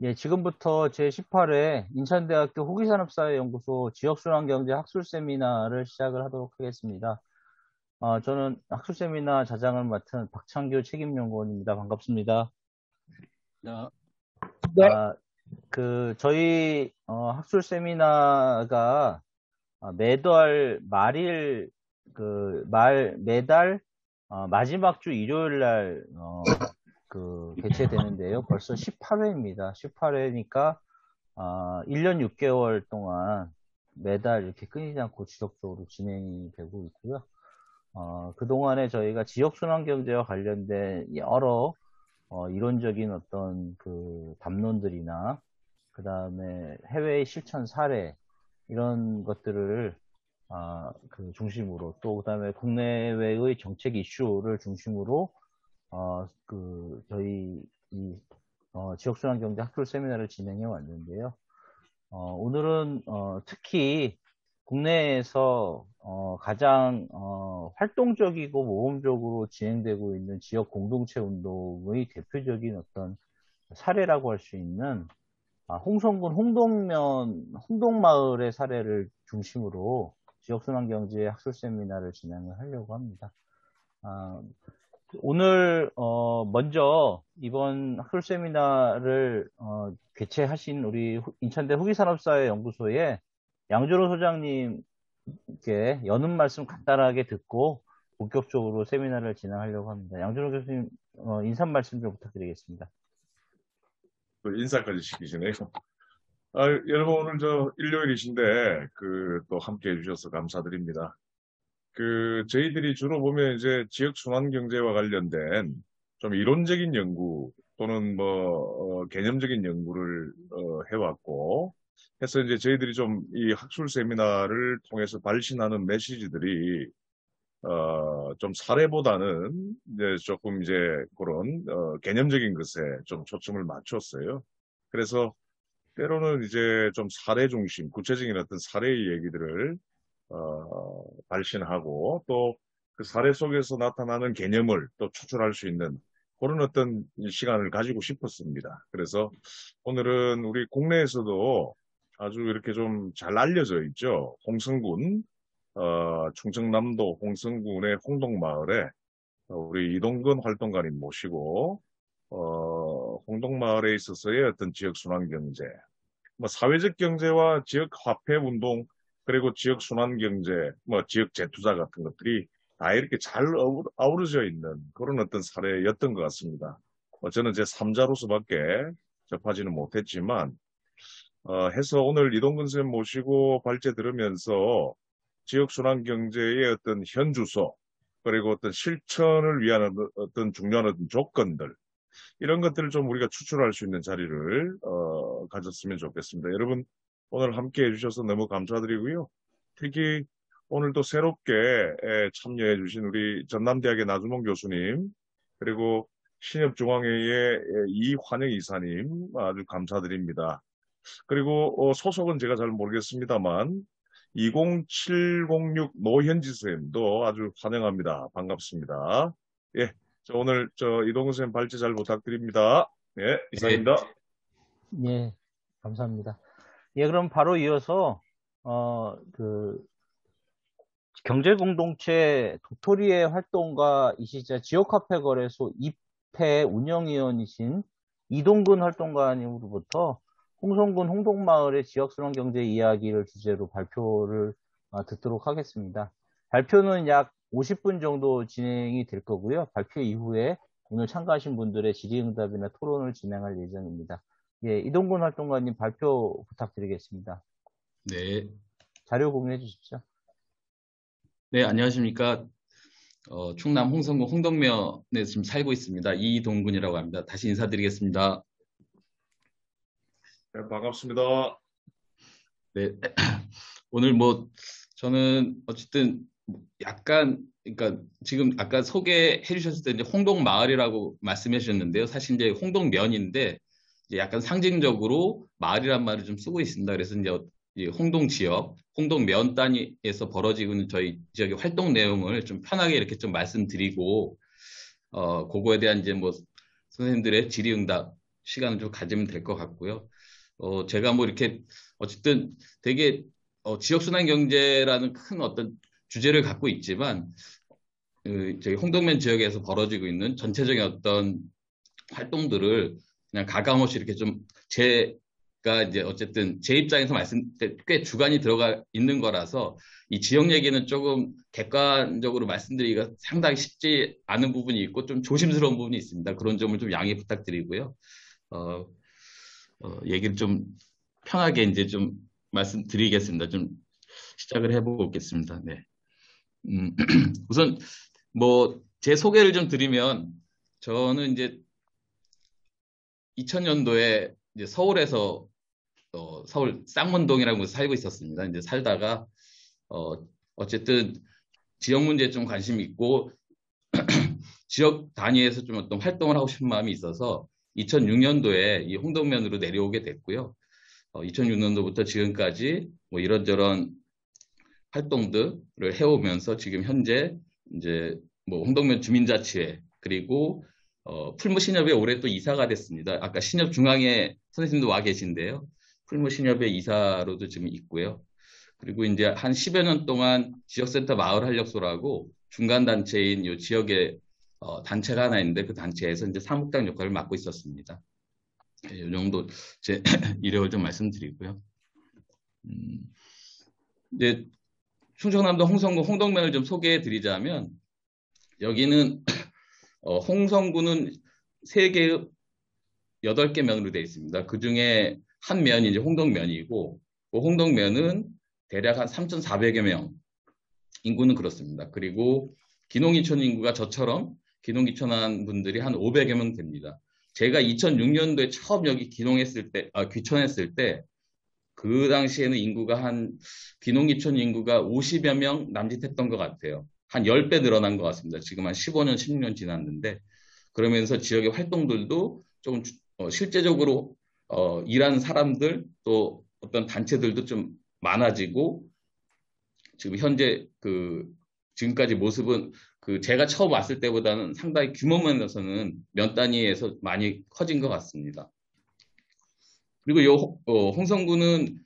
예, 지금부터 제18회 인천대학교 후기산업사회연구소 지역순환경제 학술 세미나를 시작을 하도록 하겠습니다. 저는 학술 세미나 자장을 맡은 박창규 책임연구원입니다. 반갑습니다. 야, 네, 저희 학술 세미나가 매달 말일 매달 마지막 주 일요일 날 개최되는데요. 벌써 18회입니다. 18회니까 1년 6개월 동안 매달 이렇게 끊이지 않고 지속적으로 진행이 되고 있고요. 그동안에 저희가 지역순환경제와 관련된 여러 이론적인 어떤 담론들이나 그 다음에 해외의 실천 사례 이런 것들을 중심으로 또 그다음에 국내외의 정책 이슈를 중심으로 저희 이 지역순환경제 학술 세미나를 진행해 왔는데요. 오늘은 특히 국내에서 가장 활동적이고 모범적으로 진행되고 있는 지역 공동체 운동의 대표적인 어떤 사례라고 할 수 있는 홍성군 홍동마을의 사례를 중심으로 지역순환경제 학술 세미나를 진행을 하려고 합니다. 오늘 먼저 이번 학술 세미나를 개최하신 우리 인천대 후기산업사회 연구소의 양준호 소장님께 여는 말씀 간단하게 듣고 본격적으로 세미나를 진행하려고 합니다. 양준호 교수님 인사 말씀 좀 부탁드리겠습니다. 또 인사까지 시키시네요. 여러분 오늘 일요일이신데 또 함께 해주셔서 감사드립니다. 저희들이 주로 보면 이제 지역 순환 경제와 관련된 좀 이론적인 연구 또는 개념적인 연구를 해왔고 해서 이제 저희들이 좀 이 학술 세미나를 통해서 발신하는 메시지들이 좀 사례보다는 이제 조금 이제 그런 개념적인 것에 좀 초점을 맞췄어요. 그래서 때로는 이제 좀 사례 중심, 구체적인 어떤 사례의 얘기들을 발신하고 또 그 사례 속에서 나타나는 개념을 또 추출할 수 있는 그런 어떤 시간을 가지고 싶었습니다. 그래서 오늘은 우리 국내에서도 아주 이렇게 좀 잘 알려져 있죠. 홍성군, 충청남도 홍성군의 홍동마을에 우리 이동근 활동가님 모시고 홍동마을에 있어서의 어떤 지역순환경제, 사회적 경제와 지역 화폐 운동, 그리고 지역 순환 경제, 지역 재투자 같은 것들이 다 이렇게 잘 어우러져 있는 그런 어떤 사례였던 것 같습니다. 저는 제 3자로서밖에 접하지는 못했지만, 해서 오늘 이동근 선생님 모시고 발제 들으면서 지역 순환 경제의 어떤 현주소, 그리고 어떤 실천을 위한 어떤 중요한 어떤 조건들, 이런 것들을 좀 우리가 추출할 수 있는 자리를 가졌으면 좋겠습니다. 여러분 오늘 함께 해주셔서 너무 감사드리고요. 특히 오늘도 새롭게 참여해 주신 우리 전남대학의 나주몽 교수님 그리고 신협중앙회의 이환영 이사님 아주 감사드립니다. 그리고 소속은 제가 잘 모르겠습니다만 20706 노현지 선생님도 아주 환영합니다. 반갑습니다. 예, 오늘 이동근 선생님 발제 잘 부탁드립니다. 예, 이상입니다. 예, 감사합니다. 예, 그럼 바로 이어서 경제공동체 도토리의 활동가이시자 지역화폐거래소 입회 운영위원이신 이동근 활동가님으로부터 홍성군 홍동마을의 지역순환경제 이야기를 주제로 발표를 듣도록 하겠습니다. 발표는 약 50분 정도 진행이 될 거고요. 발표 이후에 오늘 참가하신 분들의 질의응답이나 토론을 진행할 예정입니다. 예, 이동근 활동가님 발표 부탁드리겠습니다. 네. 자료 공유해 주십시오. 네, 안녕하십니까. 충남 홍성군 홍덕면에 지금 살고 있습니다. 이동근이라고 합니다. 다시 인사드리겠습니다. 네, 반갑습니다. 네. 오늘 저는 어쨌든 약간, 그러니까 지금 아까 소개해 주셨을 때 이제 홍동마을이라고 말씀해 주셨는데요. 사실 이제 홍동면인데 이제 약간 상징적으로 마을이란 말을 좀 쓰고 있습니다. 그래서 이제 홍동 지역, 홍동면 단위에서 벌어지고 있는 저희 지역의 활동 내용을 좀 편하게 이렇게 좀 말씀드리고, 그거에 대한 이제 선생님들의 질의응답 시간을 좀 가지면 될 것 같고요. 제가 뭐 이렇게 어쨌든 되게 지역순환 경제라는 큰 어떤 주제를 갖고 있지만 저희 홍동면 지역에서 벌어지고 있는 전체적인 어떤 활동들을 그냥 가감없이 이렇게 좀 제가 이제 어쨌든 제 입장에서 꽤 주관이 들어가 있는 거라서 이 지역 얘기는 조금 객관적으로 말씀드리기가 상당히 쉽지 않은 부분이 있고 좀 조심스러운 부분이 있습니다. 그런 점을 좀 양해 부탁드리고요. 어, 얘기를 좀 편하게 이제 좀 말씀드리겠습니다. 좀 시작을 해보겠습니다. 네. 우선 뭐 제 소개를 좀 드리면 저는 이제 2000년도에 이제 서울에서 서울 쌍문동이라는 곳에 살고 있었습니다. 이제 살다가 어쨌든 지역 문제에 좀 관심이 있고 지역 단위에서 좀 어떤 활동을 하고 싶은 마음이 있어서 2006년도에 이 홍동면으로 내려오게 됐고요. 2006년도부터 지금까지 뭐 이런저런 활동들을 해오면서 지금 현재 이제 뭐 홍동면 주민자치회 그리고 풀무신협에 올해 또 이사가 됐습니다. 아까 신협 중앙에 선생님도 와 계신데요. 풀무신협의 이사로도 지금 있고요. 그리고 이제 한 10여 년 동안 지역센터 마을활력소라고 중간 단체인 이 지역에 단체가 하나 있는데 그 단체에서 이제 사무장 역할을 맡고 있었습니다. 이 정도 제 이력을 좀 말씀드리고요. 이제 충청남도 홍성군 홍동면을 좀 소개해 드리자면 여기는 홍성군은 3개의 8개 면으로 되어 있습니다. 그 중에 한 면이 이제 홍동면이고 그 홍동면은 대략 한 3,400여 명 인구는 그렇습니다. 그리고 기농이촌 인구가 저처럼 기농기촌한 분들이 한 500여 명 됩니다. 제가 2006년도에 처음 여기 귀촌했을 때 그 당시에는 기농기촌 인구가 50여 명 남짓했던 것 같아요. 한 10배 늘어난 것 같습니다. 지금 한 15년, 16년 지났는데 그러면서 지역의 활동들도 조금 실제적으로 일하는 사람들 또 어떤 단체들도 좀 많아지고 지금 현재 지금까지 모습은 제가 처음 왔을 때보다는 상당히 규모면에서는 면 단위에서 많이 커진 것 같습니다. 그리고 홍성군은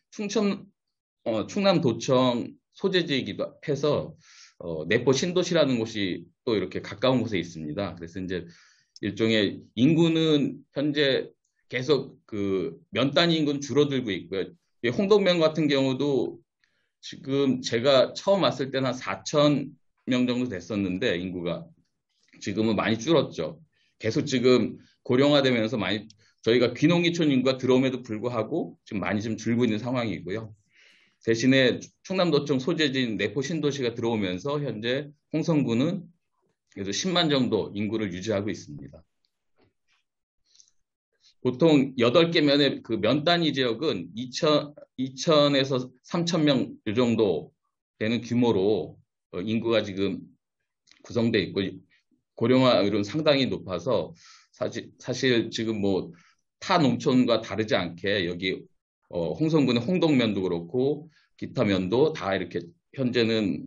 충남도청 소재지이기도 해서 내포 신도시라는 곳이 또 이렇게 가까운 곳에 있습니다. 그래서 이제 일종의 인구는 현재 계속 면 단위 인구는 줄어들고 있고요. 홍동면 같은 경우도 지금 제가 처음 왔을 때는 한 4천 명 정도 됐었는데 인구가 지금은 많이 줄었죠. 계속 지금 고령화되면서 많이 저희가 귀농귀촌 인구가 들어옴에도 불구하고 지금 많이 좀 줄고 있는 상황이고요. 대신에 충남도청 소재지인 내포 신도시가 들어오면서 현재 홍성군은 그래도 10만 정도 인구를 유지하고 있습니다. 보통 8개 면의 면 단위 지역은 2천에서 3천 명 이 정도 되는 규모로 인구가 지금 구성되어 있고 고령화율은 상당히 높아서 사실 지금 뭐 타 농촌과 다르지 않게 여기 홍성군의 홍동면도 그렇고 기타 면도 다 이렇게 현재는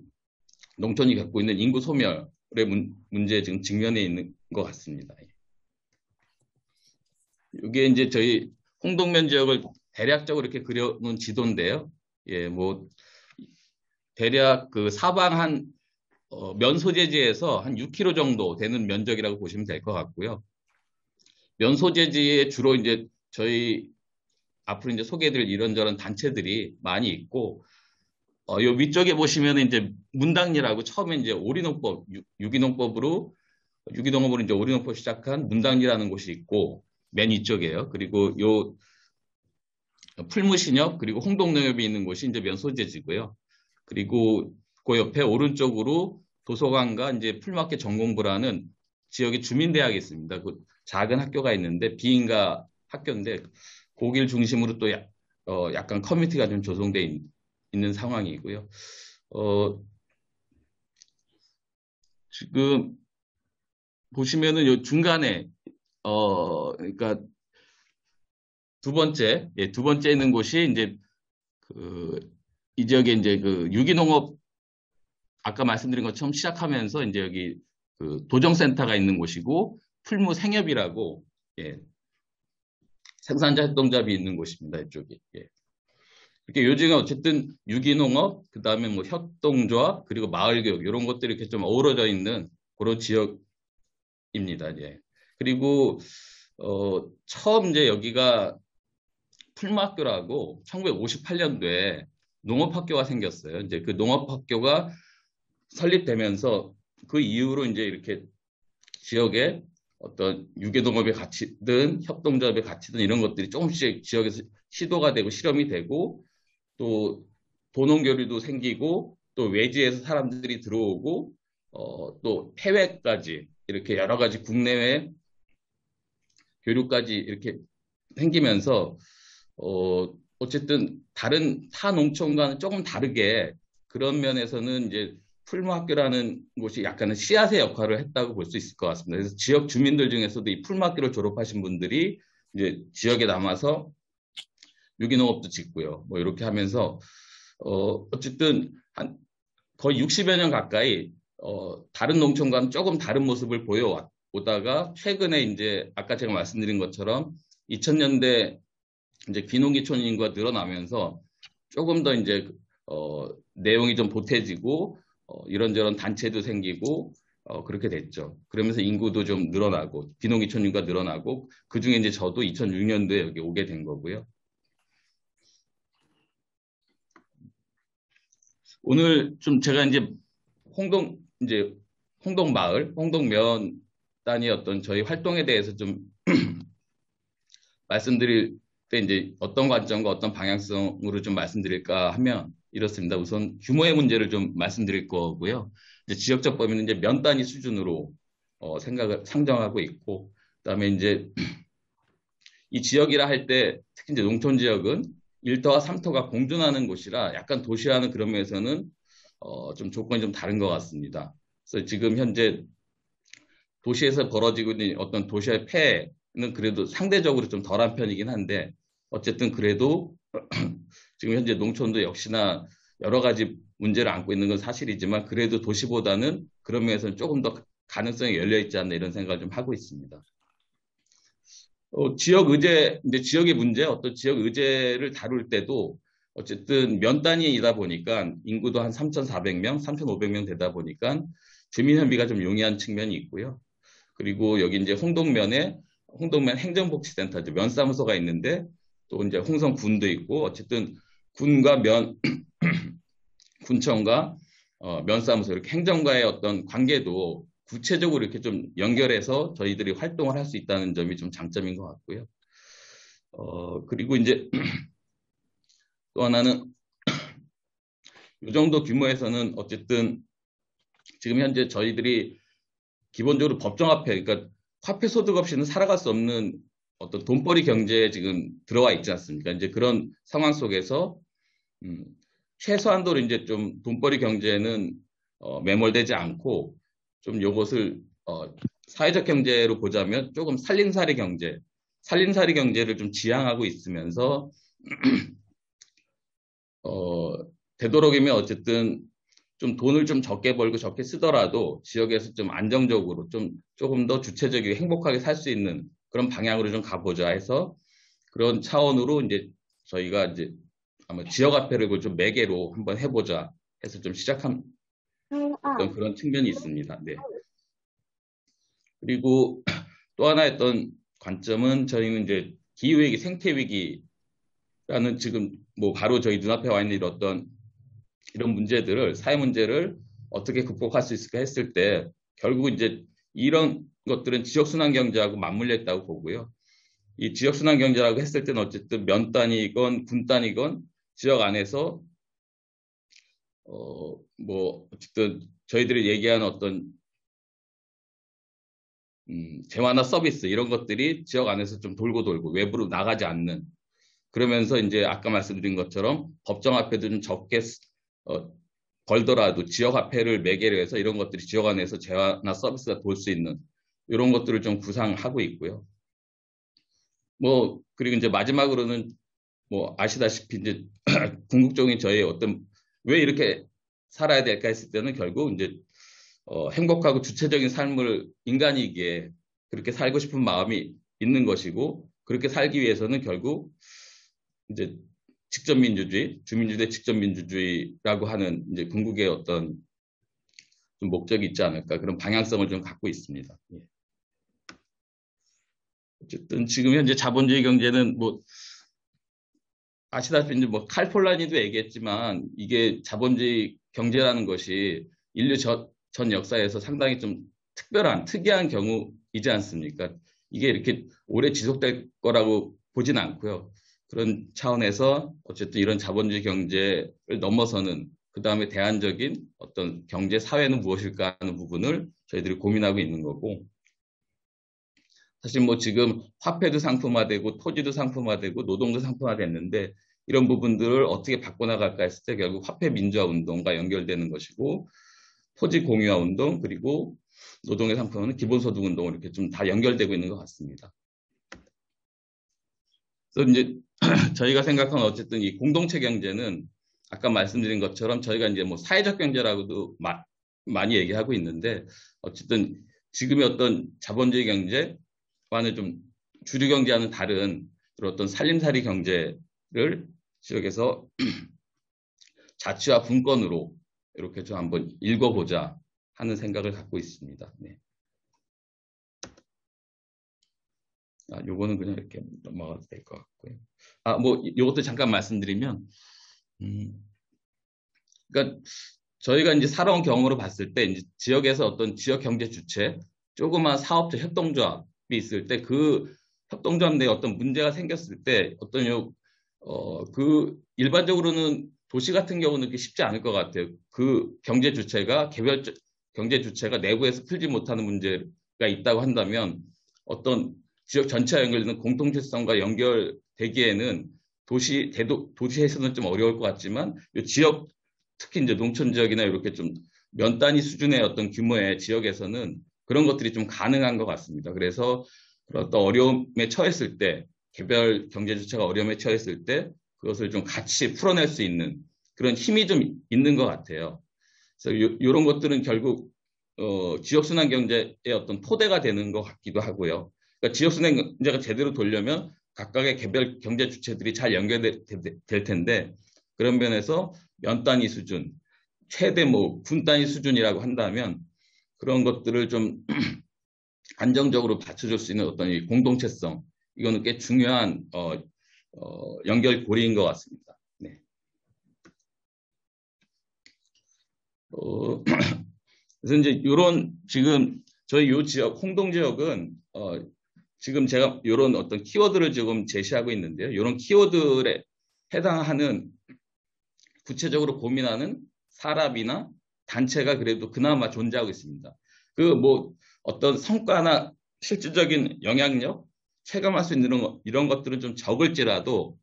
농촌이 겪고 있는 인구 소멸의 문제에 지금 직면해 있는 것 같습니다. 이게 이제 저희 홍동면 지역을 대략적으로 이렇게 그려놓은 지도인데요. 예, 뭐 대략 사방 면 소재지에서 한 6km 정도 되는 면적이라고 보시면 될 것 같고요. 면 소재지에 주로 이제 저희 앞으로 이제 소개해드릴 이런저런 단체들이 많이 있고, 요 위쪽에 보시면 이제 문당리라고 처음에 이제 오리농법, 유기농업으로 이제 오리농법 시작한 문당리라는 곳이 있고, 맨 위쪽이에요. 그리고 요 풀무신협, 그리고 홍동농협이 있는 곳이 이제 면 소재지고요. 그리고 그 옆에 오른쪽으로 도서관과 이제 풀마켓 전공부라는 지역의 주민대학이 있습니다. 그 작은 학교가 있는데 비인가 학교인데 거길 중심으로 또 약간 커뮤니티가 좀 조성돼 있는 상황이고요. 지금 보시면은 요 중간에 그러니까 두 번째 있는 곳이 이제 이 지역에 이제 유기농업 아까 말씀드린 것처럼 시작하면서 이제 여기 도정센터가 있는 곳이고 풀무생협이라고 생산자 협동조합이 있는 곳입니다. 이쪽이. 예. 이렇게 요즘에 어쨌든 유기농업, 그 다음에 뭐 협동조합, 그리고 마을교육 이런 것들이 이렇게 좀 어우러져 있는 그런 지역입니다. 예. 그리고 처음 이제 여기가 풀무학교라고 1958년도에 농업학교가 생겼어요. 이제 그 농업학교가 설립되면서 그 이후로 이제 이렇게 지역에 어떤 유기농업의 가치든 협동조합의 가치든 이런 것들이 조금씩 지역에서 시도가 되고 실험이 되고 또 도농교류도 생기고 또 외지에서 사람들이 들어오고 또 해외까지 이렇게 여러 가지 국내외 교류까지 이렇게 생기면서 어쨌든 다른 타 농촌과는 조금 다르게 그런 면에서는 이제 풀무학교라는 곳이 약간은 씨앗의 역할을 했다고 볼 수 있을 것 같습니다. 그래서 지역 주민들 중에서도 이 풀무학교를 졸업하신 분들이 이제 지역에 남아서 유기농업도 짓고요. 뭐 이렇게 하면서 어쨌든 한 거의 60여 년 가까이 다른 농촌과는 조금 다른 모습을 보여오다가 최근에 이제 아까 제가 말씀드린 것처럼 2000년대 이제 귀농귀촌 인구가 늘어나면서 조금 더 이제 내용이 좀 보태지고 이런저런 단체도 생기고 그렇게 됐죠. 그러면서 인구도 좀 늘어나고 귀농귀촌 인구가 늘어나고 그중에 이제 저도 2006년도에 여기 오게 된 거고요. 오늘 좀 제가 이제 홍동마을, 홍동면 단위 어떤 저희 활동에 대해서 좀 말씀드릴 때 이제 어떤 관점과 어떤 방향성으로 좀 말씀드릴까 하면 이렇습니다. 우선 규모의 문제를 좀 말씀드릴 거고요. 이제 지역적 범위는 이제 면 단위 수준으로 생각을 상정하고 있고, 그다음에 이제 이 지역이라 할 때 특히 이제 농촌 지역은 1터와 3터가 공존하는 곳이라 약간 도시와는 그런 면에서는 좀 조건이 좀 다른 것 같습니다. 그래서 지금 현재 도시에서 벌어지고 있는 어떤 도시의 폐해는 그래도 상대적으로 좀 덜한 편이긴 한데 어쨌든 그래도 지금 현재 농촌도 역시나 여러 가지 문제를 안고 있는 건 사실이지만 그래도 도시보다는 그런 면에서는 조금 더 가능성이 열려 있지 않나 이런 생각을 좀 하고 있습니다. 지역 의제, 이제 지역의 문제, 어떤 지역 의제를 다룰 때도 어쨌든 면 단위이다 보니까 인구도 한 3,400명, 3,500명 되다 보니까 주민 협의가 좀 용이한 측면이 있고요. 그리고 여기 이제 홍동면 행정복지센터, 면사무소가 있는데 또 이제 홍성군도 있고 어쨌든 군과 군청과 면사무소 이렇게 행정과의 어떤 관계도 구체적으로 이렇게 좀 연결해서 저희들이 활동을 할 수 있다는 점이 좀 장점인 것 같고요. 그리고 이제 또 하나는 이 정도 규모에서는 어쨌든 지금 현재 저희들이 기본적으로 법정화폐, 그러니까 화폐 소득 없이는 살아갈 수 없는 어떤 돈벌이 경제에 지금 들어와 있지 않습니까? 이제 그런 상황 속에서 최소한도로 이제 좀 돈벌이 경제는 매몰되지 않고 좀 이것을 사회적 경제로 보자면 조금 살림살이 경제를 좀 지향하고 있으면서 되도록이면 어쨌든 좀 돈을 좀 적게 벌고 적게 쓰더라도 지역에서 좀 안정적으로 조금 더 주체적이고 행복하게 살 수 있는 그런 방향으로 좀 가보자 해서 그런 차원으로 이제 저희가 이제 아마 지역화폐를 좀 매개로 한번 해보자 해서 좀 시작한 어떤 그런 측면이 있습니다. 네. 그리고 또 하나의 어떤 관점은 저희는 이제 기후위기, 생태위기라는 지금 뭐 바로 저희 눈앞에 와 있는 이런 문제들을, 사회 문제를 어떻게 극복할 수 있을까 했을 때 결국 이제 이런 것들은 지역순환 경제하고 맞물려 있다고 보고요. 이 지역순환 경제라고 했을 때는 어쨌든 면 단위건 군 단위건 지역 안에서 뭐 어쨌든 저희들이 얘기하는 어떤 재화나 서비스 이런 것들이 지역 안에서 좀 돌고 외부로 나가지 않는 그러면서 이제 아까 말씀드린 것처럼 법정화폐도 좀 적게 벌더라도 지역화폐를 매개로 해서 이런 것들이 지역 안에서 재화나 서비스가 돌 수 있는 이런 것들을 좀 구상하고 있고요. 뭐 그리고 이제 마지막으로는 뭐 아시다시피 이제 궁극적인 저의 어떤 왜 이렇게 살아야 될까 했을 때는 결국 이제 행복하고 주체적인 삶을 인간이기에 그렇게 살고 싶은 마음이 있는 것이고 그렇게 살기 위해서는 결국 이제 직접민주주의, 주민주의 직접민주주의라고 하는 이제 궁극의 어떤 좀 목적이 있지 않을까 그런 방향성을 좀 갖고 있습니다. 예. 어쨌든 지금 현재 자본주의 경제는 뭐 아시다시피 이제 뭐 칼폴라니도 얘기했지만 이게 자본주의 경제라는 것이 인류 전 역사에서 상당히 좀 특이한 경우이지 않습니까? 이게 이렇게 오래 지속될 거라고 보진 않고요. 그런 차원에서 어쨌든 이런 자본주의 경제를 넘어서는 그 다음에 대안적인 어떤 경제 사회는 무엇일까 하는 부분을 저희들이 고민하고 있는 거고, 사실 뭐 지금 화폐도 상품화되고 토지도 상품화되고 노동도 상품화됐는데 이런 부분들을 어떻게 바꿔나갈까 했을 때 결국 화폐 민주화 운동과 연결되는 것이고, 토지 공유화 운동 그리고 노동의 상품화는 기본소득 운동으로 이렇게 좀 다 연결되고 있는 것 같습니다. 그래서 이제 저희가 생각하는 어쨌든 이 공동체 경제는 아까 말씀드린 것처럼 저희가 이제 뭐 사회적 경제라고도 많이 얘기하고 있는데, 어쨌든 지금의 어떤 자본주의 경제와는 좀 주류 경제와는 다른 그런 어떤 살림살이 경제를 지역에서 자치와 분권으로 이렇게 좀 한번 읽어보자 하는 생각을 갖고 있습니다. 네. 요거는 그냥 이렇게 넘어가도 될 것 같고요. 뭐 요것도 잠깐 말씀드리면, 그러니까 저희가 이제 살아온 경험으로 봤을 때 이제 지역에서 어떤 지역 경제 주체, 조그만 사업자 협동조합이 있을 때 그 협동조합 내에 어떤 문제가 생겼을 때 그 일반적으로는 도시 같은 경우는 그렇게 쉽지 않을 것 같아요. 그 경제 주체가 경제 주체가 내부에서 풀지 못하는 문제가 있다고 한다면 어떤 지역 전체와 연결되는 공통체성과 연결되기에는 도시에서는 좀 어려울 것 같지만 이 지역, 특히 이제 농촌 지역이나 이렇게 좀 면 단위 수준의 어떤 규모의 지역에서는 그런 것들이 좀 가능한 것 같습니다. 그래서 그런 어떤 어려움에 처했을 때, 개별 경제 주체가 어려움에 처했을 때 그것을 좀 같이 풀어낼 수 있는 그런 힘이 좀 있는 것 같아요. 그래서 이런 것들은 결국 지역순환 경제의 어떤 토대가 되는 것 같기도 하고요. 그러니까 지역순환 경제가 제대로 돌려면 각각의 개별 경제 주체들이 잘 연결될 텐데, 그런 면에서 면 단위 수준, 최대 뭐 군 단위 수준이라고 한다면 그런 것들을 좀 안정적으로 받쳐줄 수 있는 어떤 이 공동체성, 이거는 꽤 중요한 연결고리인 것 같습니다. 네. 그래서 이제 이런 지금 저희 요 지역 홍동 지역은 지금 제가 이런 어떤 키워드를 지금 제시하고 있는데요. 이런 키워드에 해당하는 구체적으로 고민하는 사람이나 단체가 그래도 그나마 존재하고 있습니다. 그 뭐 어떤 성과나 실질적인 영향력, 체감할 수 있는 이런 것들은 좀 적을지라도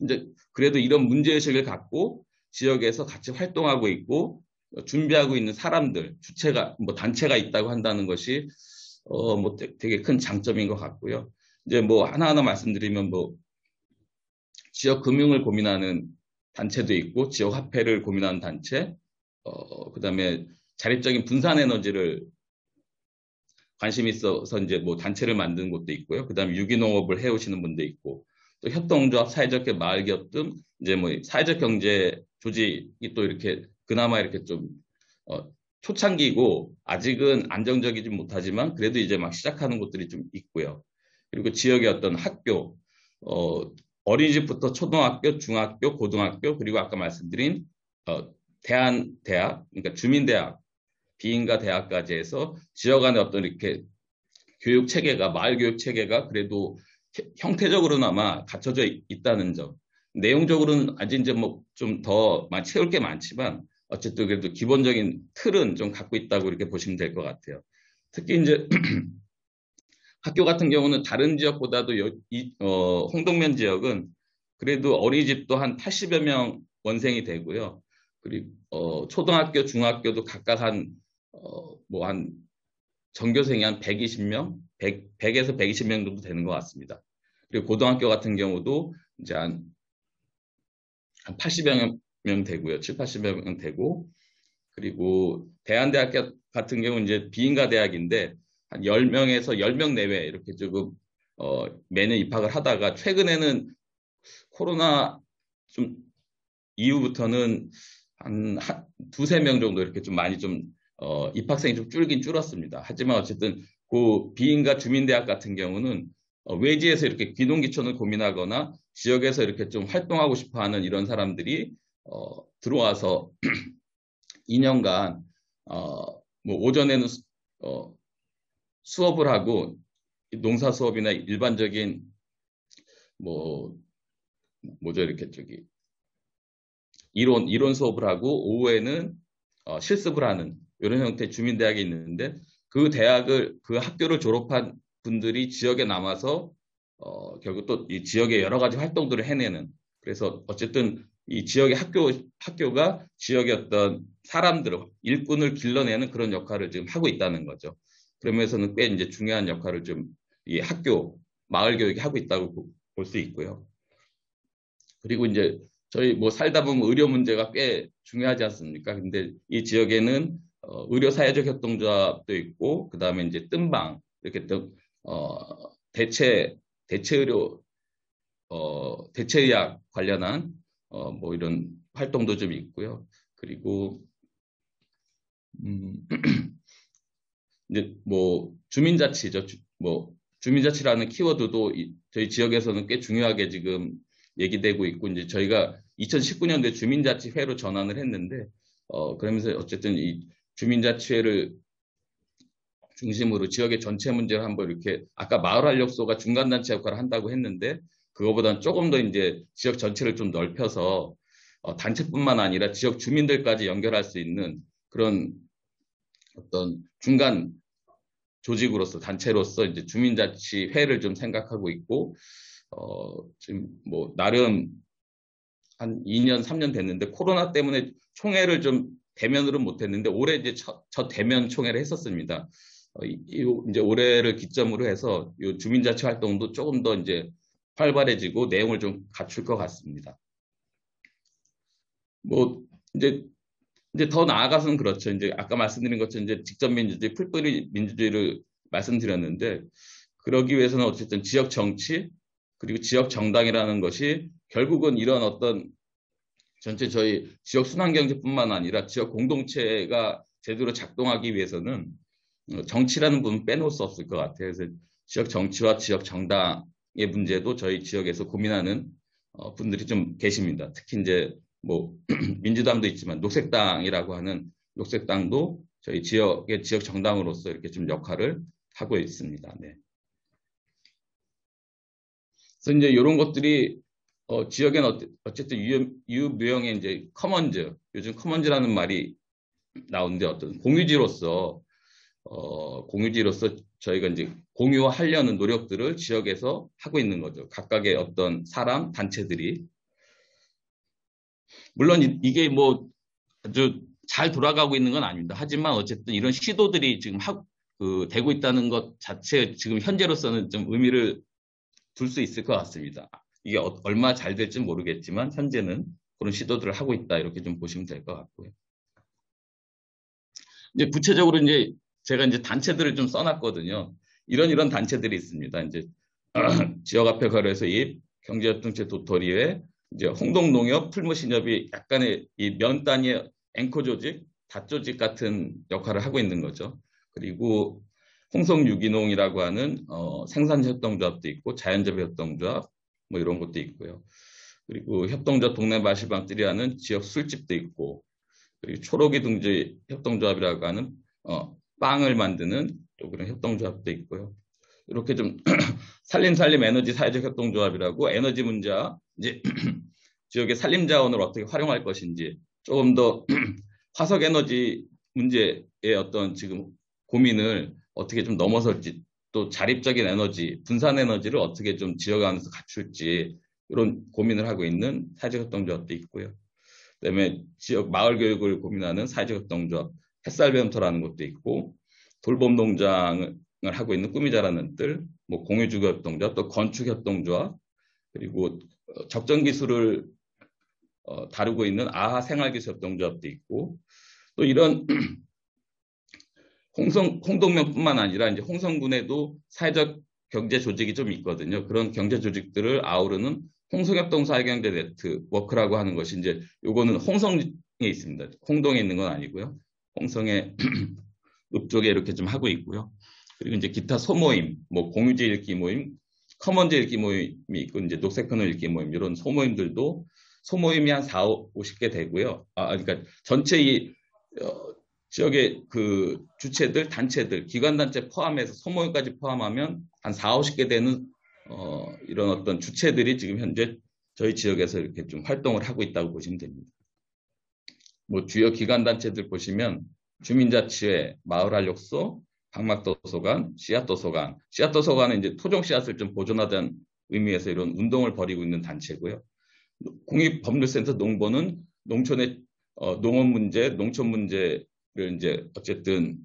이제 그래도 이런 문제의식을 갖고 지역에서 같이 활동하고 있고 준비하고 있는 사람들, 주체가 뭐 단체가 있다고 한다는 것이 뭐 되게 큰 장점인 것 같고요. 이제 뭐 하나하나 말씀드리면 뭐 지역 금융을 고민하는 단체도 있고 지역 화폐를 고민하는 단체, 그다음에 자립적인 분산 에너지를 관심이 있어서 이제 뭐 단체를 만든 곳도 있고요. 그다음에 유기농업을 해오시는 분도 있고, 또 협동조합, 사회적 마을기업 등 이제 뭐 사회적 경제 조직이 또 이렇게 그나마 이렇게 좀 초창기고 아직은 안정적이지 못하지만 그래도 이제 막 시작하는 곳들이 좀 있고요. 그리고 지역의 어떤 학교, 어린이집부터 초등학교, 중학교, 고등학교, 그리고 아까 말씀드린 대학, 그러니까 주민대학, 비인가 대학까지 해서 지역 안에 어떤 이렇게 교육 체계가, 마을 교육 체계가 그래도 형태적으로나마 갖춰져 있다는 점. 내용적으로는 아직 이제 뭐 좀 더 채울 게 많지만 어쨌든 그래도 기본적인 틀은 좀 갖고 있다고 이렇게 보시면 될 것 같아요. 특히 이제 학교 같은 경우는 다른 지역보다도 홍동면 지역은 그래도 어린이집도 한 80여 명 원생이 되고요. 그리고 초등학교, 중학교도 각각 한 전교생이 한 120명, 100에서 120명 정도 되는 것 같습니다. 그리고 고등학교 같은 경우도 이제 한 80여 명 되고요. 7, 80여 명 되고, 그리고 대한대학교 같은 경우는 이제 비인가 대학인데 한 10명에서 10명 내외 이렇게 조금 매년 입학을 하다가 최근에는 코로나 좀 이후부터는 한 두세 명 정도 이렇게 좀 많이 좀 입학생이 좀 줄긴 줄었습니다. 하지만 어쨌든 그 비인가 주민대학 같은 경우는 외지에서 이렇게 귀농귀촌을 고민하거나 지역에서 이렇게 좀 활동하고 싶어하는 이런 사람들이 들어와서 2년간 뭐 오전에는 수업을 하고 농사 수업이나 일반적인 뭐죠 이렇게 저기 이론 수업을 하고 오후에는 실습을 하는 이런 형태의 주민대학이 있는데 그 학교를 졸업한 분들이 지역에 남아서 결국 또 이 지역의 여러 가지 활동들을 해내는 그래서 어쨌든 이 지역의 학교가 지역의 어떤 사람들, 일꾼을 길러내는 그런 역할을 지금 하고 있다는 거죠. 그러면서는 꽤 이제 중요한 역할을 좀 이 마을 교육이 하고 있다고 볼 수 있고요. 그리고 이제 저희 뭐 살다 보면 의료 문제가 꽤 중요하지 않습니까? 근데 이 지역에는 의료 사회적 협동조합도 있고 그다음에 이제 뜸방 이렇게 또 대체 의료 대체의학 관련한 뭐 이런 활동도 좀 있고요. 그리고 이제 뭐 주민자치죠. 뭐 주민자치라는 키워드도 저희 지역에서는 꽤 중요하게 지금 얘기되고 있고 이제 저희가 2019년도에 주민자치회로 전환을 했는데 그러면서 어쨌든 이 주민자치회를 중심으로 지역의 전체 문제를 한번 이렇게 아까 마을활력소가 중간단체 역할을 한다고 했는데 그거보다는 조금 더 이제 지역 전체를 좀 넓혀서 단체뿐만 아니라 지역 주민들까지 연결할 수 있는 그런 어떤 중간 조직으로서 단체로서 이제 주민자치회를 좀 생각하고 있고 지금 뭐 나름 한 2년 3년 됐는데 코로나 때문에 총회를 좀 대면으로 못했는데 올해 이제 첫 대면 총회를 했었습니다. 이제 올해를 기점으로 해서 이 주민자치 활동도 조금 더 이제 활발해지고 내용을 좀 갖출 것 같습니다. 뭐 이제 더 나아가서는 그렇죠. 이제 아까 말씀드린 것처럼 이제 직접 민주주의, 풀뿌리 민주주의를 말씀드렸는데 그러기 위해서는 어쨌든 지역 정치 그리고 지역 정당이라는 것이 결국은 이런 어떤 전체 저희 지역 순환경제뿐만 아니라 지역 공동체가 제대로 작동하기 위해서는 정치라는 부분 빼놓을 수 없을 것 같아요. 그래서 지역 정치와 지역 정당의 문제도 저희 지역에서 고민하는 분들이 좀 계십니다. 특히 이제 뭐 민주당도 있지만 녹색당이라고 하는 녹색당도 저희 지역의 지역 정당으로서 이렇게 좀 역할을 하고 있습니다. 네. 그래서 이제 이런 것들이 지역에는 어쨌든 유무형의 이제 커먼즈, 요즘 커먼즈라는 말이 나오는데 어떤 공유지로서 저희가 이제 공유하려는 노력들을 지역에서 하고 있는 거죠. 각각의 어떤 사람, 단체들이. 물론 이게 뭐 아주 잘 돌아가고 있는 건 아닙니다. 하지만 어쨌든 이런 시도들이 지금 되고 있다는 것 자체 지금 현재로서는 좀 의미를 둘 수 있을 것 같습니다. 이게 얼마 잘 될지 모르겠지만 현재는 그런 시도들을 하고 있다 이렇게 좀 보시면 될 것 같고요. 이제 구체적으로 이제 제가 이제 단체들을 좀 써놨거든요. 이런 단체들이 있습니다. 이제 지역화폐 거래소 입, 경제협동체 도토리회, 이제 홍동농협, 풀무신협이 약간의 이 면 단위의 앵커 조직, 닷조직 같은 역할을 하고 있는 거죠. 그리고 홍성유기농이라고 하는 생산협동조합도 있고 자연재배협동조합 뭐 이런 것도 있고요. 그리고 협동조합 동네마실방들이 하는 지역 술집도 있고 그리고 초록이 둥지 협동조합이라고 하는 빵을 만드는 또 그런 협동조합도 있고요. 이렇게 좀 살림 에너지 사회적 협동조합이라고 에너지 문제와 이제 지역의 산림 자원을 어떻게 활용할 것인지 조금 더 화석 에너지 문제의 어떤 지금 고민을 어떻게 좀 넘어설지 또 자립적인 에너지, 분산 에너지를 어떻게 좀 지역 안에서 갖출지 이런 고민을 하고 있는 사회적 협동조합도 있고요. 그다음에 지역 마을 교육을 고민하는 사회적 협동조합 햇살배움터라는 것도 있고 돌봄 농장을 하고 있는 꿈이 자라는 뜰, 뭐 공유주거 협동조합, 또 건축 협동조합, 그리고 적정 기술을 다루고 있는 아하 생활기술 협동조합도 있고 또 이런 홍동면뿐만 아니라 이제 홍성군에도 사회적 경제 조직이 좀 있거든요. 그런 경제 조직들을 아우르는 홍성협동 사회경제 네트워크라고 하는 것이 이제 요거는 홍성에 있습니다. 홍동에 있는 건 아니고요. 홍성의 읍쪽에 이렇게 좀 하고 있고요. 그리고 이제 기타 소모임, 뭐 공유제 읽기 모임, 커먼제 읽기 모임이 있고 이제 녹색커널 읽기 모임 이런 소모임들도 소모임이 한 4, 50개 되고요. 그러니까 전체 이 지역의 그 주체들, 단체들, 기관단체 포함해서 소모임까지 포함하면 한 4, 50개 되는 이런 어떤 주체들이 지금 현재 저희 지역에서 이렇게 좀 활동을 하고 있다고 보시면 됩니다. 뭐 주요 기관단체들 보시면 주민자치회, 마을활력소, 방막도서관, 씨앗도서관. 씨앗도서관은 이제 토종 씨앗을 좀 보존하자는 의미에서 이런 운동을 벌이고 있는 단체고요. 국립법률센터 농보는 농촌의 농업 문제, 농촌 문제를 이제 어쨌든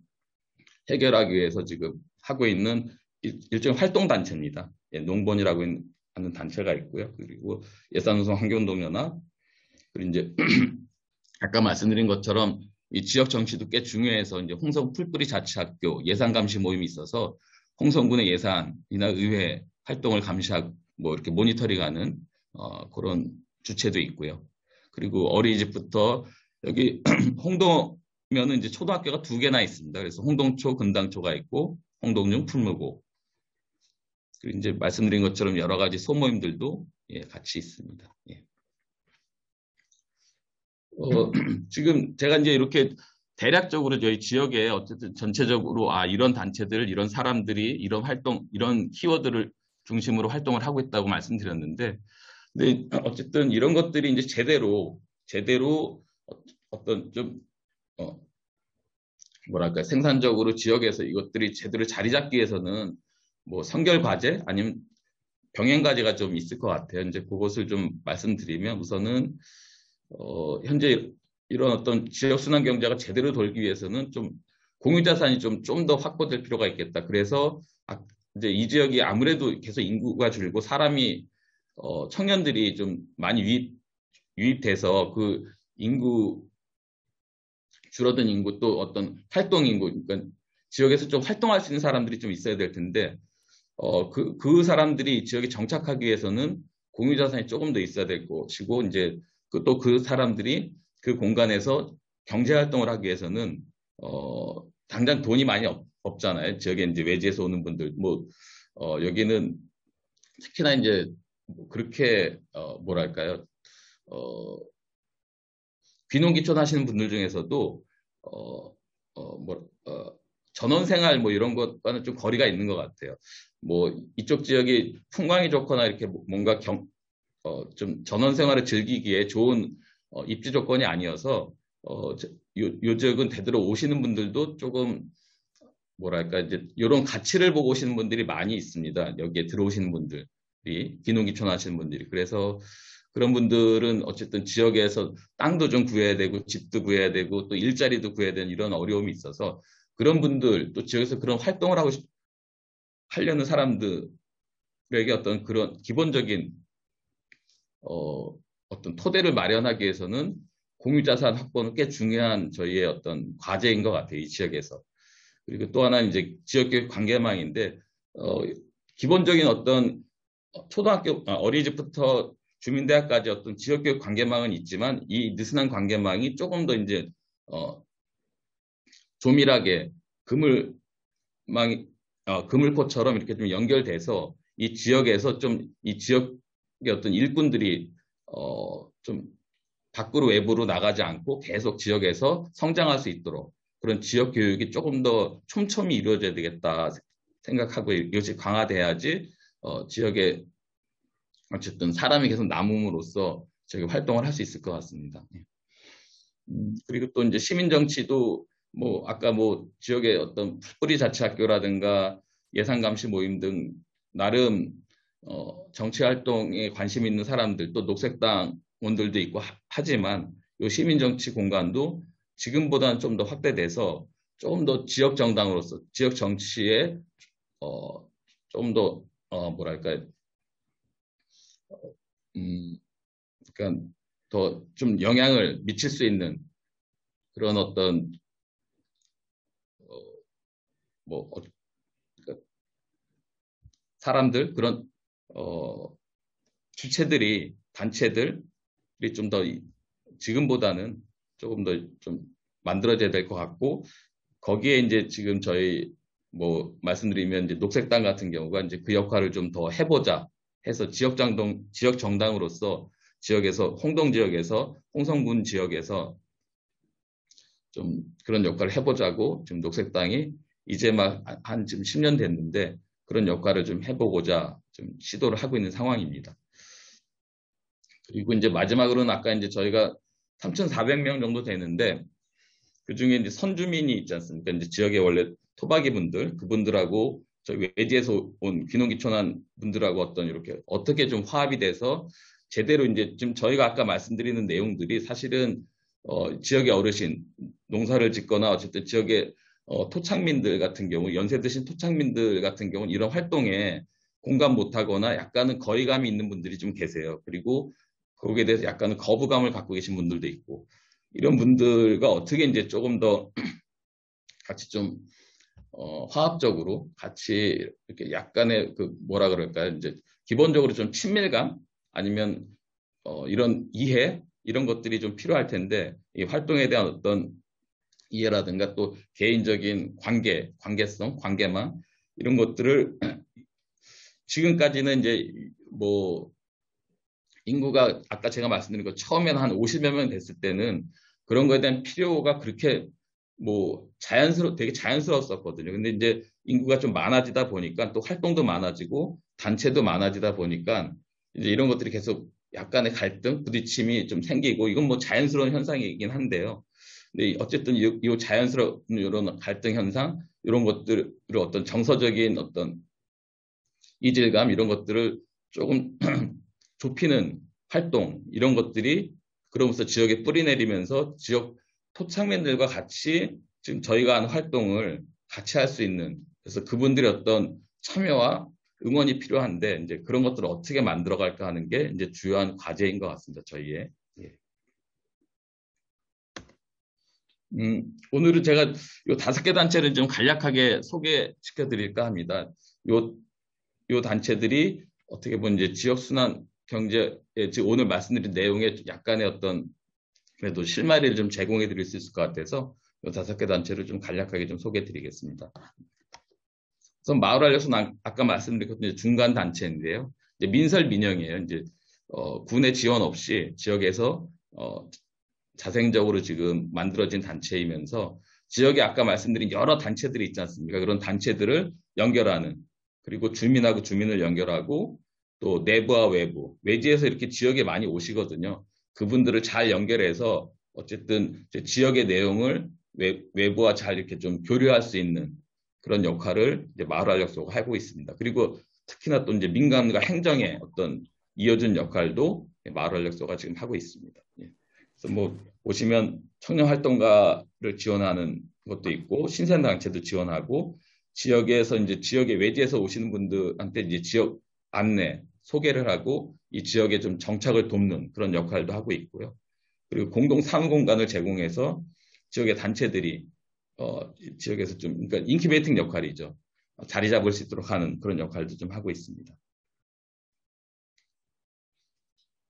해결하기 위해서 지금 하고 있는 일종의 활동 단체입니다. 예, 농본이라고 하는 단체가 있고요. 그리고 예산운송 환경운동연합, 그리고 이제 아까 말씀드린 것처럼 이 지역 정치도 꽤 중요해서 이제 홍성 풀뿌리 자치학교 예산 감시 모임이 있어서 홍성군의 예산이나 의회 활동을 감시하고 뭐 이렇게 모니터링하는 그런 주체도 있고요. 그리고 어린이집부터 여기 홍동면은 이제 초등학교가 2개나 있습니다. 그래서 홍동초, 금당초가 있고 홍동중, 풀무고. 그리고 이제 말씀드린 것처럼 여러 가지 소모임들도 예, 같이 있습니다. 예. 지금 제가 이제 이렇게 대략적으로 저희 지역에 어쨌든 전체적으로 이런 단체들, 이런 사람들이 이런 활동, 이런 키워드를 중심으로 활동을 하고 있다고 말씀드렸는데, 근데 어쨌든 이런 것들이 이제 제대로 어떤 좀 뭐랄까 생산적으로 지역에서 이것들이 제대로 자리 잡기 위해서는 뭐 선결 과제 아니면 병행 과제가 좀 있을 것 같아요. 이제 그것을 좀 말씀드리면 우선은 현재 이런 어떤 지역 순환 경제가 제대로 돌기 위해서는 좀 공유자산이 좀 더 확보될 필요가 있겠다. 그래서 이제 이 지역이 아무래도 계속 인구가 줄고 사람이 청년들이 좀 많이 유입돼서 그 인구 줄어든 인구 또 어떤 활동 인구, 그러니까 지역에서 좀 활동할 수 있는 사람들이 좀 있어야 될 텐데 그 사람들이 지역에 정착하기 위해서는 공유자산이 조금 더 있어야 될 것이고 이제 또 그 사람들이 그 공간에서 경제활동을 하기 위해서는 당장 돈이 많이 없잖아요. 지역에 이제 외지에서 오는 분들 뭐 여기는 특히나 이제 그렇게 뭐랄까요 귀농귀촌 하시는 분들 중에서도 전원생활 뭐 이런 것과는 좀 거리가 있는 것 같아요. 뭐 이쪽 지역이 풍광이 좋거나 이렇게 뭔가 좀 전원생활을 즐기기에 좋은 입지 조건이 아니어서 요 지역은 되도록 오시는 분들도 조금 뭐랄까 이제 이런 가치를 보고 오시는 분들이 많이 있습니다. 여기에 들어오시는 분들이 귀농귀촌 하시는 분들이. 그래서 그런 분들은 어쨌든 지역에서 땅도 좀 구해야 되고 집도 구해야 되고 또 일자리도 구해야 되는 이런 어려움이 있어서 그런 분들 또 지역에서 그런 활동을 하려는 사람들에게 어떤 그런 기본적인 어떤 토대를 마련하기 위해서는 공유자산 확보는 꽤 중요한 저희의 어떤 과제인 것 같아요. 이 지역에서. 그리고 또 하나는 이제 지역교육 관계망인데 기본적인 어떤 초등학교 어린이집부터 주민대학까지 어떤 지역교육 관계망은 있지만 이 느슨한 관계망이 조금 더 이제 조밀하게 그물코처럼 이렇게 좀 연결돼서 이 지역에서 좀 이 지역의 어떤 일꾼들이 좀 밖으로 외부로 나가지 않고 계속 지역에서 성장할 수 있도록 그런 지역 교육이 조금 더 촘촘히 이루어져야 되겠다 생각하고 이것이 강화돼야지 지역에 어쨌든 사람이 계속 남음으로써 저기 활동을 할 수 있을 것 같습니다. 그리고 또 이제 시민 정치도 뭐 아까 뭐 지역의 어떤 풀뿌리 자치학교라든가 예산 감시 모임 등 나름 정치 활동에 관심 있는 사람들 또 녹색당원들도 있고 하지만 이 시민 정치 공간도 지금보다는 좀 더 확대돼서 조금 더 지역 정당으로서 지역 정치에 좀 더 뭐랄까 그러니까 더 좀 영향을 미칠 수 있는 그런 어떤 그러니까 사람들, 그런 주체들이, 단체들이 좀 더 지금보다는 조금 더 좀 만들어져야 될 것 같고, 거기에 이제 지금 저희 뭐 말씀드리면 이제 녹색당 같은 경우가 이제 그 역할을 좀 더 해보자 해서 지역 정당으로서 지역에서, 홍동 지역에서, 홍성군 지역에서 좀 그런 역할을 해보자고 지금 녹색당이 이제 막 한 지금 10년 됐는데 그런 역할을 좀 해보고자 좀 시도를 하고 있는 상황입니다. 그리고 이제 마지막으로는 아까 이제 저희가 3,400명 정도 되는데 그 중에 이제 선주민이 있지 않습니까? 이제 지역의 원래 토박이 분들, 그분들하고 저희 외지에서 온 귀농귀촌한 분들하고 어떤 이렇게 어떻게 좀 화합이 돼서 제대로 이제 지금 저희가 아까 말씀드리는 내용들이 사실은 지역의 어르신, 농사를 짓거나 어쨌든 지역의 토착민들 같은 경우, 연세 드신 토착민들 같은 경우는 이런 활동에 공감 못하거나 약간은 거리감이 있는 분들이 좀 계세요. 그리고 거기에 대해서 약간은 거부감을 갖고 계신 분들도 있고, 이런 분들과 어떻게 이제 조금 더 같이 좀 화합적으로 같이 이렇게 약간의 그 뭐라 그럴까요? 이제 기본적으로 좀 친밀감 아니면 이런 이해 이런 것들이 좀 필요할 텐데 이 활동에 대한 어떤 이해라든가 또 개인적인 관계성, 관계망 이런 것들을 지금까지는 이제 뭐 인구가 아까 제가 말씀드린 것 처음에는 한 50여 명 됐을 때는 그런 거에 대한 필요가 그렇게 뭐 되게 자연스러웠었거든요. 근데 이제 인구가 좀 많아지다 보니까 또 활동도 많아지고 단체도 많아지다 보니까 이제 이런 것들이 계속 약간의 갈등, 부딪힘이 좀 생기고 이건 뭐 자연스러운 현상이긴 한데요. 근데 어쨌든 이 자연스러운 이런 갈등 현상, 이런 것들을 어떤 정서적인 어떤 이질감 이런 것들을 조금 좁히는 활동 이런 것들이 그러면서 지역에 뿌리내리면서 지역 토착민들과 같이 지금 저희가 하는 활동을 같이 할 수 있는 그래서 그분들의 어떤 참여와 응원이 필요한데 이제 그런 것들을 어떻게 만들어갈까 하는 게 이제 주요한 과제인 것 같습니다. 저희의. 예. 오늘은 제가 요 5개 단체를 좀 간략하게 소개시켜 드릴까 합니다. 요 단체들이 어떻게 보면 이제 지역 순환 경제에 지금 오늘 말씀드린 내용에 약간의 어떤 그래도 실마리를 좀 제공해 드릴 수 있을 것 같아서 요 5개 단체를 좀 간략하게 좀 소개해 드리겠습니다. 그래서 마을활력소는 아까 말씀드렸던 중간 단체인데요. 이제 민설 민영이에요. 이제 군의 지원 없이 지역에서 자생적으로 지금 만들어진 단체이면서 지역에 아까 말씀드린 여러 단체들이 있지 않습니까? 그런 단체들을 연결하는 그리고 주민하고 주민을 연결하고 또 내부와 외부, 외지에서 이렇게 지역에 많이 오시거든요. 그분들을 잘 연결해서 어쨌든 지역의 내용을 외부와 잘 이렇게 좀 교류할 수 있는 그런 역할을 이제 마을활력소가 하고 있습니다. 그리고 특히나 또 이제 민간과 행정의 어떤 이어준 역할도 마을활력소가 지금 하고 있습니다. 그래서 뭐 보시면 청년활동가를 지원하는 것도 있고 신생단체도 지원하고 지역에서 이제 지역의 외지에서 오시는 분들한테 이제 지역 안내 소개를 하고 이 지역에 좀 정착을 돕는 그런 역할도 하고 있고요. 그리고 공동 사무 공간을 제공해서 지역의 단체들이 지역에서 좀 그러니까 인큐베이팅 역할이죠. 자리 잡을 수 있도록 하는 그런 역할도 좀 하고 있습니다.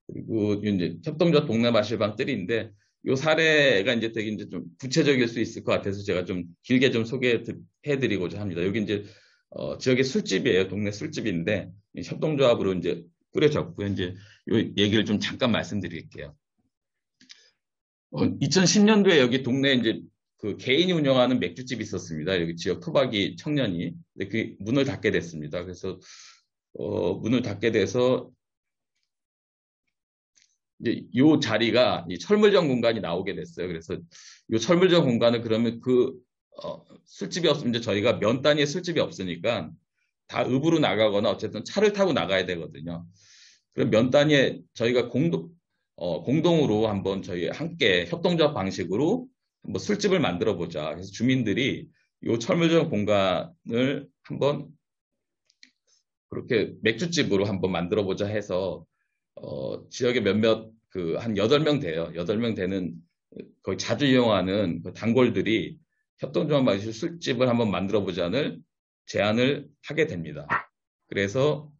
그리고 이제 협동조합 동네 마실방 뜰인데 이 사례가 이제 되게 이제 좀 구체적일 수 있을 것 같아서 제가 좀 길게 좀 소개해드리고자 합니다. 여기 이제 지역의 술집이에요. 동네 술집인데 협동조합으로 이제 꾸려졌고요. 이제 이 얘기를 좀 잠깐 말씀드릴게요. 2010년도에 여기 동네에 이제 그 개인이 운영하는 맥주집이 있었습니다. 여기 지역 토박이 청년이. 근데 그 문을 닫게 됐습니다. 그래서 문을 닫게 돼서 이제 요 자리가 이 철물점 공간이 나오게 됐어요. 그래서 요 철물점 공간을 그러면 술집이 없으면 이제 저희가 면 단위의 술집이 없으니까 다 읍으로 나가거나 어쨌든 차를 타고 나가야 되거든요. 그럼 면 단위에 저희가 공동으로 한번 저희 함께 협동조합 방식으로 한번 술집을 만들어 보자. 그래서 주민들이 요 철물점 공간을 한번 그렇게 맥주집으로 한번 만들어 보자 해서 지역에 몇몇 한 8명 돼요. 8명 되는 거의 자주 이용하는 그 단골들이 협동조합 방식 술집을 한번 만들어 보자는 제안을 하게 됩니다. 그래서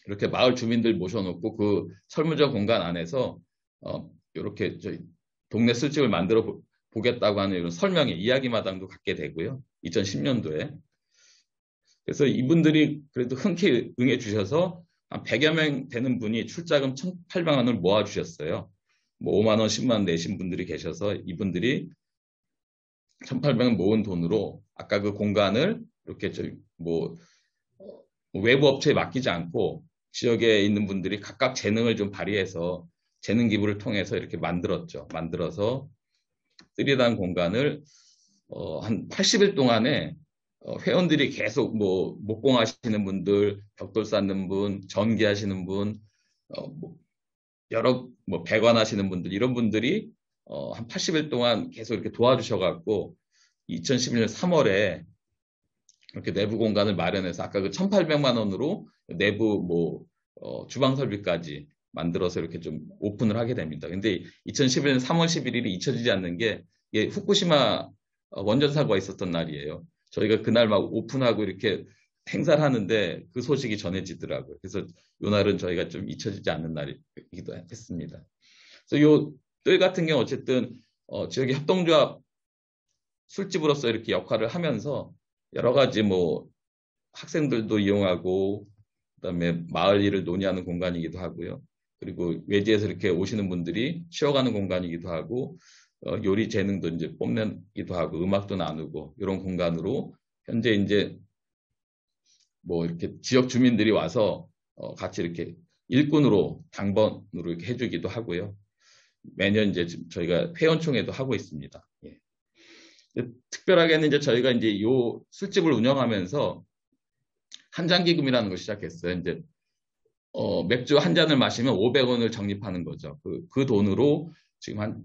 이렇게 마을 주민들 모셔놓고 그 설문조 공간 안에서 이렇게 저희 동네 술집을 만들어 보겠다고 하는 이런 설명회 이야기마당도 갖게 되고요. 2010년도에. 그래서 이분들이 그래도 흔쾌히 응해 주셔서 한 100여 명 되는 분이 출자금 1,800만 원을 모아 주셨어요. 뭐 5만 원, 10만 원 내신 분들이 계셔서 이분들이 1,800원 모은 돈으로 아까 그 공간을 이렇게 뭐 외부 업체에 맡기지 않고 지역에 있는 분들이 각각 재능을 좀 발휘해서 재능 기부를 통해서 이렇게 만들었죠. 만들어서 쓰리단 공간을 한 80일 동안에 회원들이 계속 뭐 목공하시는 분들, 벽돌 쌓는 분, 전기하시는 분, 뭐 여러 뭐 배관하시는 분들 이런 분들이 한 80일 동안 계속 이렇게 도와주셔갖고 2011년 3월에 이렇게 내부 공간을 마련해서 아까 그 1,800만 원으로 내부 뭐 주방 설비까지 만들어서 이렇게 좀 오픈을 하게 됩니다. 근데 2011년 3월 11일이 잊혀지지 않는 게 이게 후쿠시마 원전 사고가 있었던 날이에요. 저희가 그날 막 오픈하고 이렇게 행사를 하는데 그 소식이 전해지더라고요. 그래서 이 날은 저희가 좀 잊혀지지 않는 날이기도 했습니다. 그래서 요 뜰 같은 경우 어쨌든 지역의 협동조합 술집으로서 이렇게 역할을 하면서 여러 가지 뭐 학생들도 이용하고 그다음에 마을 일을 논의하는 공간이기도 하고요. 그리고 외지에서 이렇게 오시는 분들이 쉬어가는 공간이기도 하고 요리 재능도 이제 뽐내기도 하고 음악도 나누고 이런 공간으로 현재 이제 뭐 이렇게 지역 주민들이 와서 같이 이렇게 일꾼으로 당번으로 이렇게 해주기도 하고요. 매년 이제 저희가 회원총회도 하고 있습니다. 예. 특별하게는 이제 저희가 이제 요 술집을 운영하면서 한잔기금이라는 걸 시작했어요. 이제 맥주 한 잔을 마시면 500원을 적립하는 거죠. 그 돈으로 지금 한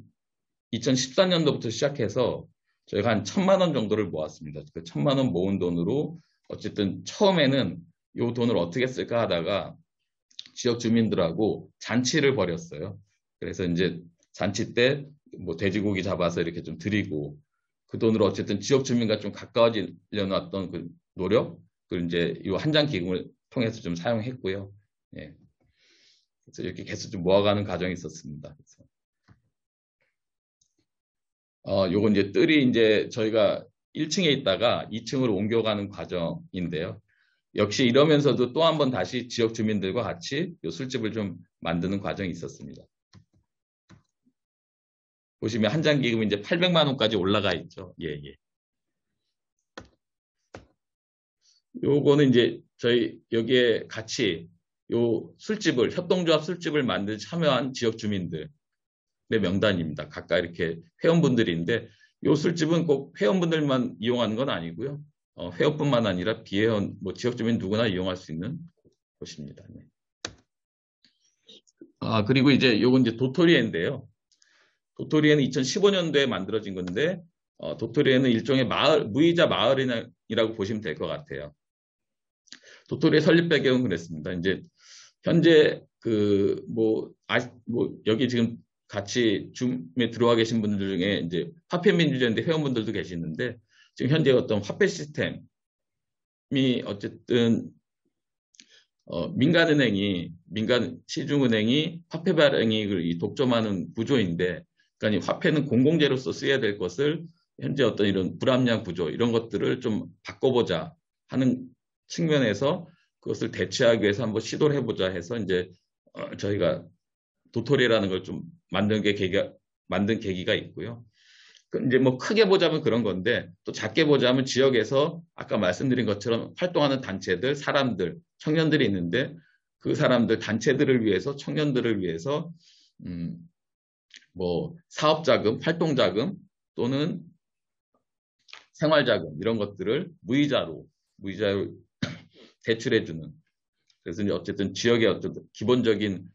2014년도부터 시작해서 저희가 한 1,000만 원 정도를 모았습니다. 그 1,000만 원 모은 돈으로 어쨌든 처음에는 이 돈을 어떻게 쓸까 하다가 지역 주민들하고 잔치를 벌였어요. 그래서 이제 잔치 때 뭐 돼지고기 잡아서 이렇게 좀 드리고 그 돈으로 어쨌든 지역 주민과 좀 가까워지려는 어떤 그 노력, 그걸 이제 이 한잔 기금을 통해서 좀 사용했고요. 예. 그래서 이렇게 계속 좀 모아가는 과정이 있었습니다. 그래서 요건 이제 뜰이 이제 저희가 1층에 있다가 2층으로 옮겨가는 과정인데요. 역시 이러면서도 또 한 번 다시 지역 주민들과 같이 요 술집을 좀 만드는 과정이 있었습니다. 보시면 한잔 기금이 이제 800만 원까지 올라가 있죠. 예, 예. 요거는 이제 저희 여기에 같이 요 술집을 협동조합 술집을 만들 참여한 지역 주민들의 명단입니다. 각각 이렇게 회원분들인데 요 술집은 꼭 회원분들만 이용하는 건 아니고요. 회원뿐만 아니라 비회원, 뭐 지역 주민 누구나 이용할 수 있는 곳입니다. 네. 그리고 이제 요건 이제 도토리인데요. 도토리에는 2015년도에 만들어진 건데 도토리에는 일종의 마을, 무이자 마을이라고 보시면 될 것 같아요. 도토리의 설립 배경은 그랬습니다. 이제 현재 여기 지금 같이 줌에 들어와 계신 분들 중에 이제 화폐민주주의인데 회원분들도 계시는데 지금 현재 어떤 화폐 시스템이 어쨌든 민간 시중은행이 화폐 발행을 독점하는 구조인데, 그러니까 화폐는 공공재로서 쓰여야 될 것을 현재 어떤 이런 불합리한 구조 이런 것들을 좀 바꿔보자 하는 측면에서 그것을 대체하기 위해서 한번 시도를 해보자 해서 이제 저희가 도토리라는 걸 좀 만든 계기가 있고요. 이제 뭐 크게 보자면 그런 건데 또 작게 보자면 지역에서 아까 말씀드린 것처럼 활동하는 단체들, 사람들, 청년들이 있는데 그 사람들, 단체들을 위해서, 청년들을 위해서 뭐 사업자금, 활동자금 또는 생활자금 이런 것들을 무이자로 대출해주는. 그래서 이제 어쨌든 지역의 어떤 기본적인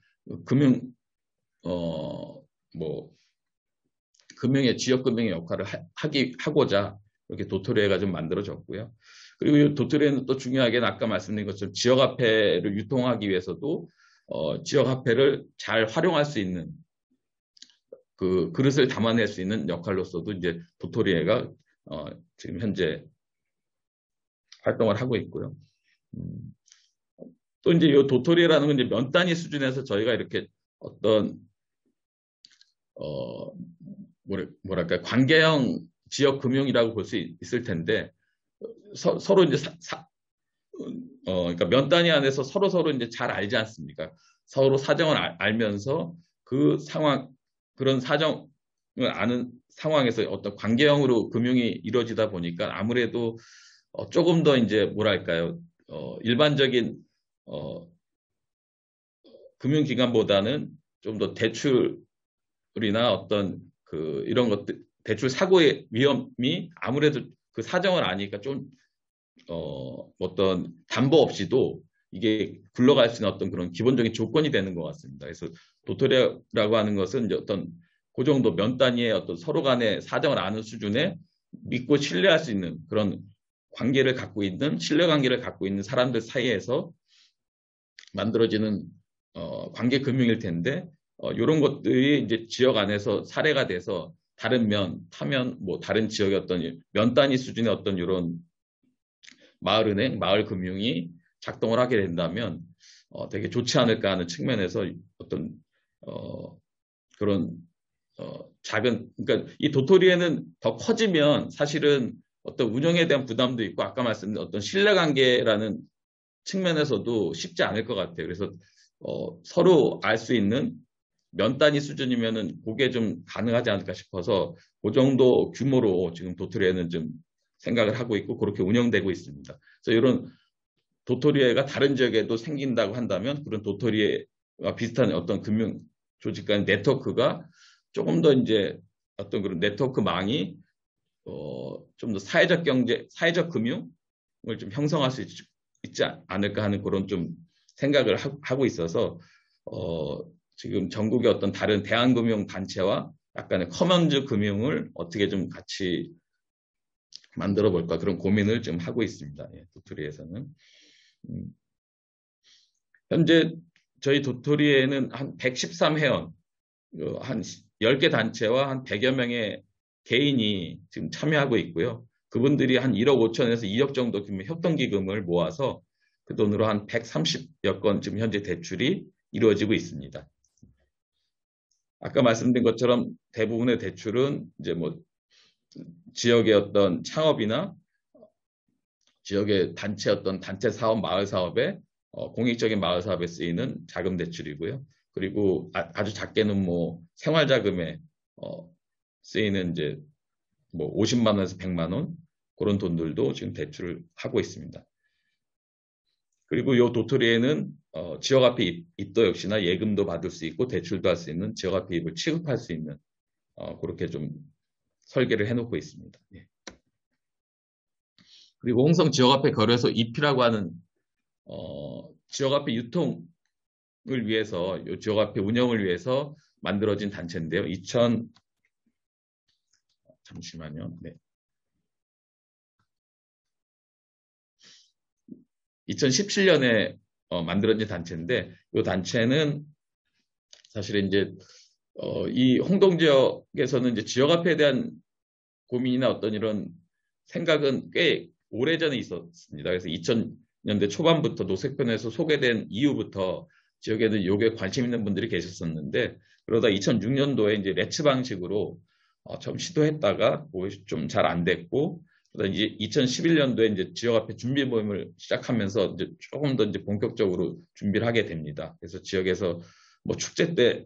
지역 금융의 역할을 하고자 이렇게 도토리회가 좀 만들어졌고요. 그리고 이 도토리회는 또 중요하게는 아까 말씀드린 것처럼 지역화폐를 유통하기 위해서도 지역화폐를 잘 활용할 수 있는 그 그릇을 담아낼 수 있는 역할로서도 이제 도토리회가 지금 현재 활동을 하고 있고요. 음, 또 이제 이 도토리라는 건 이제 면 단위 수준에서 저희가 이렇게 어떤 뭐랄까 관계형 지역 금융이라고 볼 수 있을 텐데 서로 이제 그러니까 면 단위 안에서 서로 이제 잘 알지 않습니까? 서로 사정을 알면서 그 상황 그런 사정을 아는 상황에서 어떤 관계형으로 금융이 이루어지다 보니까 아무래도 조금 더 이제 뭐랄까요? 일반적인 금융기관보다는 좀 더 대출이나 어떤 그 이런 것들 대출 사고의 위험이 아무래도 그 사정을 아니까 좀 어떤 담보 없이도 이게 굴러갈 수 있는 어떤 그런 기본적인 조건이 되는 것 같습니다. 그래서 도토리라고 하는 것은 이제 어떤 그 정도 면 단위의 어떤 서로 간의 사정을 아는 수준에 믿고 신뢰할 수 있는 그런 관계를 갖고 있는 신뢰 관계를 갖고 있는 사람들 사이에서 만들어지는 관계 금융일 텐데 이런 것들이 이제 지역 안에서 사례가 돼서 다른 타면 뭐 다른 지역의 어떤 면 단위 수준의 어떤 이런 마을은행, 마을금융이 작동을 하게 된다면 되게 좋지 않을까 하는 측면에서 어떤 그런 작은 그러니까 이 도토리에는 더 커지면 사실은 어떤 운영에 대한 부담도 있고 아까 말씀드린 어떤 신뢰관계라는 측면에서도 쉽지 않을 것 같아요. 그래서 서로 알 수 있는 면 단위 수준이면은 그게 좀 가능하지 않을까 싶어서 그 정도 규모로 지금 도토리에는 좀 생각을 하고 있고 그렇게 운영되고 있습니다. 그래서 이런 도토리가 다른 지역에도 생긴다고 한다면 그런 도토리와 비슷한 어떤 금융 조직 간 네트워크가 조금 더 이제 어떤 그런 네트워크망이 좀 더 사회적 경제, 사회적 금융을 좀 형성할 수 있지 않을까 하는 그런 좀 생각을 하고 있어서 지금 전국의 어떤 다른 대한금융 단체와 약간의 커먼즈 금융을 어떻게 좀 같이 만들어 볼까 그런 고민을 좀 하고 있습니다. 예, 도토리에서는. 현재 저희 도토리에는 한 113회원, 한 10개 단체와 한 100여 명의 개인이 지금 참여하고 있고요. 그분들이 한 1억 5천에서 2억 정도 규모의 협동기금을 모아서 그 돈으로 한 130여 건 지금 현재 대출이 이루어지고 있습니다. 아까 말씀드린 것처럼 대부분의 대출은 이제 뭐 지역의 어떤 창업이나 지역의 단체 어떤 단체 사업, 마을 사업에 공익적인 마을 사업에 쓰이는 자금 대출이고요. 그리고 아주 작게는 뭐 생활 자금에 쓰이는 이제 뭐 50만 원에서 100만 원 그런 돈들도 지금 대출을 하고 있습니다. 그리고 이 도토리에는 지역화폐 입도 역시나 예금도 받을 수 있고 대출도 할 수 있는 지역화폐 입을 취급할 수 있는 그렇게 좀 설계를 해놓고 있습니다. 예. 그리고 홍성 지역화폐 거래소 잎이라고 하는 지역화폐 유통을 위해서 이 지역화폐 운영을 위해서 만들어진 단체인데요. 잠시만요. 네. 2017년에 만들어진 단체인데 이 단체는 사실 이제 이 홍동 지역에서는 이제 지역화폐에 대한 고민이나 어떤 이런 생각은 꽤 오래전에 있었습니다. 그래서 2000년대 초반부터 노색편에서 소개된 이후부터 지역에는 이게 관심 있는 분들이 계셨었는데 그러다 2006년도에 이제 레츠 방식으로 처음 시도했다가 좀 잘 안 됐고 그러다 이제 2011년도에 이제 지역화폐 준비 모임을 시작하면서 이제 조금 더 이제 본격적으로 준비를 하게 됩니다. 그래서 지역에서 뭐 축제 때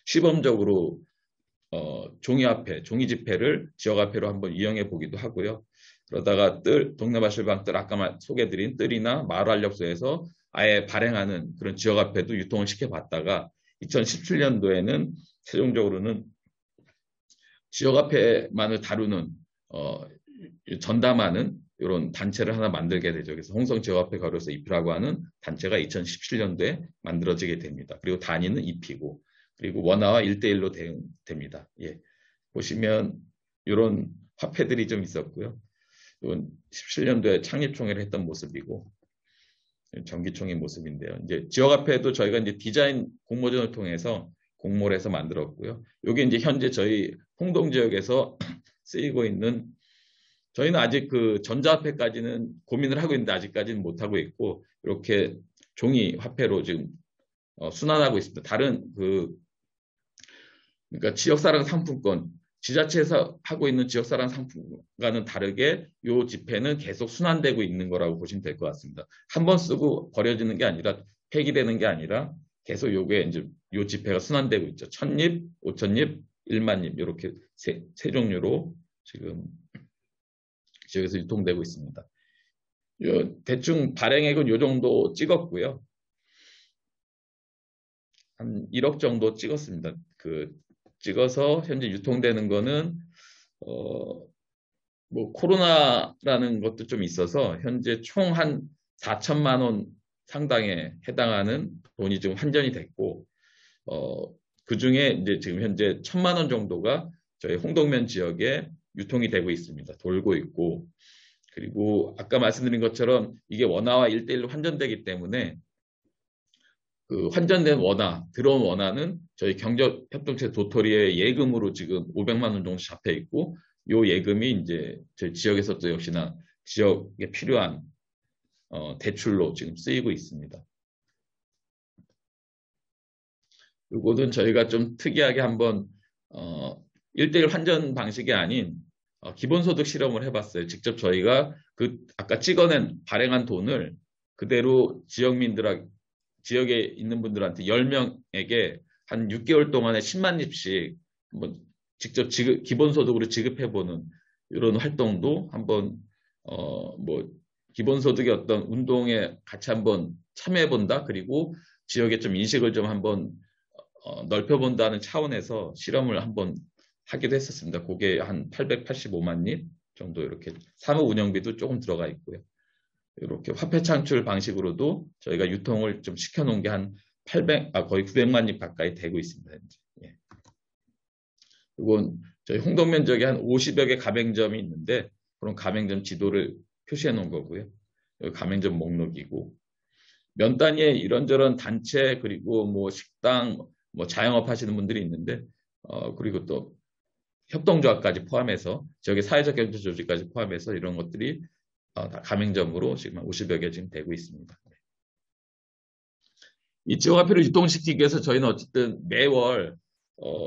시범적으로 종이 지폐를 지역화폐로 한번 이용해 보기도 하고요. 그러다가 동네마실방 아까 소개드린 뜰이나 마을활력소에서 아예 발행하는 그런 지역화폐도 유통을 시켜봤다가 2017년도에는 최종적으로는 지역화폐만을 다루는 전담하는 이런 단체를 하나 만들게 되죠. 그래서 홍성 지역화폐 거래소 잎이라고 하는 단체가 2017년도에 만들어지게 됩니다. 그리고 단위는 잎이고 그리고 원화와 1대1로 대응됩니다. 예. 보시면 이런 화폐들이 좀 있었고요. 이건 17년도에 창립총회를 했던 모습이고 정기총회 모습인데요. 이제 지역화폐도 저희가 이제 디자인 공모전을 통해서 공모를 해서 만들었고요. 이게 이제 현재 저희 홍동 지역에서 쓰이고 있는 저희는 아직 그 전자화폐까지는 고민을 하고 있는데 아직까지는 못하고 있고, 이렇게 종이 화폐로 지금 순환하고 있습니다. 다른 그러니까 지역사랑 상품권, 지자체에서 하고 있는 지역사랑 상품과는 다르게 이 지폐는 계속 순환되고 있는 거라고 보시면 될 것 같습니다. 한 번 쓰고 버려지는 게 아니라, 폐기되는 게 아니라 계속 요게 이제 요 지폐가 순환되고 있죠. 1000립, 5000립, 1만립 이렇게 세 종류로 지금 지역에서 유통되고 있습니다. 대충 발행액은 요 정도 찍었고요. 한 1억 정도 찍었습니다. 찍어서 현재 유통되는 거는 뭐 코로나라는 것도 좀 있어서 현재 총 한 4천만 원 상당에 해당하는 돈이 지금 환전이 됐고, 그 중에 이제 지금 현재 1,000만 원 정도가 저희 홍동면 지역에 유통이 되고 있습니다. 돌고 있고, 그리고 아까 말씀드린 것처럼 이게 원화와 1대1로 환전되기 때문에 그 환전된 원화, 들어온 원화는 저희 경제협동체 도토리의 예금으로 지금 500만 원 정도 잡혀 있고, 요 예금이 이제 저희 지역에서도 역시나 지역에 필요한 대출로 지금 쓰이고 있습니다. 요거는 저희가 좀 특이하게 한번 1대1 환전 방식이 아닌 기본소득 실험을 해봤어요. 직접 저희가 아까 찍어낸 발행한 돈을 그대로 지역에 있는 분들한테 10명에게 한 6개월 동안에 10만 립씩 뭐 직접 기본소득으로 지급해보는 이런 활동도 한번 뭐 기본소득의 어떤 운동에 같이 한번 참여해본다. 그리고 지역에 좀 인식을 좀 한번 넓혀본다는 차원에서 실험을 한번 하기도 했었습니다. 그게 한 885만 립 정도 이렇게 사무 운영비도 조금 들어가 있고요. 이렇게 화폐 창출 방식으로도 저희가 유통을 좀 시켜놓은 게 한 거의 900만 립 가까이 되고 있습니다. 현재. 예. 이건 저희 홍동면 지역에 한 50여 개 가맹점이 있는데 그런 가맹점 지도를 표시해 놓은 거고요. 여기 가맹점 목록이고, 면 단위에 이런저런 단체, 그리고 뭐 식당, 뭐 자영업 하시는 분들이 있는데, 그리고 또 협동조합까지 포함해서 지역의 사회적 경제 조직까지 포함해서 이런 것들이 다 가맹점으로 지금 50여 개 지금 되고 있습니다. 이 지역화폐를 유통시키기 위해서 저희는 어쨌든 매월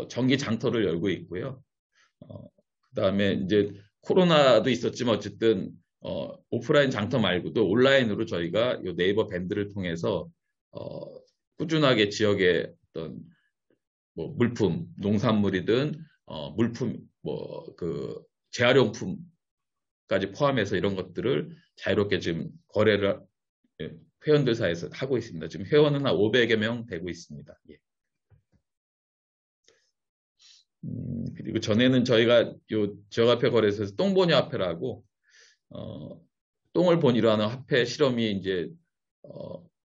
정기 장터를 열고 있고요. 그다음에 이제 코로나도 있었지만 어쨌든 오프라인 장터 말고도 온라인으로 저희가 이 네이버 밴드를 통해서 꾸준하게 지역의 어떤 뭐 물품, 농산물이든 물품, 뭐 재활용품까지 포함해서 이런 것들을 자유롭게 지금 거래를 회원들 사이에서 하고 있습니다. 지금 회원은 한 500여 명 되고 있습니다. 예. 그리고 전에는 저희가 요 지역화폐 거래소에서 똥보니 화폐라고 똥을 본위로 하는 화폐 실험이 이제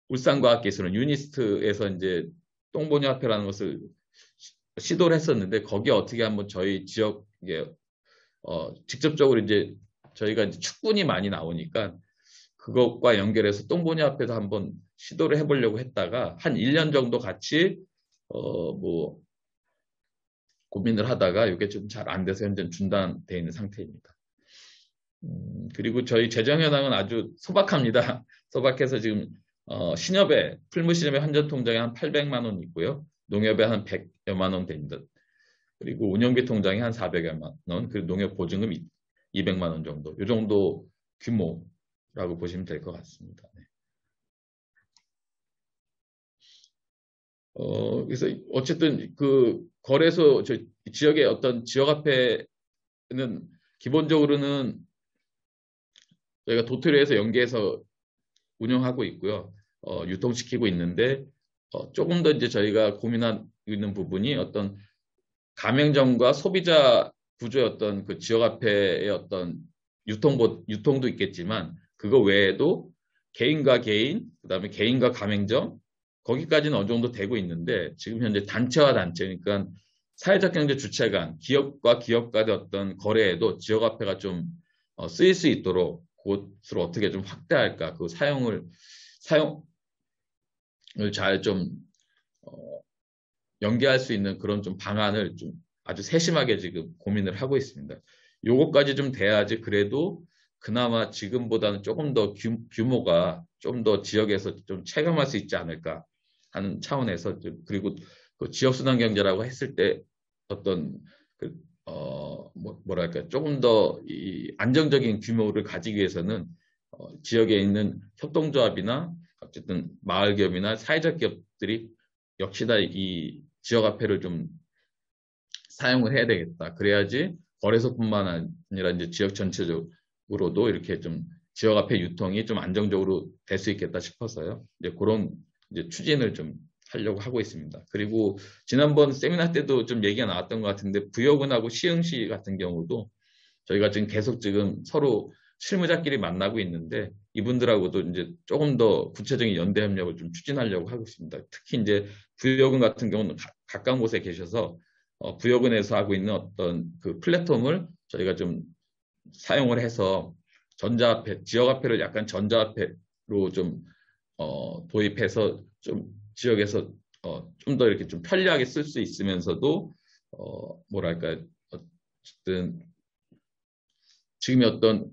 울산과학기술원 유니스트에서 이제 똥보니 화폐라는 것을 시도를 했었는데, 거기에 어떻게 한번 저희 지역에 직접적으로 이제 저희가 이제 축군이 많이 나오니까 그것과 연결해서 똥보니 화폐도 한번 시도를 해보려고 했다가 한 1년 정도 같이 뭐 고민을 하다가 이게 좀 잘 안 돼서 현재 중단되어 있는 상태입니다. 그리고 저희 재정현황은 아주 소박합니다. 소박해서 지금 신협에 풀무신협의 환전통장에 한 800만 원 있고요. 농협에 한 100여만 원 됩니다. 그리고 운영비 통장에 한 400여만 원, 그리고 농협 보증금 200만 원 정도, 이 정도 규모라고 보시면 될 것 같습니다. 네. 그래서 어쨌든 그 거래소 지역의 어떤 지역화폐는 기본적으로는 저희가 도토리에서 연계해서 운영하고 있고요. 유통시키고 있는데 조금 더 이제 저희가 고민하고 있는 부분이 어떤 가맹점과 소비자 구조의 어떤 그 지역화폐의 어떤 유통도 있겠지만 그거 외에도 개인과 개인, 그다음에 개인과 가맹점, 거기까지는 어느 정도 되고 있는데 지금 현재 단체와 단체, 그러니까 사회적 경제 주체 간 기업과 기업 간의 어떤 거래에도 지역화폐가 좀 쓰일 수 있도록 그것을 어떻게 좀 확대할까, 그 사용을 잘 좀 연계할 수 있는 그런 좀 방안을 좀 아주 세심하게 지금 고민을 하고 있습니다. 요거까지 좀 돼야지 그래도 그나마 지금보다는 조금 더 규모가 좀 더 지역에서 좀 체감할 수 있지 않을까 하는 차원에서 그리고 그 지역순환 경제라고 했을 때 어떤 그, 뭐랄까 조금 더 이 안정적인 규모를 가지기 위해서는 지역에 있는 협동조합이나 어쨌든 마을기업이나 사회적 기업들이 역시나 이 지역화폐를 좀 사용을 해야 되겠다. 그래야지 거래소뿐만 아니라 이제 지역 전체적으로도 이렇게 좀 지역화폐 유통이 좀 안정적으로 될 수 있겠다 싶어서요. 이제 그런 이제 추진을 좀 하려고 하고 있습니다. 그리고 지난번 세미나 때도 좀 얘기가 나왔던 것 같은데 부여군하고 시흥시 같은 경우도 저희가 지금 계속 지금 서로 실무자끼리 만나고 있는데 이분들하고도 이제 조금 더 구체적인 연대 협력을 좀 추진하려고 하고 있습니다. 특히 이제 부여군 같은 경우는 가까운 곳에 계셔서 부여군에서 하고 있는 어떤 그 플랫폼을 저희가 좀 사용을 해서 전자화폐, 지역화폐를 약간 전자화폐로 좀 도입해서 좀 지역에서 좀 더 이렇게 좀 편리하게 쓸 수 있으면서도 뭐랄까 어쨌든 지금의 어떤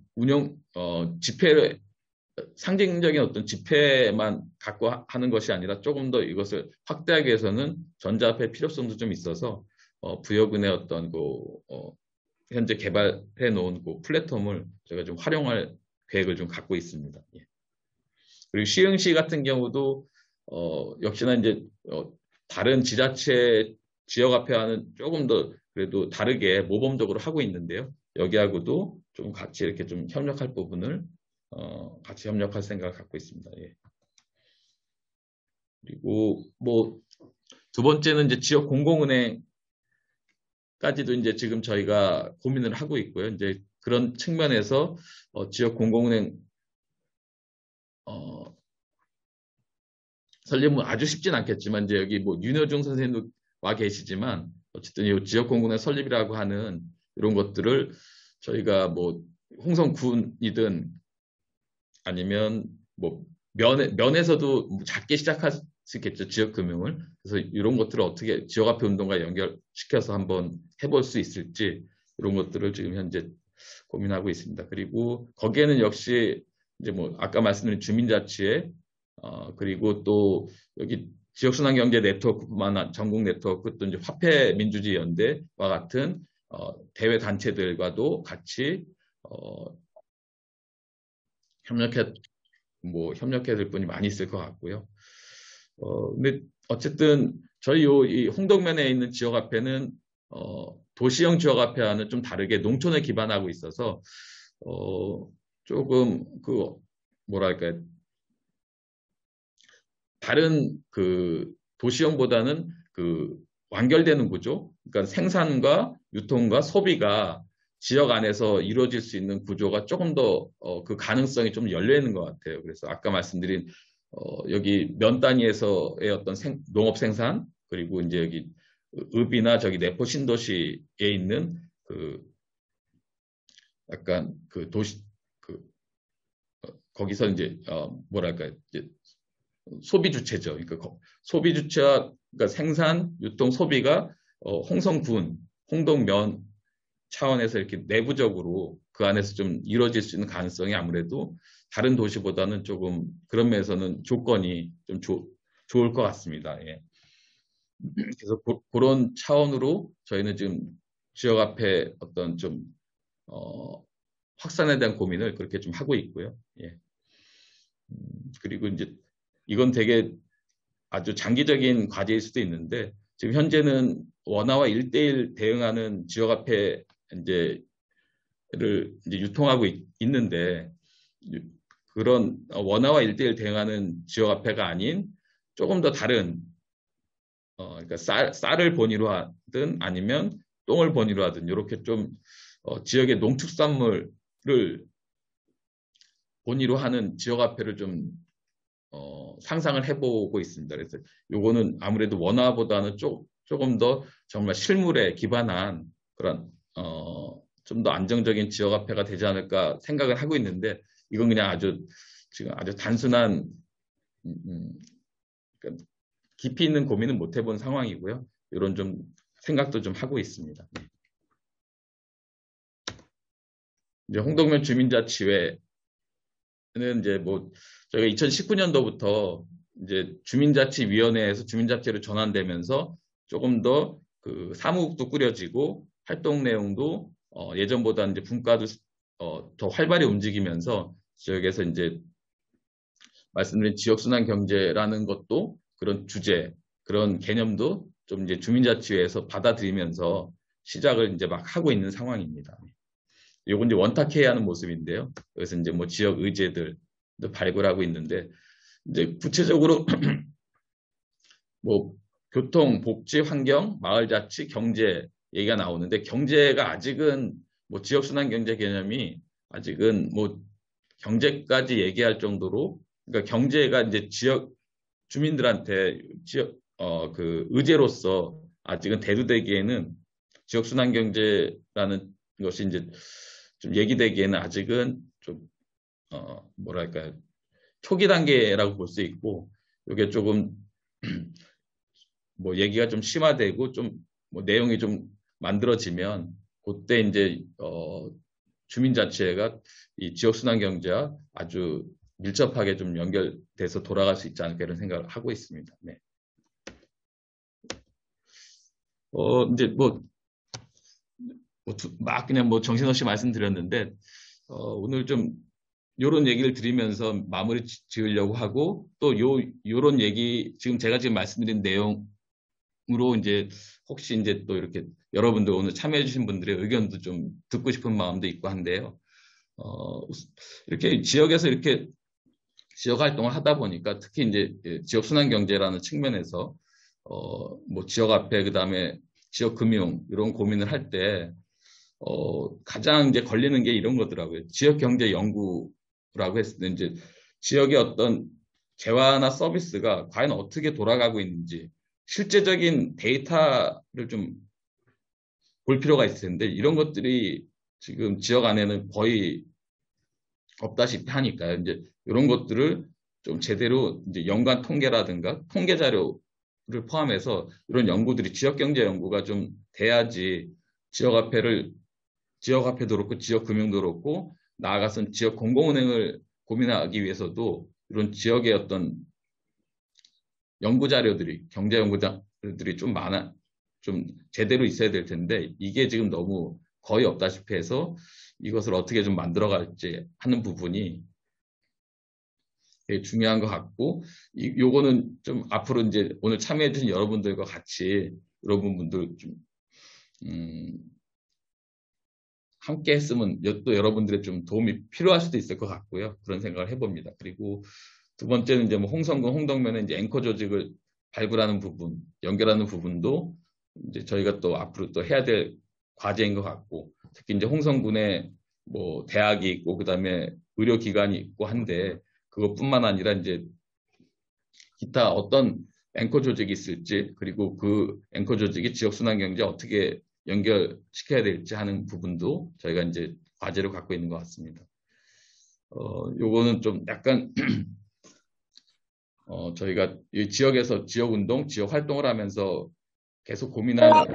집회를 상징적인 어떤 집회만 갖고 하는 것이 아니라 조금 더 이것을 확대하기 위해서는 전자화폐 필요성도 좀 있어서 부여군의 어떤 현재 개발해 놓은 그 플랫폼을 저희가 좀 활용할 계획을 좀 갖고 있습니다. 예. 그리고 시흥시 같은 경우도 역시나 이제 다른 지자체 지역화폐와는 조금 더 그래도 다르게 모범적으로 하고 있는데요. 여기하고도 좀 같이 이렇게 좀 협력할 부분을 같이 협력할 생각을 갖고 있습니다. 예. 그리고 뭐 두 번째는 이제 지역 공공은행까지도 이제 지금 저희가 고민을 하고 있고요. 이제 그런 측면에서 지역 공공은행 설립은 아주 쉽진 않겠지만 이제 여기 뭐 윤여중 선생님도 와 계시지만 어쨌든 이 지역 공공은행 설립이라고 하는 이런 것들을 저희가 뭐 홍성군이든 아니면 뭐 면에서도 작게 시작할 수 있겠죠. 지역 금융을. 그래서 이런 것들을 어떻게 지역화폐 운동과 연결시켜서 한번 해볼 수 있을지 이런 것들을 지금 현재 고민하고 있습니다. 그리고 거기에는 역시 이제 뭐 아까 말씀드린 주민자치회 그리고 또 여기 지역순환경제 네트워크뿐만 전국 네트워크 또 이제 화폐민주주의 연대와 같은 대외 단체들과도 같이 협력해야 될 분이 많이 있을 것 같고요. 근데 어쨌든 저희 이 홍덕면에 있는 지역화폐는 도시형 지역화폐와는 좀 다르게 농촌에 기반하고 있어서 조금 뭐랄까 다른 도시형보다는 완결되는 구조, 그러니까 생산과 유통과 소비가 지역 안에서 이루어질 수 있는 구조가 조금 더 그 가능성이 좀 열려 있는 것 같아요. 그래서 아까 말씀드린 여기 면 단위에서의 어떤 농업 생산 그리고 이제 여기 읍이나 저기 내포 신도시에 있는 약간 도시 거기서 이제 뭐랄까 이제 소비 주체죠. 그러니까 소비 주체와 그러니까 생산, 유통, 소비가 홍성군, 홍동면 차원에서 이렇게 내부적으로 그 안에서 좀 이루어질 수 있는 가능성이 아무래도 다른 도시보다는 조금 그런 면에서는 조건이 좀 좋을 것 같습니다. 예. 그래서 그런 차원으로 저희는 지금 지역 앞에 어떤 좀 확산에 대한 고민을 그렇게 좀 하고 있고요. 예. 그리고 이제 이건 되게 아주 장기적인 과제일 수도 있는데 지금 현재는 원화와 1대1 대응하는 지역화폐 를 유통하고 있는데 그런 원화와 1대1 대응하는 지역화폐가 아닌 조금 더 다른 그러니까 쌀을 본위로 하든 아니면 똥을 본위로 하든 이렇게 좀 지역의 농축산물을 본위로 하는 지역화폐를 좀 상상을 해보고 있습니다. 그래서 요거는 아무래도 원화보다는 조금 더 정말 실물에 기반한 그런 좀 더 안정적인 지역화폐가 되지 않을까 생각을 하고 있는데 이건 그냥 지금 아주 단순한 그러니까 깊이 있는 고민은 못 해본 상황이고요. 이런 좀 생각도 좀 하고 있습니다. 이제 홍동면 주민자치회는 이제 뭐 저희가 2019년도부터 이제 주민자치위원회에서 주민자치로 전환되면서 조금 더 그 사무국도 꾸려지고 활동 내용도 예전보다 이제 분과도 더 활발히 움직이면서 지역에서 이제 말씀드린 지역순환 경제라는 것도 그런 주제, 그런 개념도 좀 이제 주민자치회에서 받아들이면서 시작을 이제 막 하고 있는 상황입니다. 요건 이제 원탁해야 하는 모습인데요. 그래서 이제 뭐 지역 의제들도 발굴하고 있는데, 이제 구체적으로 뭐 교통, 복지, 환경, 마을자치, 경제 얘기가 나오는데, 경제가 아직은 뭐 지역순환 경제 개념이 아직은 뭐 경제까지 얘기할 정도로, 그러니까 경제가 이제 지역 주민들한테 지역 그 의제로서 아직은 대두되기에는 지역순환 경제라는 것이 이제 좀 얘기되기에는 아직은 좀 뭐랄까요, 초기 단계라고 볼 수 있고, 이게 조금 뭐 얘기가 좀 심화되고 좀 뭐 내용이 좀 만들어지면 그때 이제 주민자치회가 이 지역순환 경제와 아주 밀접하게 좀 연결돼서 돌아갈 수 있지 않을까 이런 생각을 하고 있습니다. 네. 이제 막 그냥 뭐 정신없이 말씀드렸는데, 오늘 좀 요런 얘기를 드리면서 마무리 지으려고 하고, 또 요런 얘기, 제가 지금 말씀드린 내용으로 이제 혹시 이제 또 이렇게 여러분들 오늘 참여해주신 분들의 의견도 좀 듣고 싶은 마음도 있고 한데요. 이렇게 지역에서 이렇게 지역 활동을 하다 보니까 특히 이제 지역 순환 경제라는 측면에서 뭐 지역 화폐, 그다음에 지역 금융 이런 고민을 할 때 가장 이제 걸리는 게 이런 거더라고요. 지역 경제 연구라고 했을 때 이제 지역의 어떤 재화나 서비스가 과연 어떻게 돌아가고 있는지 실제적인 데이터를 좀 볼 필요가 있을 텐데, 이런 것들이 지금 지역 안에는 거의 없다시피 하니까요. 이제 이런 것들을 좀 제대로 이제 연관 통계라든가 통계 자료를 포함해서 이런 연구들이 지역 경제 연구가 좀 돼야지 지역 화폐도 그렇고 지역 금융도 그렇고 나아가서는 지역 공공은행을 고민하기 위해서도 이런 지역의 어떤 연구 자료들이, 경제 연구 자료들이 좀 제대로 있어야 될 텐데, 이게 지금 너무 거의 없다시피 해서 이것을 어떻게 좀 만들어갈지 하는 부분이 되게 중요한 것 같고, 요거는 좀 앞으로 이제 오늘 참여해주신 여러분들과 같이 이런 부분들 좀 함께 했으면 또 여러분들의 좀 도움이 필요할 수도 있을 것 같고요. 그런 생각을 해봅니다. 그리고 두 번째는 이제 뭐 홍성군, 홍덕면의 이제 앵커 조직을 발굴하는 부분, 연결하는 부분도 이제 저희가 또 앞으로 또 해야 될 과제인 것 같고, 특히 이제 홍성군에 뭐 대학이 있고 그다음에 의료기관이 있고 한데, 그것뿐만 아니라 이제 기타 어떤 앵커 조직이 있을지, 그리고 그 앵커 조직이 지역순환 경제 어떻게 연결시켜야 될지 하는 부분도 저희가 이제 과제로 갖고 있는 것 같습니다. 요거는 좀 약간 저희가 이 지역에서 지역 운동, 지역 활동을 하면서 계속 고민하는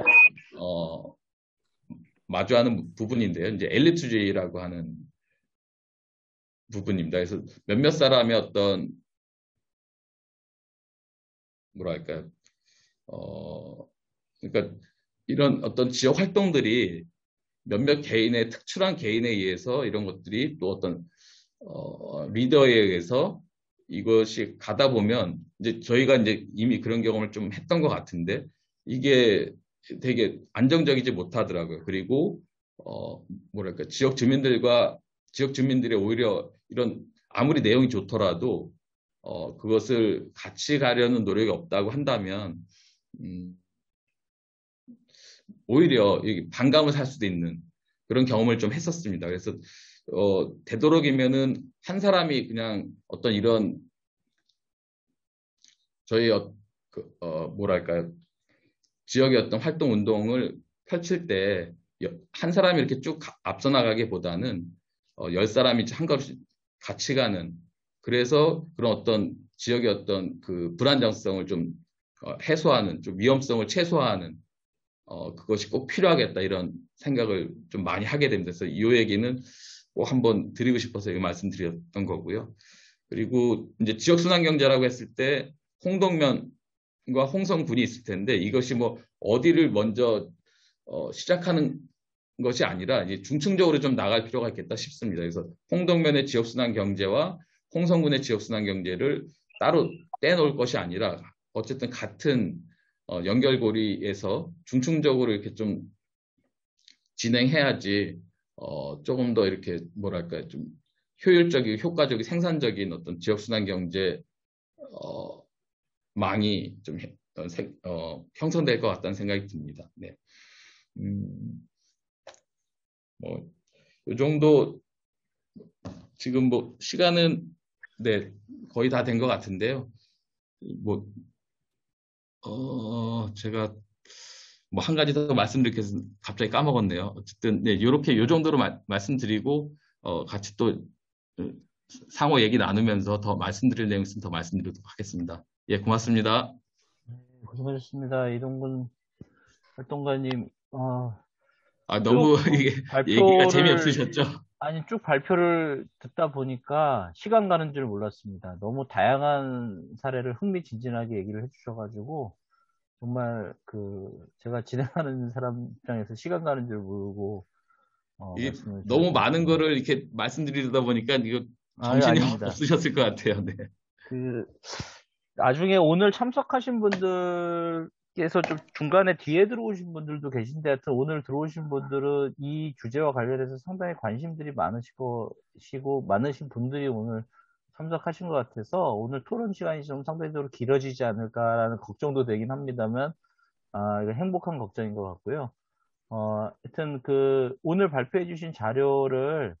마주하는 부분인데요. 이제 엘리트주의라고 하는 부분입니다. 그래서 몇몇 사람의 어떤 뭐랄까 그러니까 이런 어떤 지역 활동들이 몇몇 개인의 특출한 개인에 의해서 이런 것들이 또 어떤 리더에 의해서 이것이 가다 보면 이제 저희가 이제 이미 그런 경험을 좀 했던 것 같은데, 이게 되게 안정적이지 못하더라고요. 그리고 뭐랄까 지역 주민들이 오히려 이런 아무리 내용이 좋더라도 그것을 같이 가려는 노력이 없다고 한다면 오히려 반감을 살 수도 있는 그런 경험을 좀 했었습니다. 그래서 되도록이면은 한 사람이 그냥 어떤 이런 저희 뭐랄까요, 지역의 어떤 활동 운동을 펼칠 때 한 사람이 이렇게 쭉 앞서 나가기보다는 10사람이 한 걸음씩 같이 가는, 그래서 그런 어떤 지역의 어떤 그 불안정성을 좀 해소하는, 좀 위험성을 최소화하는 그것이 꼭 필요하겠다 이런 생각을 좀 많이 하게 됩니다. 그래서 이 얘기는 꼭 한번 드리고 싶어서 이 말씀드렸던 거고요. 그리고 이제 지역순환경제라고 했을 때 홍동면과 홍성군이 있을 텐데 이것이 뭐 어디를 먼저 시작하는 것이 아니라 이제 중층적으로 좀 나갈 필요가 있겠다 싶습니다. 그래서 홍동면의 지역순환경제와 홍성군의 지역순환경제를 따로 떼놓을 것이 아니라 어쨌든 같은 연결고리에서 중층적으로 이렇게 좀 진행해야지 조금 더 이렇게 뭐랄까 좀 효율적이고 효과적인 생산적인 어떤 지역순환 경제 망이 좀 형성될 것 같다는 생각이 듭니다. 네. 뭐, 이 정도 지금 뭐 시간은 네, 거의 다 된 것 같은데요. 뭐, 제가 뭐 한 가지 더 말씀드릴 게 갑자기 까먹었네요. 어쨌든 네, 이렇게 요 정도로 말씀드리고 같이 또 상호 얘기 나누면서 더 말씀드릴 내용 있으면 더 말씀드리도록 하겠습니다. 예, 고맙습니다. 고생하셨습니다. 이동근 활동가님. 너무 이게 얘기가 재미없으셨죠? 아니, 쭉 발표를 듣다 보니까 시간 가는 줄 몰랐습니다. 너무 다양한 사례를 흥미진진하게 얘기를 해주셔가지고 정말 제가 진행하는 사람 입장에서 시간 가는 줄 모르고 이게 너무 많은 거를 이렇게 말씀드리다 보니까 이거 정신이 없으셨을 것 같아요. 네. 나중에 오늘 참석하신 분들께서 좀 중간에 뒤에 들어오신 분들도 계신데 하여튼 오늘 들어오신 분들은 이 주제와 관련해서 상당히 관심들이 많으시고 많으신 분들이 오늘 참석하신 것 같아서 오늘 토론 시간이 좀 상대적으로 길어지지 않을까라는 걱정도 되긴 합니다만 이거 행복한 걱정인 것 같고요. 하여튼 오늘 발표해 주신 자료를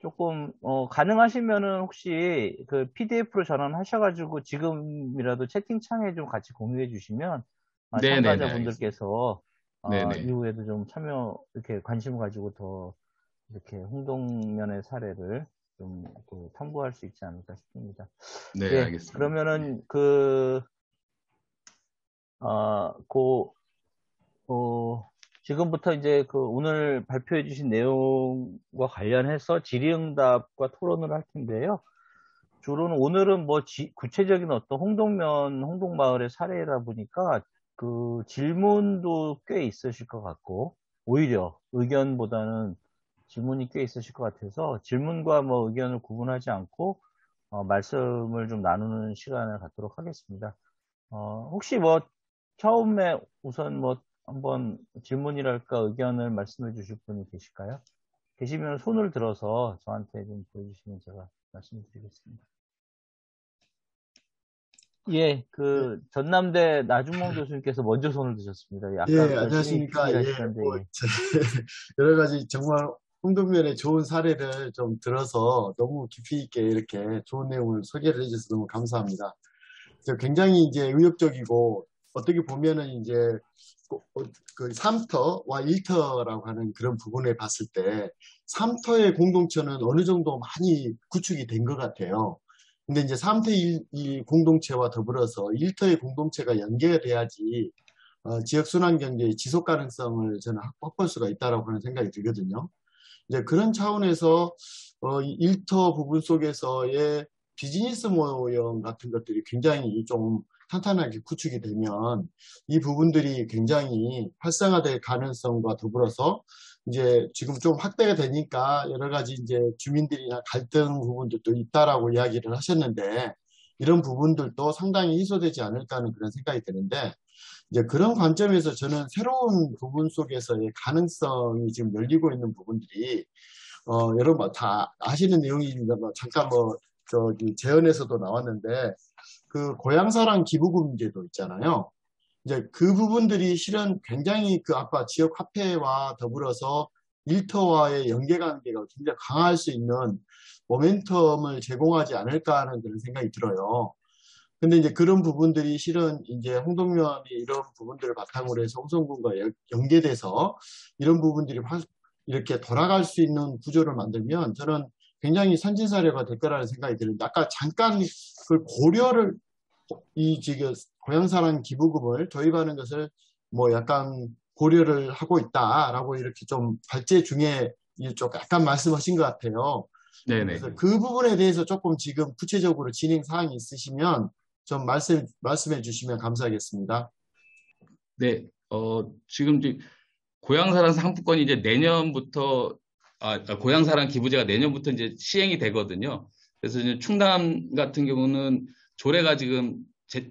조금 가능하시면은 혹시 PDF로 전환하셔가지고 지금이라도 채팅창에 좀 같이 공유해 주시면 참가자분들께서 이후에도 좀 이렇게 관심 가지고 더 이렇게 홍동면의 사례를 좀 탐구할 수 있지 않을까 싶습니다. 네, 알겠습니다. 그러면은 지금부터 이제 오늘 발표해 주신 내용과 관련해서 질의응답과 토론을 할 텐데요. 주로는 오늘은 뭐 구체적인 어떤 홍동마을의 사례라 보니까 질문도 꽤 있으실 것 같고 오히려 의견보다는 질문이 꽤 있으실 것 같아서 질문과 뭐 의견을 구분하지 않고 말씀을 좀 나누는 시간을 갖도록 하겠습니다. 혹시 뭐 처음에 우선 뭐 한번 질문이랄까 의견을 말씀해 주실 분이 계실까요? 계시면 손을 들어서 저한테 좀 보여주시면 제가 말씀드리겠습니다. 예, 전남대 나준몽 교수님께서 먼저 손을 드셨습니다. 약간 예, 안녕하십니까. 여러 가지 정말 홍동면의 좋은 사례를 좀 들어서 너무 깊이 있게 이렇게 좋은 내용을 소개를 해주셔서 너무 감사합니다. 굉장히 이제 의욕적이고 어떻게 보면은 이제 그 3터와 1터라고 하는 그런 부분에 봤을 때 3터의 공동체는 어느 정도 많이 구축이 된 것 같아요. 근데 이제 3터 1 공동체와 더불어서 1터의 공동체가 연계돼야지 지역순환경제의 지속 가능성을 저는 확보할 수가 있다고 하는 생각이 들거든요. 이제 그런 차원에서 1터 부분 속에서의 비즈니스 모형 같은 것들이 굉장히 좀 탄탄하게 구축이 되면 이 부분들이 굉장히 활성화될 가능성과 더불어서 이제 지금 좀 확대가 되니까 여러 가지 이제 주민들이나 갈등 부분들도 있다라고 이야기를 하셨는데 이런 부분들도 상당히 해소되지 않을까 하는 그런 생각이 드는데 이제 그런 관점에서 저는 새로운 부분 속에서의 가능성이 지금 열리고 있는 부분들이 여러분 다 아시는 내용입니다. 잠깐 재연에서도 나왔는데 고향사랑 기부금 문제도 있잖아요. 이제 그 부분들이 실은 굉장히 아까 지역 화폐와 더불어서 일터와의 연계관계가 굉장히 강할 수 있는 모멘텀을 제공하지 않을까 하는 그런 생각이 들어요. 근데 이제 그런 부분들이 실은 이제 홍동면이 이런 부분들을 바탕으로 해서 홍성군과 연계돼서 이런 부분들이 이렇게 돌아갈 수 있는 구조를 만들면 저는 굉장히 선진 사례가 될 거라는 생각이 드는데 아까 잠깐 고려를 지금 고향사랑 기부금을 도입하는 것을 뭐 약간 고려를 하고 있다라고 이렇게 좀 발제 중에 좀 약간 말씀하신 것 같아요. 네네. 그래서 그 부분에 대해서 조금 지금 구체적으로 진행 사항이 있으시면 좀 말씀해 주시면 감사하겠습니다. 네, 지금 이제 고향사랑 상품권이 이제 내년부터, 고향사랑 기부제가 내년부터 이제 시행이 되거든요. 그래서 이제 충남 같은 경우는 조례가 지금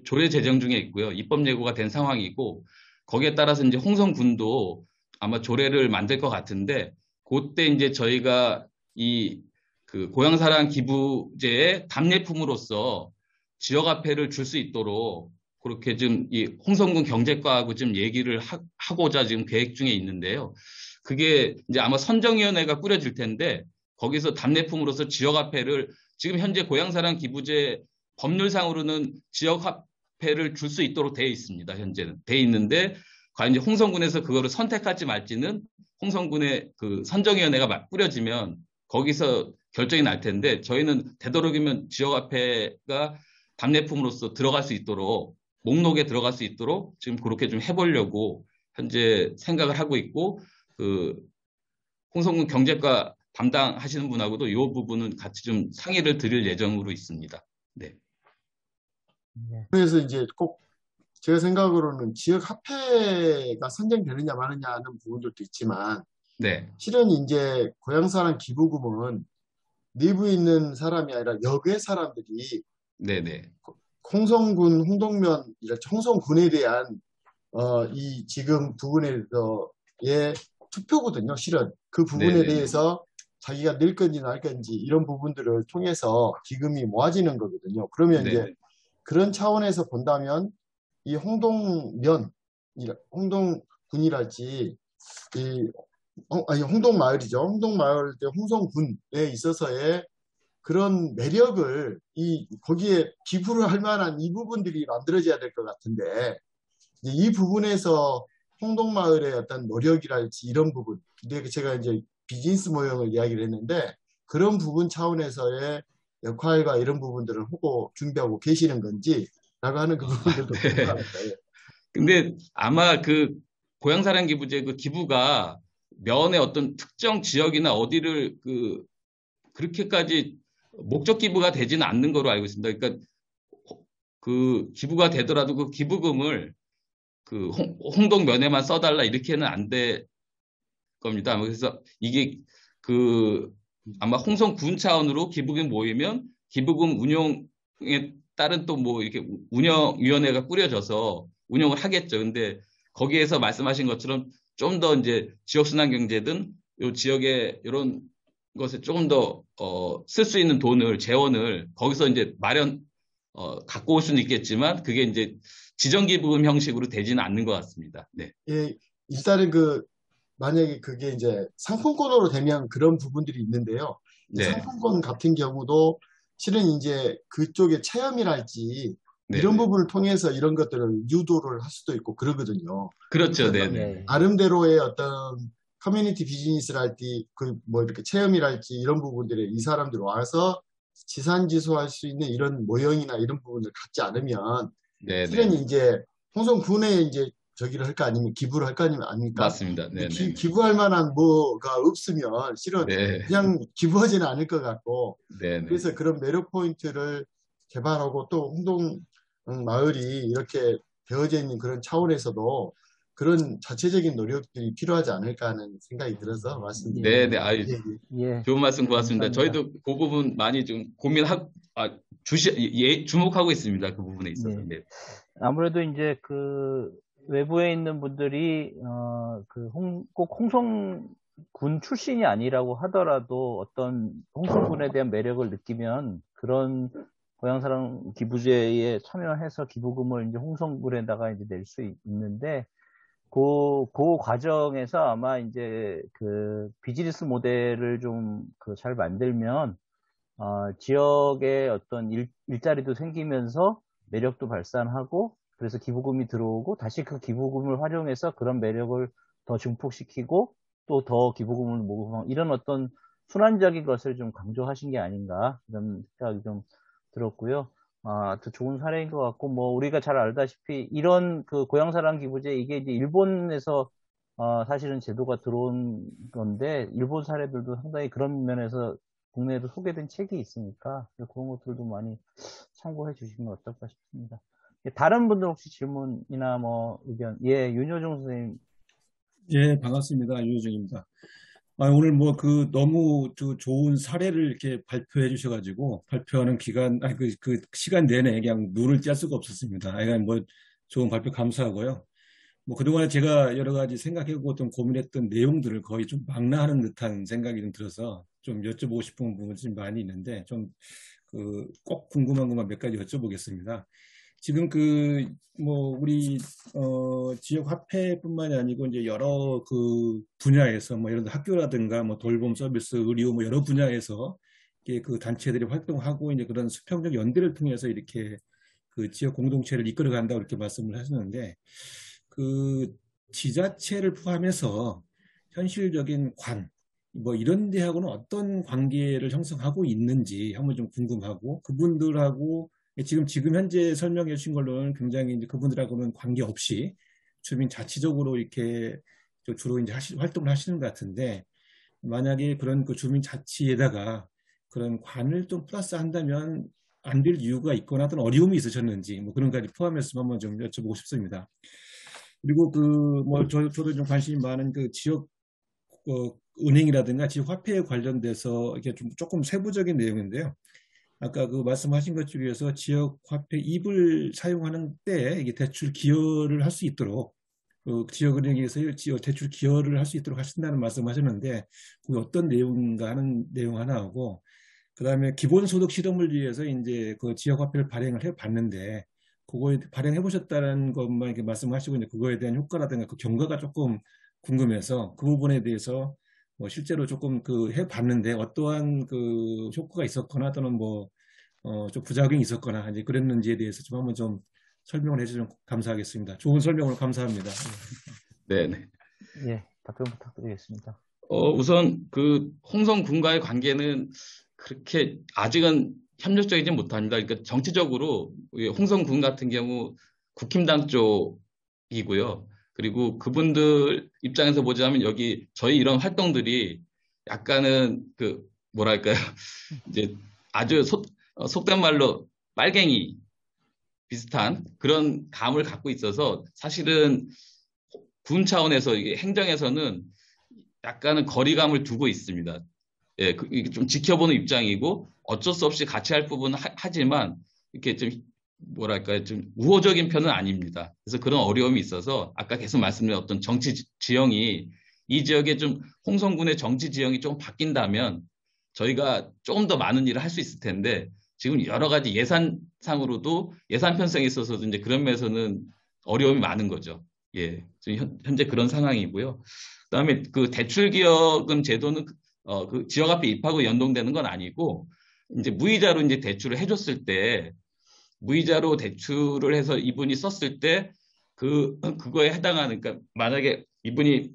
조례 제정 중에 있고요. 입법 예고가 된 상황이고, 거기에 따라서 이제 홍성군도 아마 조례를 만들 것 같은데, 그때 이제 저희가 이 그 고향사랑 기부제의 답례품으로서 지역화폐를 줄 수 있도록 그렇게 좀 이 홍성군 경제과하고 좀 얘기를 하고자 지금 계획 중에 있는데요. 그게 이제 아마 선정위원회가 꾸려질 텐데 거기서 답례품으로서 지역화폐를 지금 현재 고향사랑 기부제 법률상으로는 지역화폐를 줄 수 있도록 돼 있습니다. 현재는 돼 있는데 과연 이제 홍성군에서 그거를 선택할지 말지는 홍성군의 그 선정위원회가 꾸려지면 거기서 결정이 날 텐데 저희는 되도록이면 지역화폐가 답례품으로서 들어갈 수 있도록 목록에 들어갈 수 있도록 지금 그렇게 좀 해보려고 현재 생각을 하고 있고 그 홍성군 경제과 담당하시는 분하고도 이 부분은 같이 좀 상의를 드릴 예정으로 있습니다. 네. 그래서 이제 꼭 제가 생각으로는 지역 화폐가 선정되느냐 마느냐 하는 부분들도 있지만 네. 실은 이제 고향사랑 기부금은 내부에 있는 사람이 아니라 여괴 사람들이 네네. 홍성군, 홍동면, 홍성군에 대한 이 지금 부분에 대해서의 투표거든요. 실은 그 부분에 네네. 대해서 자기가 늘 건지 날 건지 이런 부분들을 통해서 기금이 모아지는 거거든요. 그러면 이제 네네. 그런 차원에서 본다면 이 홍동군이랄지 아니 홍동마을이죠. 홍동마을 때 홍성군에 있어서의 그런 매력을 거기에 기부를 할 만한 이 부분들이 만들어져야 될 것 같은데 이 부분에서 홍동마을의 어떤 노력이랄지 이런 부분, 근데 제가 이제 비즈니스 모형을 이야기를 했는데 그런 부분 차원에서의 역할과 이런 부분들을 하고 준비하고 계시는 건지라고 하는 그 부분들도 궁금합니다. 예. 근데 아마 그 고향사랑 기부제 그 기부가 면의 어떤 특정 지역이나 어디를 그렇게까지 목적 기부가 되지는 않는 거로 알고 있습니다. 그러니까 그 기부가 되더라도 그 기부금을 그 홍동면에만 써달라 이렇게는 안 될 겁니다. 그래서 이게 그 아마 홍성군 차원으로 기부금 모이면 기부금 운용에 따른 또 뭐 이렇게 운영위원회가 꾸려져서 운영을 하겠죠. 근데 거기에서 말씀하신 것처럼 좀 더 이제 지역순환경제든 요 지역의 이런 것에 조금 더 쓸 수 있는 돈을 재원을 거기서 이제 갖고 올 수는 있겠지만 그게 이제 지정기부금 형식으로 되지는 않는 것 같습니다. 네. 예, 일단은 만약에 그게 이제 상품권으로 되면 그런 부분들이 있는데요. 네. 상품권 같은 경우도 실은 이제 그쪽의 체험이랄지 네. 이런 부분을 통해서 이런 것들을 유도를 할 수도 있고 그러거든요. 그렇죠. 그래서 네. 나름대로의 어떤 커뮤니티 비즈니스랄지 뭐 이렇게 체험이랄지 이런 부분들에 이 사람들이 와서 지산지수할 수 있는 이런 모형이나 이런 부분을 갖지 않으면 네. 실은 이제 홍성군에 이제 저기를 할 거 아니면 기부를 할 거 아닙니까? 맞습니다. 네. 기부할 만한 뭐가 없으면 실은 네. 그냥 기부하지는 않을 것 같고 네. 그래서 그런 매력 포인트를 개발하고 또 홍동 마을이 이렇게 되어져 있는 그런 차원에서도 그런 자체적인 노력들이 필요하지 않을까 하는 생각이 들어서 말씀드립니다. 네. 아유, 예, 좋은 말씀 고맙습니다. 감사합니다. 저희도 그 부분 많이 좀 주목하고 있습니다. 그 부분에 있어서. 네. 네. 아무래도 이제 그 외부에 있는 분들이 꼭 홍성군 출신이 아니라고 하더라도 어떤 홍성군에 대한 매력을 느끼면 그런 고향사랑 기부제에 참여해서 기부금을 이제 홍성군에다가 이제 낼 수 있는데 그 과정에서 아마 이제 그 비즈니스 모델을 좀 잘 만들면 지역의 어떤 일자리도 생기면서 매력도 발산하고 그래서 기부금이 들어오고 다시 그 기부금을 활용해서 그런 매력을 더 증폭시키고 또 더 기부금을 모으고 이런 어떤 순환적인 것을 좀 강조하신 게 아닌가 이런 생각이 좀 들었고요. 아주 좋은 사례인 것 같고 뭐 우리가 잘 알다시피 이런 그 고향사랑 기부제 이게 이제 일본에서 사실은 제도가 들어온 건데 일본 사례들도 상당히 그런 면에서 국내에도 소개된 책이 있으니까 그런 것들도 많이 참고해 주시면 어떨까 싶습니다. 다른 분들 혹시 질문이나 뭐 의견? 예, 윤여중 선생님. 예, 반갑습니다. 유효정입니다. 오늘 뭐 너무 좋은 사례를 이렇게 발표해 주셔가지고 발표하는 기간, 그 시간 내내 그냥 눈을 뗄 수가 없었습니다. 그냥 뭐 좋은 발표 감사하고요. 뭐 그동안에 제가 여러 가지 생각해보고 좀 고민했던 내용들을 거의 좀 망라하는 듯한 생각이 좀 들어서 좀 여쭤보고 싶은 부분이 좀 많이 있는데 좀 꼭 궁금한 것만 몇 가지 여쭤보겠습니다. 지금 뭐 우리 지역 화폐뿐만이 아니고 이제 여러 분야에서 뭐 이런 학교라든가 뭐 돌봄 서비스, 의료 뭐 여러 분야에서 이렇게 그 단체들이 활동하고 이제 그런 수평적 연대를 통해서 이렇게 그 지역 공동체를 이끌어 간다고 이렇게 말씀을 하셨는데 그 지자체를 포함해서 현실적인 뭐 이런 데하고는 어떤 관계를 형성하고 있는지 한번 좀 궁금하고 그분들하고 지금 현재 설명해 주신 걸로는 굉장히 이제 그분들하고는 관계없이 주민 자치적으로 이렇게 주로 이제 활동을 하시는 것 같은데 만약에 그런 그 주민 자치에다가 그런 관을 좀 플러스 한다면 안 될 이유가 있거나 어떤 어려움이 있으셨는지 뭐 그런 것까지 포함해서 한번 좀 여쭤보고 싶습니다. 그리고 뭐 저도 좀 관심이 많은 그 지역 은행이라든가 지역 화폐에 관련돼서 이게 좀 조금 세부적인 내용인데요. 아까 그 말씀하신 것 중에서 지역 화폐 입을 사용하는 때 이게 대출 기여를 할 수 있도록 지역은행에서 대출 기여를 할 수 있도록 하신다는 말씀하셨는데 그게 어떤 내용인가 하는 내용 하나 하고 그다음에 기본소득 실험을 위해서 이제 그 지역 화폐를 발행을 해봤는데 그거에 발행해 보셨다는 것만 이렇게 말씀하시고 이제 그거에 대한 효과라든가 그 경과가 조금 궁금해서 그 부분에 대해서 뭐 실제로 조금 해봤는데 어떠한 그 효과가 있었거나 또는 뭐 좀 부작용이 있었거나 이제 그랬는지에 대해서 좀 한번 좀 설명을 해주시면 감사하겠습니다. 좋은 설명을 감사합니다. 네네. 예, 답변 부탁드리겠습니다. 우선 그 홍성군과의 관계는 그렇게 아직은 협력적이지 못합니다. 그러니까 정치적으로 홍성군 같은 경우 국힘당 쪽이고요. 그리고 그분들 입장에서 보자면 여기 저희 이런 활동들이 약간은 뭐랄까요. 이제 아주 속된 말로 빨갱이 비슷한 그런 감을 갖고 있어서 사실은 군 차원에서 이게 행정에서는 약간은 거리감을 두고 있습니다. 예, 이게 좀 지켜보는 입장이고 어쩔 수 없이 같이 할 부분은 하지만 이렇게 좀 뭐랄까요, 좀 우호적인 편은 아닙니다. 그래서 그런 어려움이 있어서 아까 계속 말씀드린 어떤 정치 지형이 이 지역에 좀 홍성군의 정치 지형이 좀 바뀐다면 저희가 조금 더 많은 일을 할 수 있을 텐데 지금 여러 가지 예산상으로도 예산 편성에 있어서도 이제 그런 면에서는 어려움이 많은 거죠. 예, 지금 현재 그런 상황이고요. 그다음에 그 대출기여금 제도는 그 지역 앞에 입하고 연동되는 건 아니고 이제 무이자로 이제 대출을 해줬을 때 무이자로 대출을 해서 이분이 썼을 때 그거에 해당하는 그러니까 만약에 이분이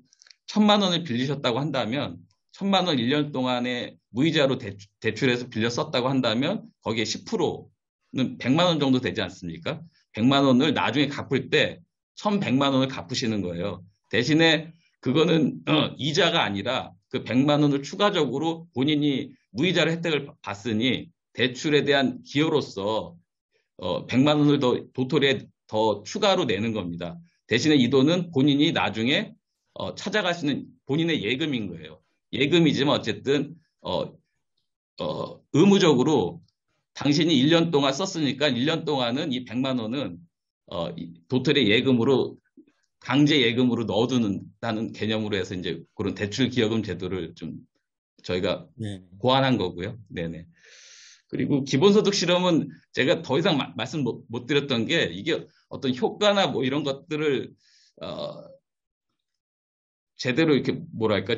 1,000만 원을 빌리셨다고 한다면 1,000만 원 1년 동안에 무이자로 대출해서 빌려 썼다고 한다면 거기에 10%는 100만 원 정도 되지 않습니까? 100만 원을 나중에 갚을 때 1,100만 원을 갚으시는 거예요. 대신에 그거는 이자가 아니라 그 100만 원을 추가적으로 본인이 무이자로 혜택을 봤으니 대출에 대한 기여로서 100만 원을 더 도토리에 더 추가로 내는 겁니다. 대신에 이 돈은 본인이 나중에 찾아가시는 본인의 예금인 거예요. 예금이지만 어쨌든 의무적으로 당신이 1년 동안 썼으니까 1년 동안은 이 100만 원은 도토리 예금으로 강제 예금으로 넣어두는다는 개념으로 해서 이제 그런 대출 기여금 제도를 좀 저희가 고안한 거고요. 네네. 그리고 기본소득 실험은 제가 더 이상 말씀 못 드렸던 게 이게 어떤 효과나 뭐 이런 것들을 제대로 이렇게 뭐랄까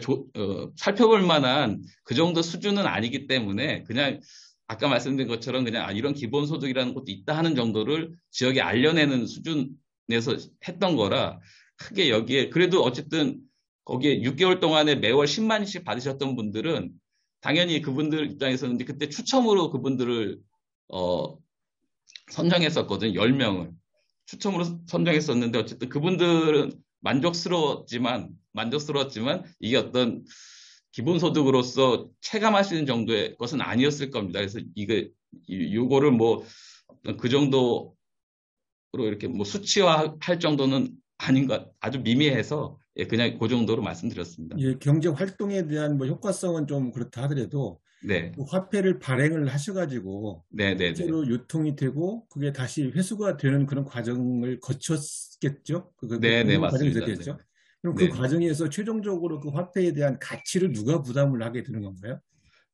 살펴볼 만한 그 정도 수준은 아니기 때문에 그냥 아까 말씀드린 것처럼 그냥 이런 기본소득이라는 것도 있다 하는 정도를 지역에 알려내는 수준에서 했던 거라 크게 여기에 그래도 어쨌든 거기에 6개월 동안에 매월 10만원씩 받으셨던 분들은 당연히 그분들 입장에서는 그때 추첨으로 그분들을 선정했었거든요. 10명을 추첨으로 선정했었는데 어쨌든 그분들은 만족스러웠지만 이게 어떤 기본소득으로서 체감할 수 있는 정도의 것은 아니었을 겁니다. 그래서 요거를 뭐 그 정도로 이렇게 뭐 수치화할 정도는 아닌 것, 아주 미미해서 예, 그냥 그 정도로 말씀드렸습니다. 예, 경제 활동에 대한 뭐 효과성은 좀 그렇다 하더라도 네, 그 화폐를 발행을 하셔가지고 네, 네, 네, 실제로 유통이 되고 그게 다시 회수가 되는 그런 과정을 거쳤겠죠? 네, 네, 과정이 맞습니다. 네, 있었겠죠? 그럼 그 네. 과정에서 최종적으로 그 화폐에 대한 가치를 누가 부담을 하게 되는 건가요?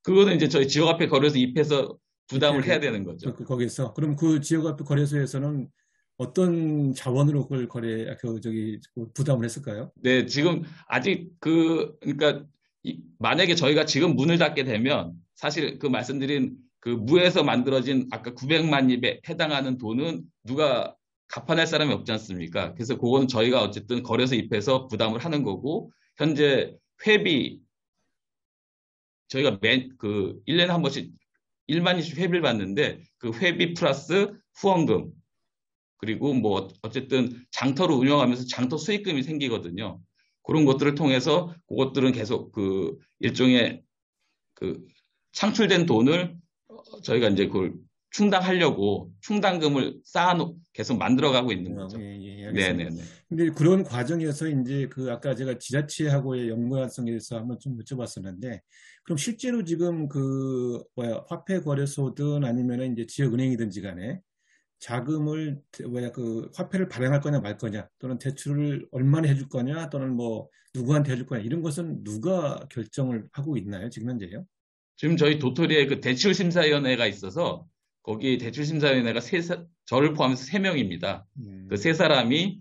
그거는 이제 저희 지역화폐 거래소 입해서 부담을 해야 입회를 되는 거죠. 거기서 그럼 그 지역화폐 거래소에서는 어떤 자원으로 그걸 부담을 했을까요? 네, 지금 아직 그러니까 만약에 저희가 지금 문을 닫게 되면 사실 그 말씀드린 그 무에서 만들어진 아까 900만 입에 해당하는 돈은 누가 갚아낼 사람이 없지 않습니까? 그래서 그거는 저희가 어쨌든 거래소 입해서 부담을 하는 거고 현재 회비 저희가 그 1년에 한 번씩 1만 입씩 회비를 받는데 그 회비 플러스 후원금 그리고 뭐 어쨌든 장터를 운영하면서 장터 수익금이 생기거든요. 그런 것들을 통해서 그것들은 계속 그 일종의 그 창출된 돈을 저희가 이제 그걸 충당하려고 충당금을 계속 만들어가고 있는 거죠. 예, 알겠습니다. 네네네. 근데 그런 과정에서 이제 그 아까 제가 지자체하고의 연관성에 대해서 한번 좀 여쭤봤었는데, 그럼 실제로 지금 화폐 거래소든 아니면 이제 지역은행이든지 간에 자금을 그 화폐를 발행할 거냐 말 거냐 또는 대출을 얼마나 해줄 거냐 또는 뭐 누구한테 해줄 거냐 이런 것은 누가 결정을 하고 있나요? 지금 현재요? 지금 저희 도토리에 그 대출심사위원회가 있어서 거기 대출심사위원회가 저를 포함해서 3명입니다. 그 3사람이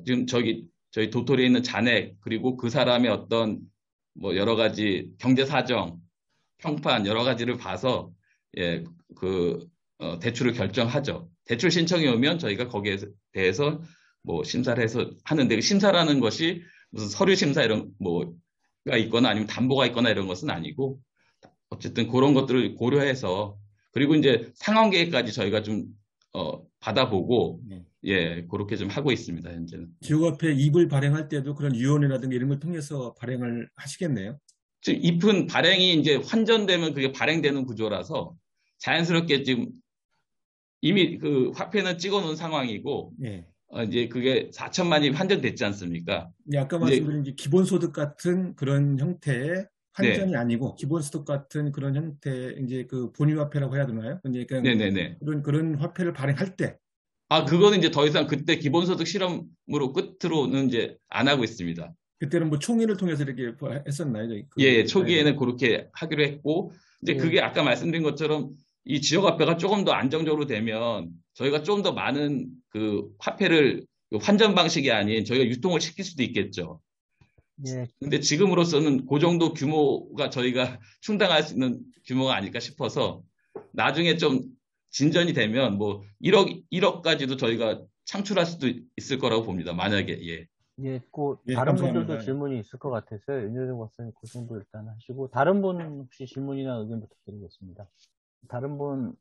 지금 저희 도토리에 있는 잔액 그리고 그 사람의 어떤 뭐 여러 가지 경제 사정, 평판 여러 가지를 봐서 예, 대출을 결정하죠. 대출 신청이 오면 저희가 거기에 대해서 뭐 심사를 해서 하는데 그 심사라는 것이 무슨 서류 심사 이런 뭐가 있거나 아니면 담보가 있거나 이런 것은 아니고 어쨌든 그런 것들을 고려해서 그리고 이제 상황 계획까지 저희가 좀 받아보고 예 그렇게 좀 하고 있습니다 현재는. 지역화폐 잎을 발행할 때도 그런 위원회라든가 이런 걸 통해서 발행을 하시겠네요. 지금 잎은 발행이 이제 환전되면 그게 발행되는 구조라서 자연스럽게 지금 이미 그 화폐는 찍어놓은 상황이고 예. 이제 그게 4천만이 환전됐지 않습니까? 예, 아까 말씀드린 이제 기본소득 같은 그런 형태의 환전이 아니고 기본소득 같은 그런 형태 이제 그 본위화폐라고 해야 되나요? 그러니까 네네네. 그런 화폐를 발행할 때. 그거는 이제 더 이상 그때 기본소득 실험으로 끝으로는 이제 안 하고 있습니다. 그때는 뭐 총회를 통해서 이렇게 했었나요? 예, 초기에는 그렇게 하기로 했고, 이제 그게 아까 말씀드린 것처럼 이 지역화폐가 조금 더 안정적으로 되면 저희가 좀 더 많은 그 화폐를 환전 방식이 아닌 저희가 유통을 시킬 수도 있겠죠. 예. 근데 지금으로서는 그 정도 규모가 저희가 충당할 수 있는 규모가 아닐까 싶어서 나중에 좀 진전이 되면 뭐 1억까지도 저희가 창출할 수도 있을 거라고 봅니다. 만약에 예. 예, 예, 다른 감사합니다. 분들도 질문이 있을 것 같아서요. 윤여정 박사님 그 정도 일단 하시고 다른 분 혹시 질문이나 의견 부탁드리겠습니다. 다른 분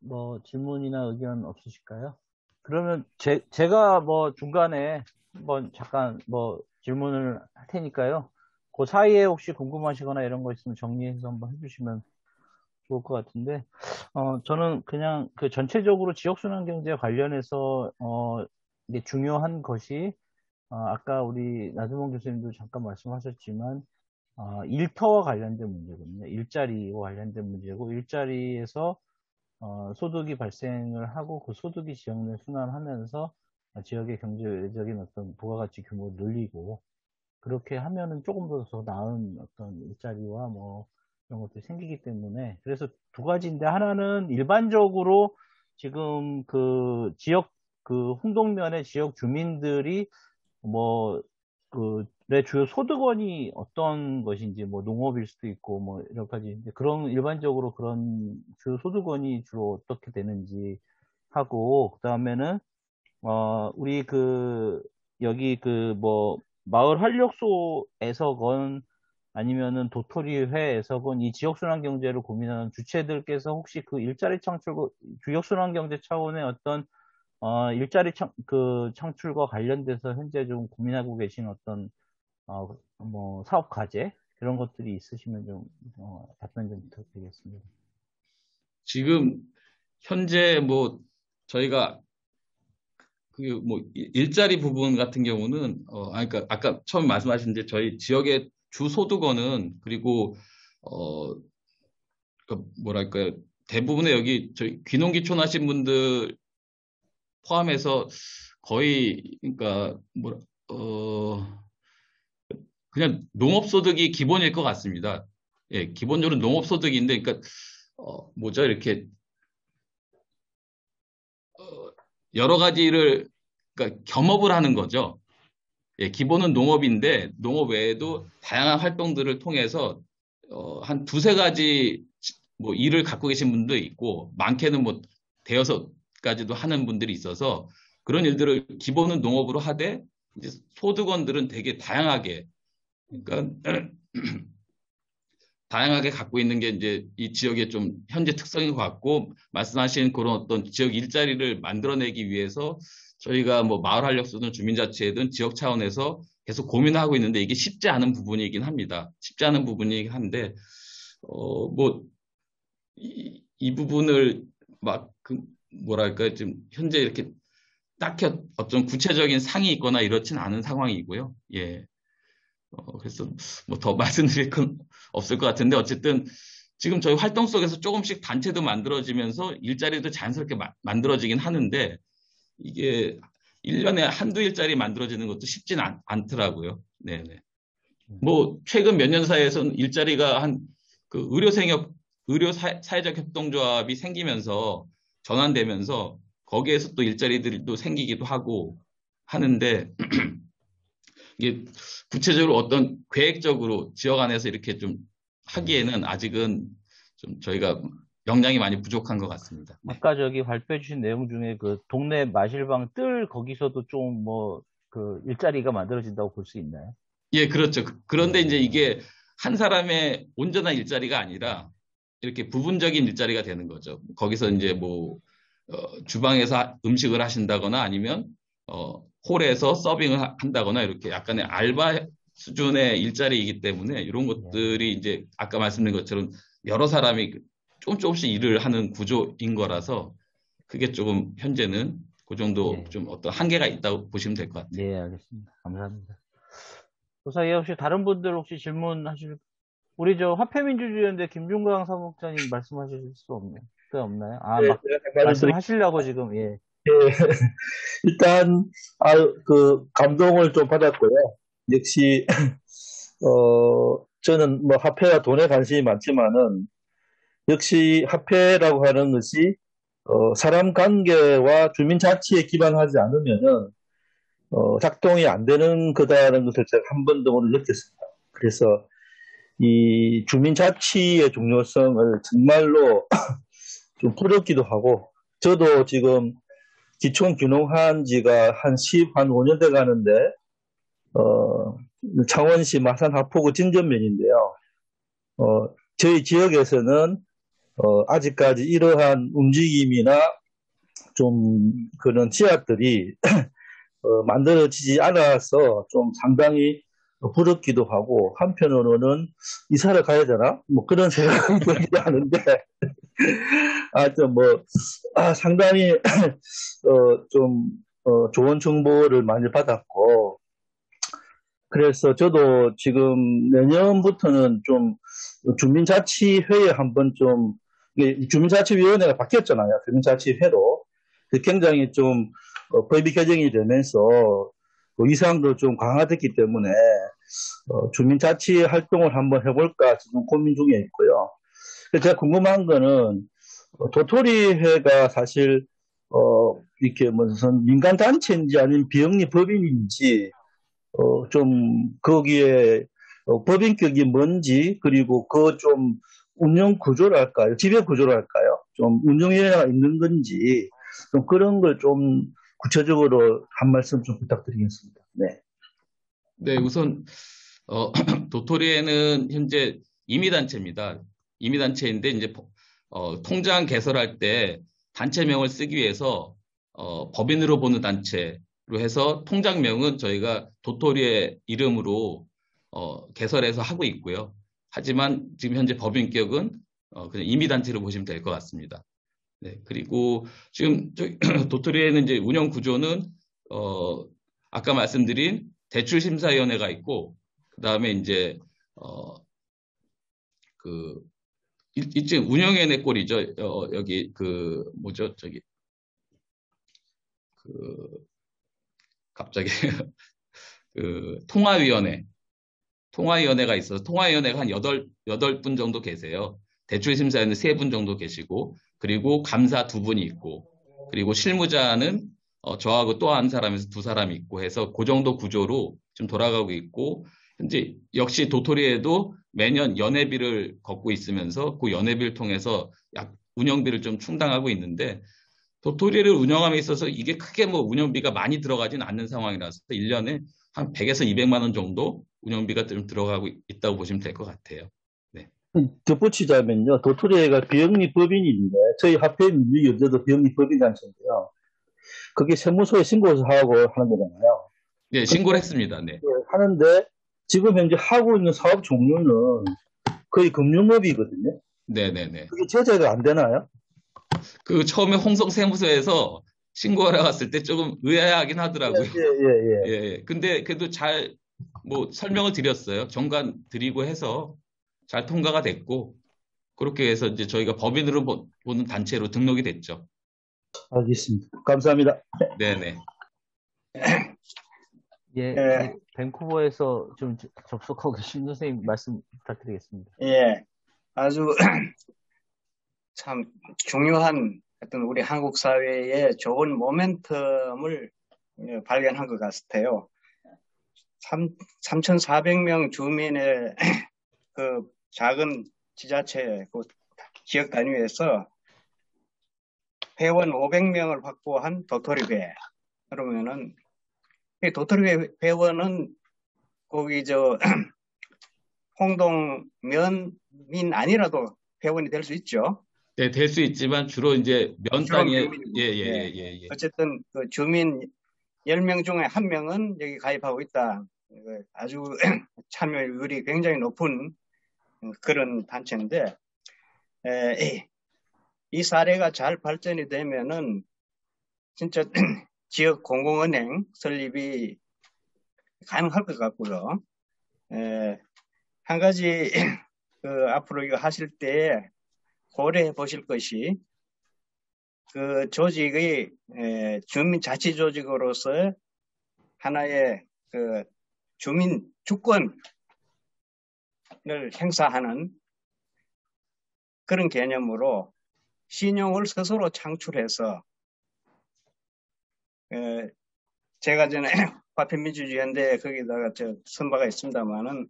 뭐 질문이나 의견 없으실까요? 그러면 제가 뭐 중간에 한번 잠깐 뭐 질문을 할 테니까요. 그 사이에 혹시 궁금하시거나 이런 거 있으면 정리해서 한번 해주시면 좋을 것 같은데, 저는 그냥 그 전체적으로 지역순환경제 관련해서, 이게 중요한 것이, 아까 우리 나주몽 교수님도 잠깐 말씀하셨지만, 일터와 관련된 문제거든요. 일자리와 관련된 문제고, 일자리에서, 소득이 발생을 하고, 그 소득이 지역 내 순환하면서, 지역의 경제적인 어떤 부가가치 규모를 늘리고, 그렇게 하면은 조금 더 나은 어떤 일자리와 뭐 이런 것들이 생기기 때문에 그래서 두 가지인데 하나는 일반적으로 지금 그 지역 그 홍동면의 지역 주민들이 뭐 내 주요 소득원이 어떤 것인지 뭐 농업일 수도 있고 뭐 여러 가지 그런 일반적으로 그런 주요 소득원이 주로 어떻게 되는지 하고 그다음에는 우리 여기 마을 활력소에서건 아니면은 도토리회에서건 이 지역순환경제를 고민하는 주체들께서 혹시 그 일자리 창출, 지역순환경제 차원의 어떤 일자리 창출과 관련돼서 현재 좀 고민하고 계신 어떤, 뭐, 사업 과제? 그런 것들이 있으시면 좀, 답변 좀 부탁드리겠습니다. 지금 현재 뭐 저희가 그 뭐 일자리 부분 같은 경우는 그러니까 아까 처음 말씀하신 이제 저희 지역의 주 소득원은 그리고 뭐랄까요, 대부분의 여기 저희 귀농귀촌 하신 분들 포함해서 거의 그러니까 그냥 농업소득이 기본일 것 같습니다. 예, 기본적으로 농업소득인데, 그러니까 뭐죠, 이렇게 여러 가지를 그러니까 겸업을 하는 거죠. 예, 기본은 농업인데 농업 외에도 다양한 활동들을 통해서 한 두세 가지 뭐 일을 갖고 계신 분도 있고 많게는 뭐 대여섯 가지도 하는 분들이 있어서 그런 일들을 기본은 농업으로 하되 이제 소득원들은 되게 다양하게 그러니까 다양하게 갖고 있는 게 이제 이 지역의 좀 현재 특성인 것 같고 말씀하신 그런 어떤 지역 일자리를 만들어내기 위해서 저희가 뭐 마을활력소든 주민자치회든 지역 차원에서 계속 고민하고 있는데 이게 쉽지 않은 부분이긴 합니다. 쉽지 않은 부분이긴 한데 뭐 이 부분을 막 뭐랄까 좀 현재 이렇게 딱히 어떤 구체적인 상이 있거나 이렇진 않은 상황이고요. 예. 그래서 뭐 더 말씀드릴 건 없을 것 같은데 어쨌든 지금 저희 활동 속에서 조금씩 단체도 만들어지면서 일자리도 자연스럽게 만들어지긴 하는데 이게 1년에 한두 일자리 만들어지는 것도 쉽진 않더라고요. 네네. 뭐 최근 몇 년 사이에서는 일자리가 그 의료 사회적 협동조합이 생기면서 전환되면서 거기에서 또 일자리들이 또 생기기도 하고 하는데 이게 구체적으로 어떤 계획적으로 지역 안에서 이렇게 좀 하기에는 아직은 좀 저희가 역량이 많이 부족한 것 같습니다. 네. 아까 저기 발표해 주신 내용 중에 그 동네 마실방 거기서도 좀 뭐 그 일자리가 만들어진다고 볼 수 있나요? 예, 그렇죠. 그런데 이제 이게 한 사람의 온전한 일자리가 아니라 이렇게 부분적인 일자리가 되는 거죠. 거기서 이제 뭐 주방에서 음식을 하신다거나 아니면 홀에서 서빙을 한다거나 이렇게 약간의 알바 수준의 일자리이기 때문에 이런 것들이 이제 아까 말씀드린 것처럼 여러 사람이 조금씩 일을 하는 구조인 거라서 그게 조금 현재는 그 정도 좀 어떤 한계가 있다고 보시면 될 것 같아요. 네, 알겠습니다. 감사합니다. 조사에 혹시 다른 분들 혹시 질문하실 우리 저 화폐민주주의연대 김중강 사무국장님 말씀하실 수 없나요? 네, 막 네, 말씀하시려고 지금 예. 일단 감동을 좀 받았고요. 역시 저는 뭐 화폐와 돈에 관심이 많지만은 역시 화폐라고 하는 것이 사람 관계와 주민 자치에 기반하지 않으면은 작동이 안 되는 거다라는 것을 제가 한 번 더 오늘 느꼈습니다. 그래서 이 주민 자치의 중요성을 정말로 좀 부럽기도 하고 저도 지금 기촌 귀농한 지가 한 5년 돼 가는데 창원시 마산 하포구 진전면인데요. 저희 지역에서는 아직까지 이러한 움직임이나 좀 그런 지압들이 만들어지지 않아서 좀 상당히 부럽기도 하고 한편으로는 이사를 가야 되나? 뭐 그런 생각이 들기도 하는데 하여튼 상당히 좋은 정보를 많이 받았고 그래서 저도 지금 내년부터는 좀 주민자치회에 한번 좀 주민자치위원회가 바뀌었잖아요. 주민자치회로 굉장히 좀 법이 개정이 되면서 위상도 좀 강화됐기 때문에 주민자치 활동을 한번 해볼까 지금 고민 중에 있고요. 제가 궁금한 거는 도토리회가 사실 이렇게 무슨 민간 단체인지 아니면 비영리 법인인지 좀 거기에 법인격이 뭔지 그리고 그 좀 운영 구조랄까요? 지배 구조랄까요? 좀 운영위원회가 있는 건지 좀 그런 걸 좀 구체적으로 한 말씀 좀 부탁드리겠습니다. 네. 네, 우선 도토리회는 현재 임의단체입니다. 임의단체인데 이제 통장 개설할 때 단체명을 쓰기 위해서 법인으로 보는 단체로 해서 통장명은 저희가 도토리의 이름으로 개설해서 하고 있고요. 하지만 지금 현재 법인격은 그냥 임의단체로 보시면 될 것 같습니다. 네, 그리고 지금 도토리에는 이제 운영 구조는 아까 말씀드린 대출심사위원회가 있고, 그 다음에 이제 일제 운영위원회 꼴이죠. 여기 뭐죠? 저기 갑자기 통화위원회가 있어서 통화위원회가 한 8분 정도 계세요. 대출심사위원회 3분 정도 계시고, 그리고 감사 2분이 있고, 그리고 실무자는 저하고 또 한 사람에서 2사람이 있고 해서 그 정도 구조로 좀 돌아가고 있고, 현재 역시 도토리에도 매년 연회비를 걷고 있으면서 그 연회비를 통해서 운영비를 좀 충당하고 있는데, 도토리를 운영함에 있어서 이게 크게 뭐 운영비가 많이 들어가진 않는 상황이라서 1년에 한 100에서 200만 원 정도 운영비가 좀 들어가고 있다고 보시면 될 것 같아요. 네. 덧붙이자면요. 도토리가 비영리 법인인데 저희 화폐민주연대도 비영리 법인단체인데요. 그게 세무서에 신고해서 하고 하는 거잖아요. 네, 신고를 했습니다. 네. 하는데 지금 현재 하고 있는 사업 종류는 거의 금융업이거든요. 네네네. 그게 제재가 안 되나요? 처음에 홍성세무서에서 신고하러 갔을 때 조금 의아하긴 하더라고요. 예. 근데 그래도 잘 뭐 설명을 드렸어요. 정관 드리고 해서 잘 통과가 됐고, 그렇게 해서 이제 저희가 법인으로 보는 단체로 등록이 됐죠. 알겠습니다. 감사합니다. 네네. 예, 밴쿠버에서 좀 접속하고 계신 선생님 말씀 부탁드리겠습니다. 예, 아주 참 중요한 어떤 우리 한국 사회의 좋은 모멘텀을 발견한 것 같아요. 3,400명 주민의 그 작은 지자체, 그 지역 단위에서 회원 500명을 확보한 도토리회. 그러면은 이 도토리회 회원은 거기 홍동면민 아니라도 회원이 될 수 있죠. 네, 될 수 있지만 주로 이제 면 땅에 예. 어쨌든 그 주민 10명 중에 1명은 여기 가입하고 있다. 아주 참여율이 굉장히 높은 그런 단체인데, 이 사례가 잘 발전이 되면은 진짜 지역 공공은행 설립이 가능할 것 같고요. 한 가지 앞으로 이거 하실 때 고려해 보실 것이 그 조직의 주민자치조직으로서 하나의 그 주민 주권을 행사하는 그런 개념으로 신용을 스스로 창출해서 제가 전에 화폐민주주의연대 거기다가 쓴 바가 있습니다만은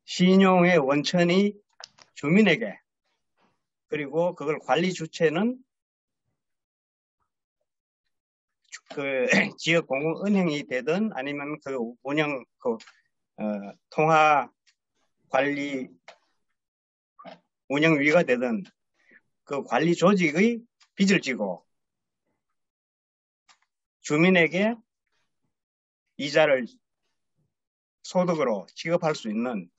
신용의 원천이 주민에게, 그리고 그걸 관리 주체는 그 지역 공공은행이 되든 아니면 그 운영 통화 관리 운영위가 되든 그 관리 조직의 빚을 지고 주민에게 이자를 소득으로 지급할 수 있는,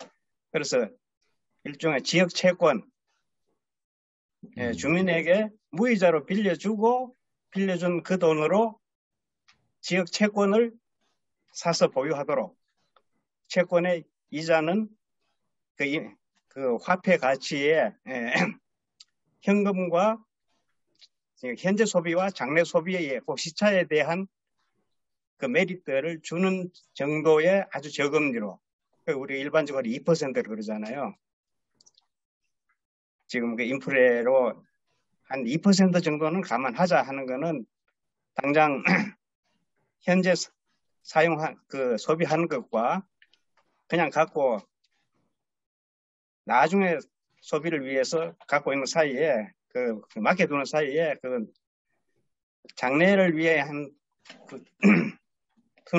그래서 일종의 지역 채권, 주민에게 무이자로 빌려주고 빌려준 그 돈으로 지역 채권을 사서 보유하도록, 채권의 이자는 그 화폐 가치의 현금과 현재 소비와 장래 소비의 그 시차에 대한 그 메리트를 주는 정도의 아주 저금리로, 우리 일반적으로 2%를 그러잖아요. 지금 그 인플레로 한 2% 정도는 감안하자 하는 거는 당장 현재 소비하는 것과 그냥 갖고 나중에 소비를 위해서 갖고 있는 사이에 맡겨두는 사이에 장래를 위해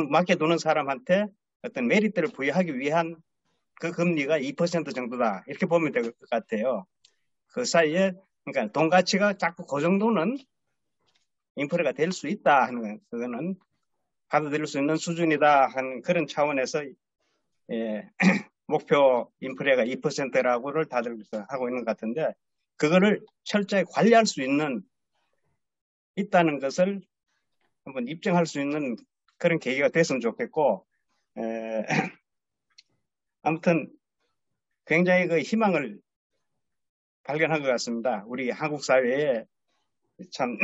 맡겨두는 사람한테 어떤 메리트를 부여하기 위한 그 금리가 2% 정도다, 이렇게 보면 될 것 같아요. 그 사이에 그러니까 돈 가치가 자꾸 그 정도는 인프레가 될 수 있다 하는 그거는 받아들일 수 있는 수준이다 하는 그런 차원에서 예, 목표 인프레가 2%라고를 다들 하고 있는 것 같은데 그거를 철저히 관리할 수 있다는 것을 한번 입증할 수 있는 그런 계기가 됐으면 좋겠고 아무튼 굉장히 그 희망을 발견한 것 같습니다. 우리 한국 사회에 참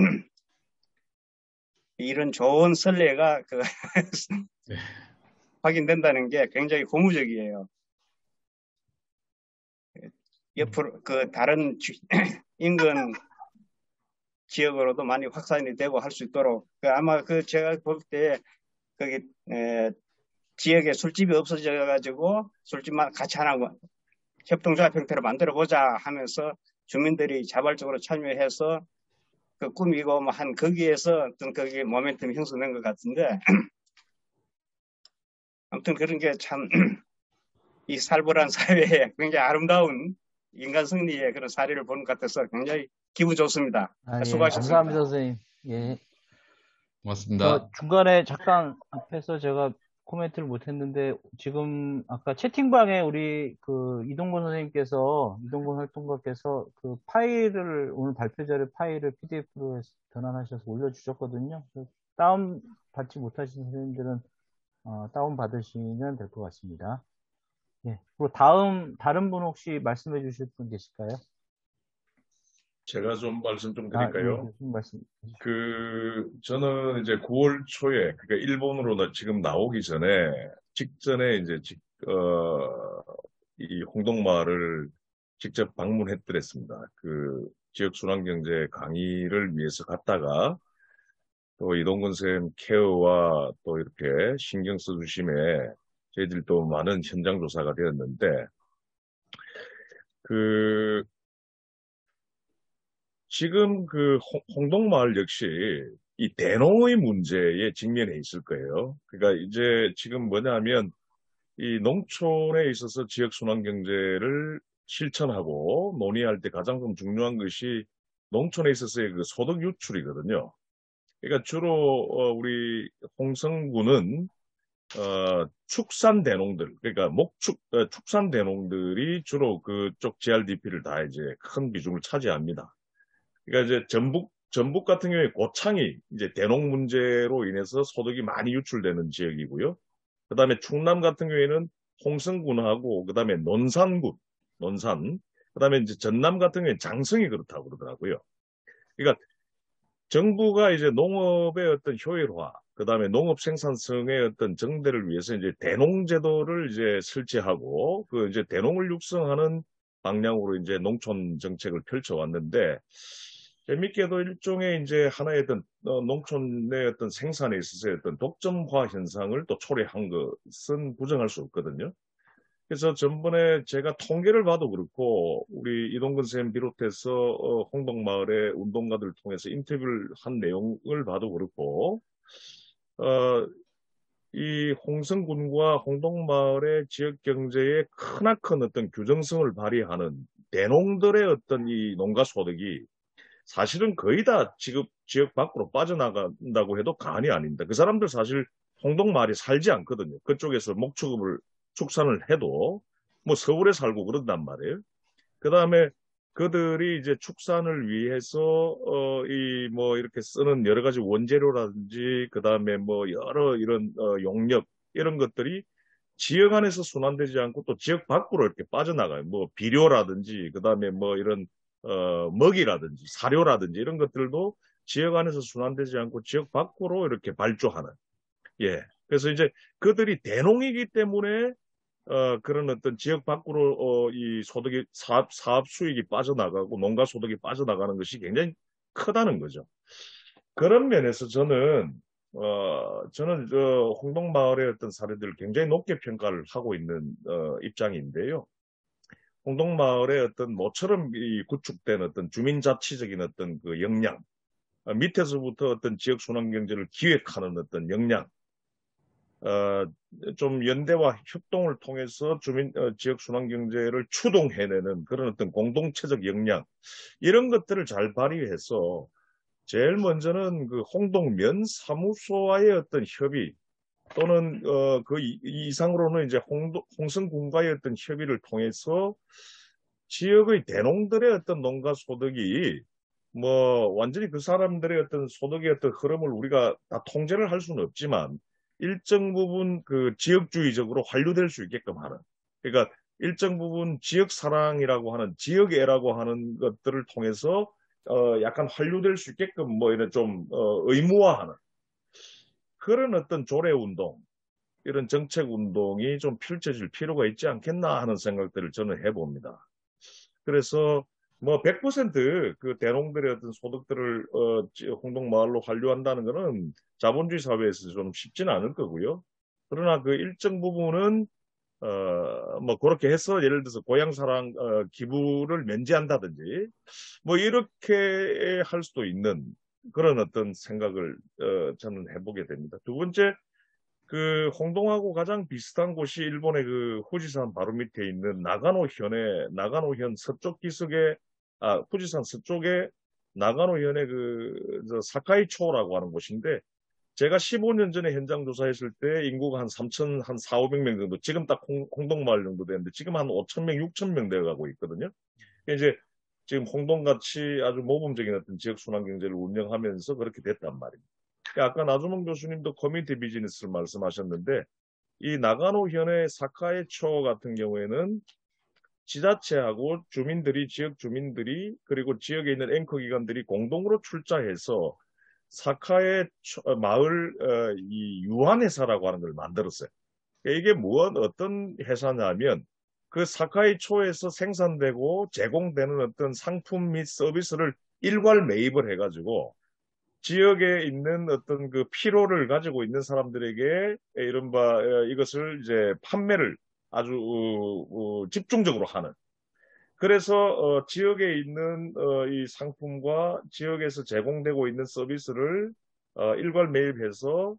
이런 좋은 선례가 네. 확인된다는 게 굉장히 고무적이에요. 옆으로 그 다른 인근 지역으로도 많이 확산이 되고 할 수 있도록 아마 그 제가 볼 때 거기 지역에 술집이 없어져 가지고 술집만 같이 하나 협동조합 형태로 만들어 보자 하면서 주민들이 자발적으로 참여해서 그 꾸미고 뭐 한 거기에서 어떤 거기에 모멘텀이 형성된 것 같은데 아무튼 그런 게 참 이 살벌한 사회에 굉장히 아름다운 인간 승리의 그런 사례를 보는 것 같아서 굉장히 기분 좋습니다. 예, 수고하셨습니다. 감사합니다, 선생님. 예. 고맙습니다. 중간에 잠깐 앞에서 제가 코멘트를 못했는데 지금 아까 채팅방에 우리 그 이동건 활동가께서 그 파일을 오늘 발표 자료 파일을 PDF로 변환하셔서 올려주셨거든요. 다운 받지 못하신 선생님들은 다운 받으시면 될 것 같습니다. 예. 그리고 다른 분 혹시 말씀해 주실 분 계실까요? 제가 좀 말씀 좀 드릴까요? 예, 좀 말씀. 저는 이제 9월 초에, 그러니까 일본으로 지금 나오기 직전에 이제, 이 홍동마을을 직접 방문했더랬습니다. 그 지역 순환경제 강의를 위해서 갔다가 또 이동근 쌤 케어와 또 이렇게 신경 써주심에 저희들이 또 많은 현장 조사가 되었는데, 지금 그 홍동마을 역시 이 대농의 문제에 직면해 있을 거예요. 그러니까 이제 지금 뭐냐면 이 농촌에 있어서 지역 순환 경제를 실천하고 논의할 때 가장 좀 중요한 것이 농촌에 있어서의 그 소득 유출이거든요. 그러니까 주로 우리 홍성군은 축산 대농들, 그러니까 축산 대농들이 주로 그쪽 GRDP를 다 이제 큰 비중을 차지합니다. 그러니까 이제 전북 같은 경우에 고창이 이제 대농 문제로 인해서 소득이 많이 유출되는 지역이고요. 그 다음에 충남 같은 경우에는 홍성군하고 그 다음에 논산, 그 다음에 이제 전남 같은 경우에 장성이 그렇다고 그러더라고요. 그러니까 정부가 이제 농업의 어떤 효율화, 그 다음에 농업 생산성의 어떤 정대를 위해서 이제 대농제도를 이제 설치하고 그 이제 대농을 육성하는 방향으로 이제 농촌 정책을 펼쳐왔는데, 재밌게도 일종의 이제 하나의 어떤 농촌의 어떤 생산에 있어서의 어떤 독점화 현상을 또 초래한 것은 부정할 수 없거든요. 그래서 전번에 제가 통계를 봐도 그렇고 우리 이동근 쌤 비롯해서 홍동마을의 운동가들을 통해서 인터뷰를 한 내용을 봐도 그렇고 이 홍성군과 홍동마을의 지역 경제에 크나큰 어떤 규정성을 발휘하는 대농들의 어떤 이 농가 소득이 사실은 거의 다 지역 밖으로 빠져나간다고 해도 과언이 아닙니다. 그 사람들 사실 홍동마을에 살지 않거든요. 그쪽에서 축산을 해도 뭐 서울에 살고 그런단 말이에요. 그 다음에 그들이 이제 축산을 위해서 이 뭐 이렇게 쓰는 여러 가지 원재료라든지 그 다음에 뭐 여러 이런 용역 이런 것들이 지역 안에서 순환되지 않고 또 지역 밖으로 이렇게 빠져나가요. 뭐 비료라든지 그 다음에 뭐 이런 먹이라든지 사료라든지 이런 것들도 지역 안에서 순환되지 않고 지역 밖으로 이렇게 발주하는. 예. 그래서 이제 그들이 대농이기 때문에 그런 어떤 지역 밖으로 이 소득이 사업 수익이 빠져나가고 농가 소득이 빠져나가는 것이 굉장히 크다는 거죠. 그런 면에서 저는 홍동마을의 어떤 사례들을 굉장히 높게 평가를 하고 있는 입장인데요. 홍동마을의 어떤 모처럼 이 구축된 어떤 주민자치적인 어떤 그 역량, 밑에서부터 어떤 지역 순환 경제를 기획하는 어떤 역량, 좀 연대와 협동을 통해서 지역 순환 경제를 추동해내는 그런 어떤 공동체적 역량, 이런 것들을 잘 발휘해서 제일 먼저는 그 홍동면 사무소와의 어떤 협의 또는 그 이상으로는 이제 홍성군과의 어떤 협의를 통해서 지역의 대농들의 어떤 농가 소득이 뭐 완전히 그 사람들의 어떤 소득의 어떤 흐름을 우리가 다 통제를 할 수는 없지만 일정 부분 그 지역주의적으로 환류될 수 있게끔 하는, 그러니까 일정 부분 지역 사랑이라고 하는 지역애라고 하는 것들을 통해서 약간 환류될 수 있게끔 뭐 이런 좀 의무화하는 그런 어떤 조례 운동, 이런 정책 운동이 좀 펼쳐질 필요가 있지 않겠나 하는 생각들을 저는 해봅니다. 그래서 뭐 100%그 대농들의 어떤 소득들을 홍동마을로 환류한다는 것은 자본주의 사회에서 좀 쉽지는 않을 거고요. 그러나 그 일정 부분은 뭐 그렇게 해서 예를 들어서 고향사랑 기부를 면제한다든지 뭐 이렇게 할 수도 있는 그런 어떤 생각을 저는 해보게 됩니다. 두 번째, 그 홍동하고 가장 비슷한 곳이 일본의 그 후지산 바로 밑에 있는 나가노현 서쪽 기슭에 후지산 서쪽에 나가노현의 저 사카이초라고 하는 곳인데, 제가 15년 전에 현장 조사했을 때 인구가 한 3천, 한 4, 500명 정도, 지금 딱 홍동마을 정도 되는데 지금 한 5천 명, 6천 명 되어 가고 있거든요. 이제 지금 홍동같이 아주 모범적인 어떤 지역 순환 경제를 운영하면서 그렇게 됐단 말입니다. 아까 나주몽 교수님도 커뮤니티 비즈니스를 말씀하셨는데, 이 나가노현의 사카이초 같은 경우에는 지자체하고 주민들이, 지역 주민들이, 그리고 지역에 있는 앵커 기관들이 공동으로 출자해서 사카의 마을 이 유한회사라고 하는 걸 만들었어요. 이게 어떤 회사냐면 그 사카이초에서 생산되고 제공되는 어떤 상품 및 서비스를 일괄 매입을 해가지고 지역에 있는 어떤 그 필요를 가지고 있는 사람들에게 이른바 이것을 이제 판매를 아주 집중적으로 하는. 그래서 지역에 있는 이 상품과 지역에서 제공되고 있는 서비스를 일괄 매입해서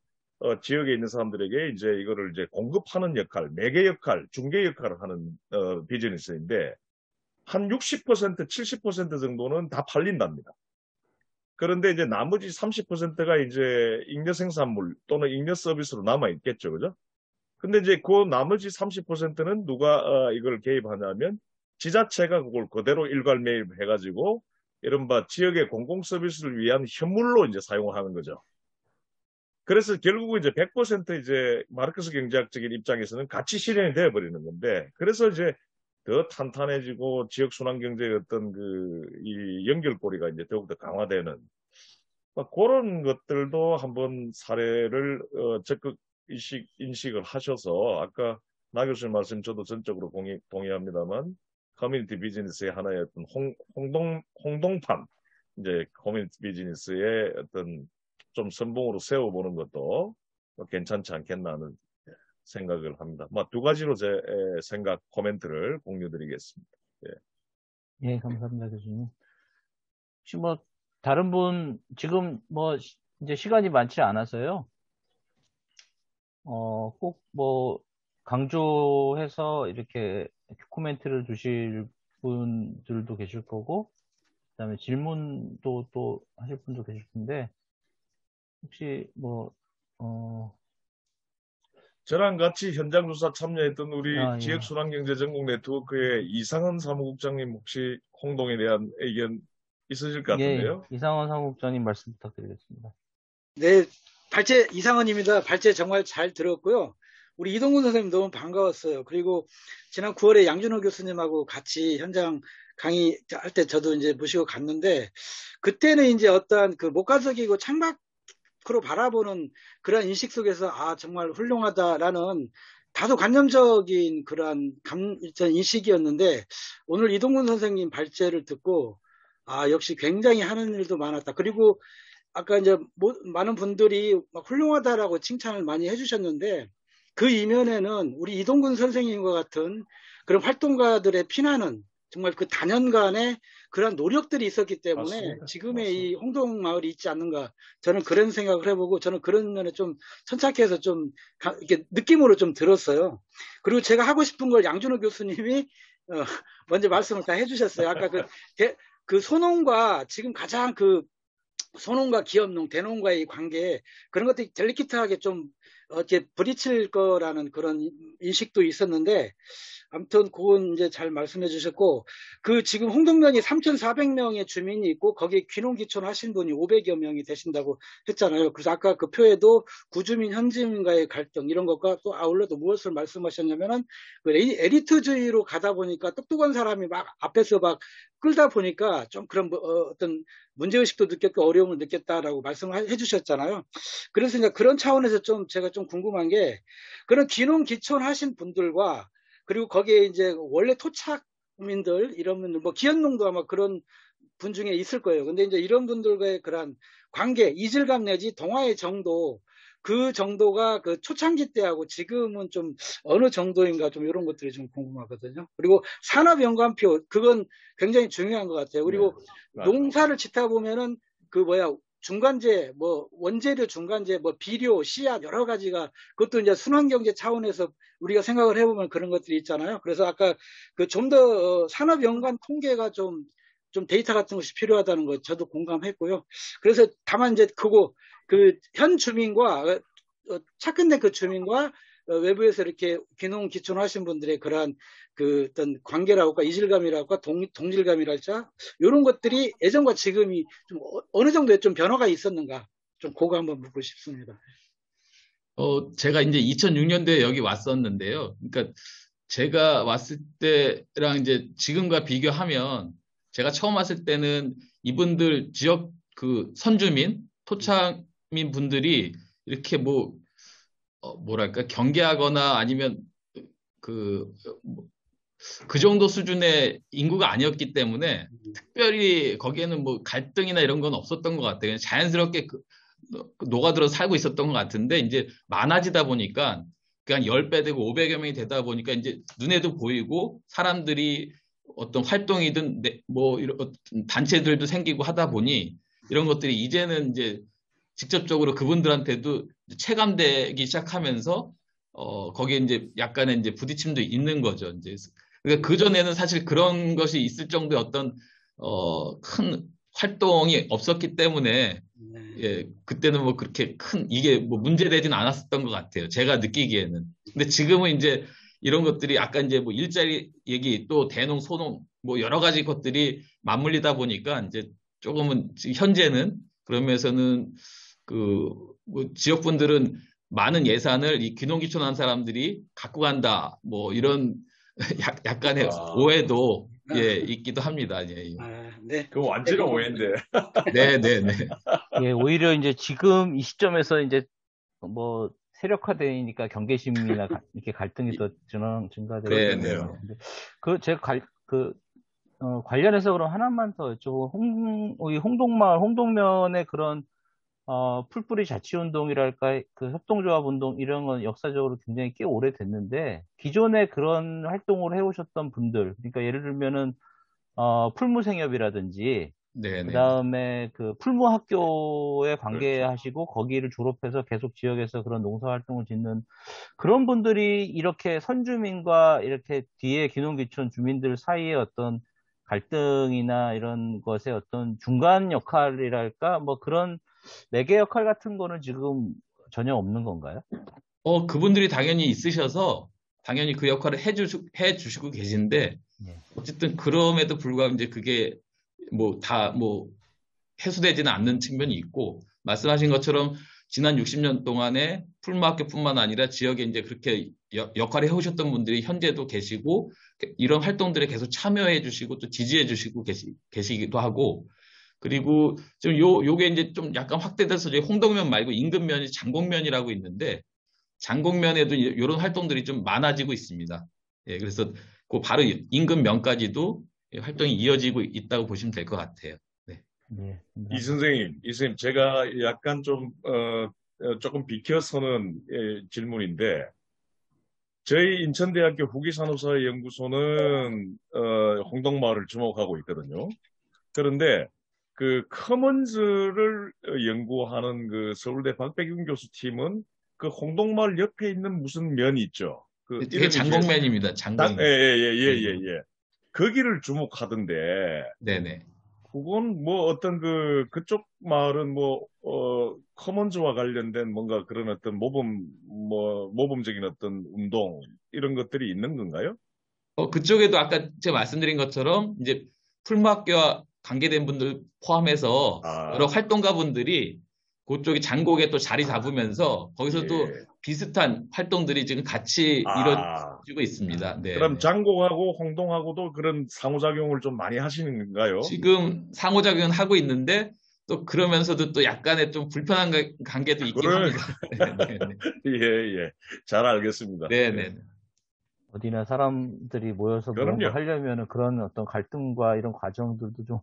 지역에 있는 사람들에게 이제 이거를 이제 공급하는 역할, 매개 역할, 중개 역할을 하는 비즈니스인데 한 60%, 70% 정도는 다 팔린답니다. 그런데 이제 나머지 30%가 이제 잉여 생산물 또는 잉여 서비스로 남아 있겠죠, 그죠? 근데 이제 그 나머지 30%는 누가 이걸 개입하냐면 지자체가 그걸 그대로 일괄 매입해가지고 이른바 지역의 공공 서비스를 위한 현물로 이제 사용을 하는 거죠. 그래서 결국은 이제 100% 이제 마르크스 경제학적인 입장에서는 가치 실현이 되어버리는 건데, 그래서 이제 더 탄탄해지고 지역 순환 경제의 어떤 이 연결고리가 이제 더욱더 강화되는 그런 것들도 한번 사례를 적극 인식을 하셔서, 아까 나 교수님 말씀 저도 전적으로 동의합니다만 커뮤니티 비즈니스의 하나의 어떤 홍동판 이제 커뮤니티 비즈니스의 어떤 좀 선봉으로 세워보는 것도 괜찮지 않겠나 하는 생각을 합니다. 두 가지로 제 생각 코멘트를 공유드리겠습니다. 예, 감사합니다, 교수님. 혹시 뭐 다른 분 지금 뭐 이제 시간이 많지 않아서요. 꼭 뭐 강조해서 이렇게 코멘트를 주실 분들도 계실 거고, 그다음에 질문도 또 하실 분도 계실 텐데, 혹시 뭐 저랑 같이 현장 조사 참여했던 우리 예. 지역순환경제전국 네트워크의 이상헌 사무국장님, 혹시 홍동에 대한 의견 있으실 것 같은데요? 예, 이상헌 사무국장님 말씀 부탁드리겠습니다. 네, 발제 이상헌입니다. 발제 정말 잘 들었고요. 우리 이동근 선생님 너무 반가웠어요. 그리고 지난 9월에 양준호 교수님하고 같이 현장 강의할 때 저도 이제 모시고 갔는데, 그때는 이제 어떠한 그 목가적이고 창밖으로 바라보는 그런 인식 속에서 정말 훌륭하다라는 다소 관념적인 그러한 인식이었는데, 오늘 이동근 선생님 발제를 듣고 역시 굉장히 하는 일도 많았다. 그리고 아까 이제 많은 분들이 막 훌륭하다라고 칭찬을 많이 해주셨는데, 그 이면에는 우리 이동근 선생님과 같은 그런 활동가들의 피나는 정말 그 단연간의 그런 노력들이 있었기 때문에 맞습니다. 지금의 맞습니다. 이 홍동마을이 있지 않는가, 저는 그런 생각을 해보고, 저는 그런 면에 좀 선착해서 좀 이렇게 느낌으로 좀 들었어요. 그리고 제가 하고 싶은 걸 양준호 교수님이 먼저 말씀을 다 해주셨어요. 아까 그 소농과 지금 가장 소농과 기업농, 대농과의 관계 그런 것들이 델리키트하게 좀 이렇게 부딪힐 거라는 그런 인식도 있었는데 아무튼 그건 이제 잘 말씀해 주셨고 그 지금 홍동면이 3,400명의 주민이 있고 거기에 귀농귀촌 하신 분이 500여 명이 되신다고 했잖아요. 그래서 아까 그 표에도 구주민 현지민과의 갈등 이런 것과 또 아울러 또 무엇을 말씀하셨냐면은 그 에리트주의로 가다 보니까 똑똑한 사람이 막 앞에서 막 끌다 보니까 좀 그런 어떤 문제의식도 느꼈고 어려움을 느꼈다라고 말씀을 해주셨잖아요. 그래서 이제 그런 차원에서 좀 제가 좀 궁금한 게 그런 귀농귀촌 하신 분들과 그리고 거기에 이제 원래 토착민들 이런 분들 뭐 기현농도 아마 그런 분 중에 있을 거예요. 근데 이제 이런 분들과의 그런 관계, 이질감 내지 동화의 정도 그 정도가 그 초창기 때하고 지금은 좀 어느 정도인가 좀 이런 것들이 좀 궁금하거든요. 그리고 산업연관표 그건 굉장히 중요한 것 같아요. 그리고 네, 농사를 짓다 보면은 그 뭐야 중간재 뭐 원재료 중간재 뭐 비료 씨앗 여러 가지가 그것도 이제 순환경제 차원에서 우리가 생각을 해보면 그런 것들이 있잖아요. 그래서 아까 그 좀 더 산업연관 통계가 좀 데이터 같은 것이 필요하다는 거 저도 공감했고요. 그래서 다만 이제 그거 그 현 주민과 착근된 그 주민과 외부에서 이렇게 귀농 귀촌하신 분들의 그러한 그 어떤 관계라고 할까 이질감이라고 할까 동질감이랄까 이런 것들이 예전과 지금이 좀 어느 정도의 좀 변화가 있었는가 좀 그거 한번 묻고 싶습니다. 제가 이제 2006년도에 여기 왔었는데요. 그러니까 제가 왔을 때랑 이제 지금과 비교하면 제가 처음 왔을 때는 이분들 지역 그 선주민, 토착민 분들이 이렇게 뭐랄까 경계하거나 아니면 그 정도 수준의 인구가 아니었기 때문에 특별히 거기에는 뭐 갈등이나 이런 건 없었던 것 같아요. 자연스럽게 녹아들어 살고 있었던 것 같은데 이제 많아지다 보니까 그냥 10배 되고 500여 명이 되다 보니까 이제 눈에도 보이고 사람들이 어떤 활동이든 뭐 이런 단체들도 생기고 하다 보니 이런 것들이 이제는 이제 직접적으로 그분들한테도 체감되기 시작하면서 거기에 이제 약간의 이제 부딪힘도 있는 거죠. 이제 그러니까 그전에는 사실 그런 것이 있을 정도의 어떤 큰 활동이 없었기 때문에 예, 그때는 뭐 그렇게 큰 이게 뭐 문제되진 않았었던 것 같아요. 제가 느끼기에는. 근데 지금은 이제 이런 것들이 아까 이제 뭐 일자리 얘기 또 대농, 소농 뭐 여러 가지 것들이 맞물리다 보니까 이제 조금은 현재는 그러면서는 뭐 지역분들은 많은 예산을 이 귀농귀촌한 사람들이 갖고 간다 뭐 이런 약간의 오해도 예 있기도 합니다. 예. 네. 그거 완전히 오해인데. 네. 예, 오히려 이제 지금 이 시점에서 이제 뭐 세력화되니까 경계심이나 이렇게 갈등이 더 증가되고 있네요. 그 제가 관련해서 그럼 하나만 더 여쭤보고 우리 홍동마을 홍동면의 그런 풀뿌리 자치운동이랄까 그 협동조합운동 이런 건 역사적으로 굉장히 꽤 오래됐는데 기존에 그런 활동을 해오셨던 분들 그러니까 예를 들면은 풀무생협이라든지 그다음에 그 풀무학교에 관계하시고 거기를 졸업해서 계속 지역에서 그런 농사활동을 짓는 그런 분들이 이렇게 선주민과 이렇게 뒤에 귀농귀촌 주민들 사이에 어떤 갈등이나 이런 것의 어떤 중간 역할이랄까 뭐 그런 매개 역할 같은 거는 지금 전혀 없는 건가요? 그분들이 당연히 있으셔서 당연히 그 역할을 해주시고 계신데 어쨌든 그럼에도 불구하고 이제 그게 다 해소되지는 않는 측면이 있고 말씀하신 것처럼 지난 60년 동안에 풀무학교뿐만 아니라 지역에 이제 그렇게 역할을 해오셨던 분들이 현재도 계시고 이런 활동들에 계속 참여해 주시고 또 지지해 주시고 계시기도 하고 그리고 좀 요게 이제 좀 약간 확대돼서 이제 홍동면 말고 인근면이 장곡면이라고 있는데 장곡면에도 이런 활동들이 좀 많아지고 있습니다. 예, 그래서 그 바로 인근면까지도 활동이 이어지고 있다고 보시면 될 것 같아요. 네. 이 선생님, 제가 약간 좀 조금 비켜서는 질문인데 저희 인천대학교 후기산업사회연구소는 홍동마을을 주목하고 있거든요. 그런데 그 커먼즈를 연구하는 그 서울대 박백윤 교수 팀은 그 홍동마을 옆에 있는 무슨 면이 있죠. 그게 장곡면입니다. 장곡면. 예. 거기를 주목하던데. 네네. 그건 뭐 어떤 그쪽 마을은 커먼즈와 관련된 뭔가 그런 어떤 모범적인 어떤 운동, 이런 것들이 있는 건가요? 그쪽에도 아까 제가 말씀드린 것처럼 이제 풀무학교와 관계된 분들 포함해서 여러 아, 활동가분들이 그쪽에 장곡에 또 자리 잡으면서 거기서 또 예. 비슷한 활동들이 지금 같이 아, 이루어지고 있습니다. 네, 그럼 네. 장곡하고 홍동하고도 그런 상호작용을 좀 많이 하시는 건가요? 지금 상호작용은 하고 있는데 또 그러면서도 또 약간의 좀 불편한 관계도 있긴 합니다. 네, 네, 네. 예, 예. 잘 알겠습니다. 네, 예. 네. 어디나 사람들이 모여서 무언가 그럼요. 하려면은 그런 어떤 갈등과 이런 과정들도 좀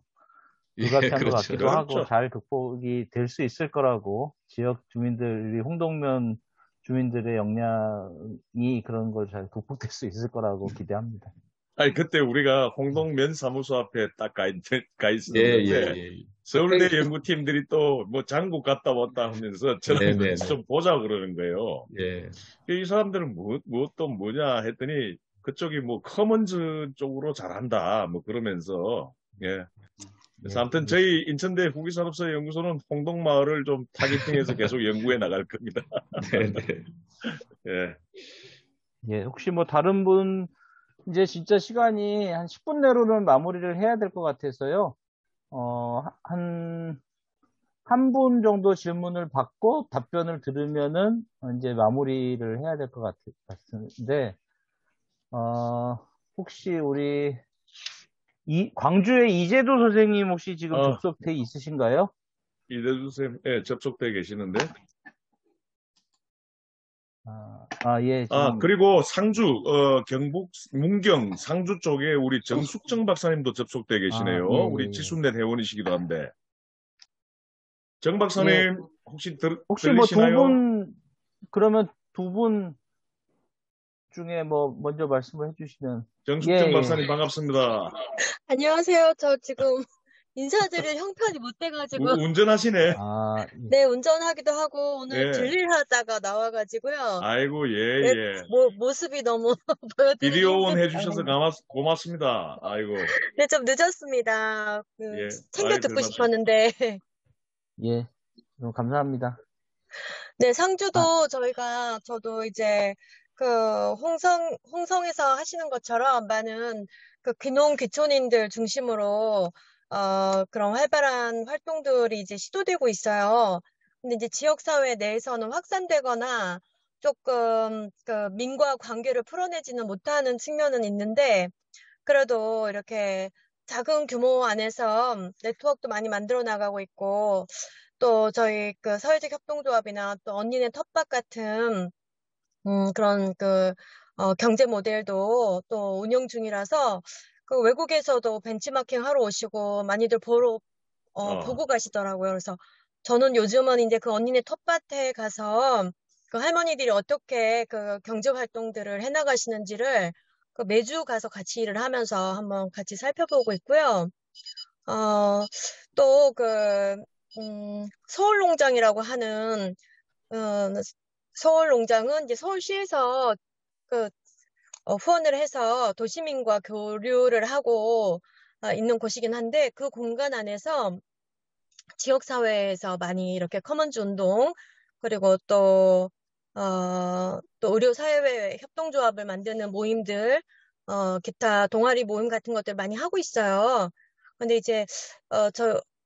예, 불가피한 것 그렇죠. 같기도 하고 그렇죠. 잘 극복이 될 수 있을 거라고 지역 주민들이 홍동면 주민들의 역량이 그런 걸 잘 극복될 수 있을 거라고 기대합니다. 아니, 그때 우리가 홍동면 사무소 앞에 딱 가 예, 있었는데, 예, 예. 서울대 연구팀들이 또 뭐 장국 갔다 왔다 하면서 저는 네, 네, 같이 좀 보자 그러는 거예요. 예. 이 사람들은 또 뭐냐 했더니 그쪽이 뭐 커먼즈 쪽으로 잘한다 뭐 그러면서, 예. 그래서 예, 아무튼 저희 인천대 후기산업사 연구소는 홍동마을을 좀 타겟팅해서 계속 연구해 나갈 겁니다. 네, 네. 예. 예, 혹시 뭐 다른 분 이제 진짜 시간이 한 10분 내로는 마무리를 해야 될 것 같아서요. 한 분 정도 질문을 받고 답변을 들으면은 이제 마무리를 해야 될 것 같은데, 혹시 우리 광주의 이재도 선생님 혹시 지금 접속돼 있으신가요? 이대주 쌤, 예, 접속돼 계시는데. 예, 지금. 그리고 상주, 경북, 문경, 상주 쪽에 우리 정숙정 박사님도 접속돼 계시네요. 예, 우리 예. 지순넷 회원이시기도 한데. 정 박사님, 예. 혹시 혹시 뭐 들리시나요? 그러면 두 분 중에 뭐 먼저 말씀을 해주시면. 정숙정 예. 박사님 반갑습니다. 안녕하세요. 저 지금 인사드릴 형편이 못 돼가지고. 운전하시네. 네, 운전하기도 하고, 오늘 예. 들릴하다가 나와가지고요. 아이고, 예, 네, 예. 모습이 너무 보여드리기 비디오온 힘듭니다. 해주셔서 고맙습니다. 아이고. 네, 좀 늦었습니다. 예. 챙겨 듣고 싶었는데. 예. 감사합니다. 네, 상주도 저도 이제 홍성에서 하시는 것처럼 많은 귀농 귀촌인들 중심으로 그런 활발한 활동들이 이제 시도되고 있어요. 근데 이제 지역사회 내에서는 확산되거나 조금 민과 관계를 풀어내지는 못하는 측면은 있는데, 그래도 이렇게 작은 규모 안에서 네트워크도 많이 만들어 나가고 있고, 또 저희 사회적 협동조합이나 또 언니네 텃밭 같은 그런 경제 모델도 또 운영 중이라서 외국에서도 벤치마킹 하러 오시고 많이들 보고 가시더라고요. 그래서 저는 요즘은 이제 언니네 텃밭에 가서 할머니들이 어떻게 경제 활동들을 해나가시는지를 매주 가서 같이 일을 하면서 한번 같이 살펴보고 있고요. 또 서울농장이라고 하는 서울농장은 이제 서울시에서 후원을 해서 도시민과 교류를 하고 있는 곳이긴 한데, 그 공간 안에서 지역사회에서 많이 이렇게 커먼즈 운동, 그리고 또 의료사회 협동조합을 만드는 모임들, 기타 동아리 모임 같은 것들 많이 하고 있어요. 근데 이제,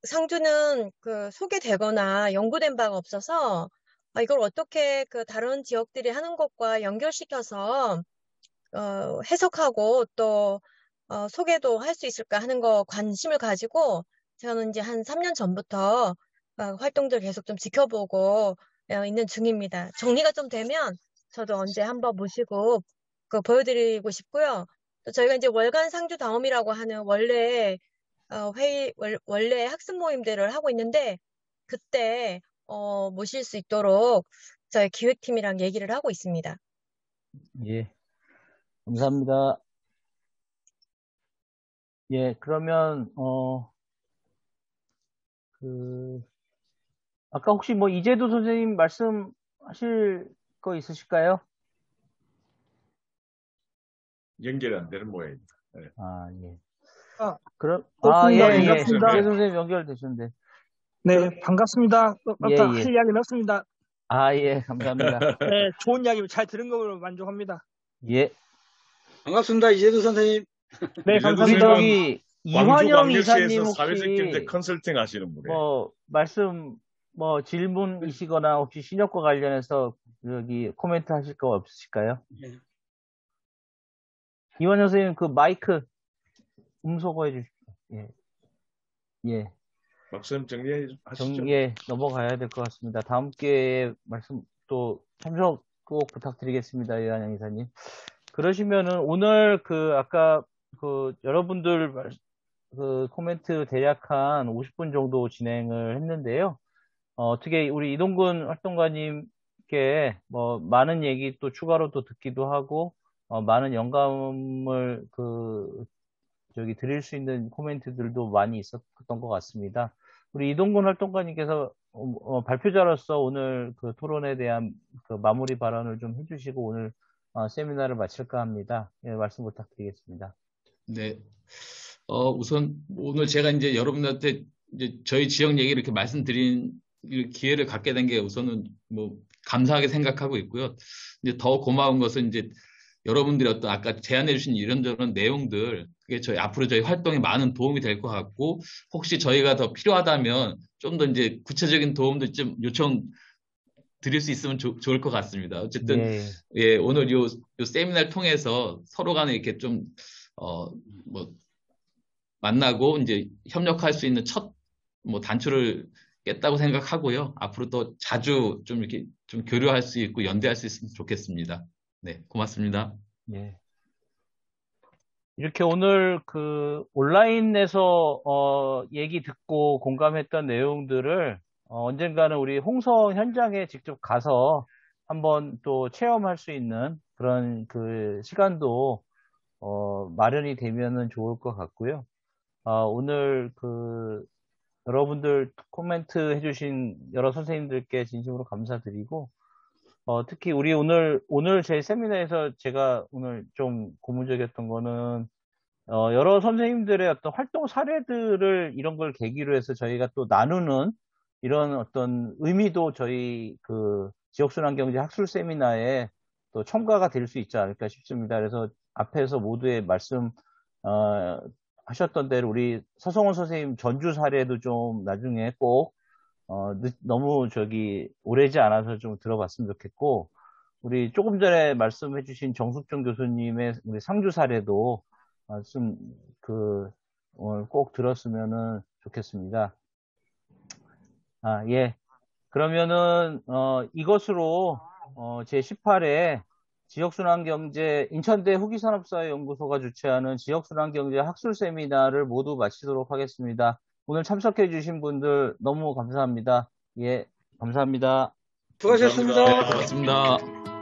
상주는 소개되거나 연구된 바가 없어서, 이걸 어떻게 다른 지역들이 하는 것과 연결시켜서, 해석하고 또, 소개도 할 수 있을까 하는 거 관심을 가지고, 저는 이제 한 3년 전부터 활동들 계속 좀 지켜보고 있는 중입니다. 정리가 좀 되면 저도 언제 한번 모시고 보여드리고 싶고요. 또 저희가 이제 월간 상주 다움이라고 하는 원래 원래 학습 모임들을 하고 있는데, 그때 모실 수 있도록 저희 기획팀이랑 얘기를 하고 있습니다. 예. 감사합니다. 예, 그러면, 아까 혹시 뭐 이재도 선생님 말씀하실 거 있으실까요? 연결이 안 되는 모양입니다. 네. 예. 그럼, 좋습니다. 예. 반갑습니다. 예, 선생님 연결되셨는데. 네, 반갑습니다. 예. 할 이야기는 없습니다. 예, 감사합니다. 네, 좋은 이야기 잘 들은 걸로 만족합니다. 예. 반갑습니다. 이재두 선생님. 네, 이재두 우리 감사합니다. 저기, 광주 이환영 이사님 광역시에서 사회적 경제 혹시, 컨설팅 하시는 분이에요. 말씀, 질문이시거나 혹시 신협과 관련해서 여기 코멘트 하실 거 없으실까요? 예. 이환영 선생님 그 마이크 음소거 해주십시오. 예. 말씀 정리하시죠. 넘어가야 될 것 같습니다. 다음 기회에 말씀 또 참석 꼭 부탁드리겠습니다. 이한영 이사님. 그러시면은 오늘 아까 여러분들 코멘트 대략 한 50분 정도 진행을 했는데요. 어떻게 우리 이동근 활동가님께 많은 얘기 또 추가로 또 듣기도 하고, 많은 영감을 드릴 수 있는 코멘트들도 많이 있었던 것 같습니다. 우리 이동근 활동가님께서 발표자로서 오늘 토론에 대한 마무리 발언을 좀 해주시고 오늘 세미나를 마칠까 합니다. 예, 말씀 부탁드리겠습니다. 네. 우선 오늘 제가 이제 여러분들한테 이제 저희 지역 얘기를 이렇게 말씀드린 기회를 갖게 된 게 우선은 감사하게 생각하고 있고요. 이제 더 고마운 것은 이제 여러분들이 어떤 아까 제안해 주신 이런저런 내용들, 그게 앞으로 저희 활동에 많은 도움이 될 것 같고, 혹시 저희가 더 필요하다면 좀 더 이제 구체적인 도움도 좀 요청 드릴 수 있으면 좋을 것 같습니다. 어쨌든, 예, 오늘 요 세미나를 통해서 서로 간에 이렇게 좀, 만나고 이제 협력할 수 있는 첫 단초를 깼다고 생각하고요. 앞으로 또 자주 좀 이렇게 좀 교류할 수 있고 연대할 수 있으면 좋겠습니다. 네, 고맙습니다. 예. 이렇게 오늘 온라인에서 얘기 듣고 공감했던 내용들을 언젠가는 우리 홍성 현장에 직접 가서 한번 또 체험할 수 있는 그런 시간도 마련이 되면은 좋을 것 같고요. 오늘 여러분들 코멘트 해주신 여러 선생님들께 진심으로 감사드리고, 특히 우리 오늘 제 세미나에서 제가 오늘 좀 고무적이었던 거는, 여러 선생님들의 어떤 활동 사례들을 이런 걸 계기로 해서 저희가 또 나누는 이런 어떤 의미도 저희 지역순환경제 학술 세미나에 또 첨가가 될 수 있지 않을까 싶습니다. 그래서 앞에서 모두의 말씀, 하셨던 대로 우리 서성원 선생님 전주 사례도 좀 나중에 꼭 너무 오래지 않아서 좀 들어봤으면 좋겠고, 우리 조금 전에 말씀해주신 정숙정 교수님의 우리 상주 사례도 오늘 꼭 들었으면은 좋겠습니다. 예. 그러면은 이것으로 제18회 지역순환경제 인천대 후기산업사회연구소가 주최하는 지역순환경제 학술 세미나를 모두 마치도록 하겠습니다. 오늘 참석해 주신 분들 너무 감사합니다. 예, 감사합니다. 수고하셨습니다. 네, 고맙습니다.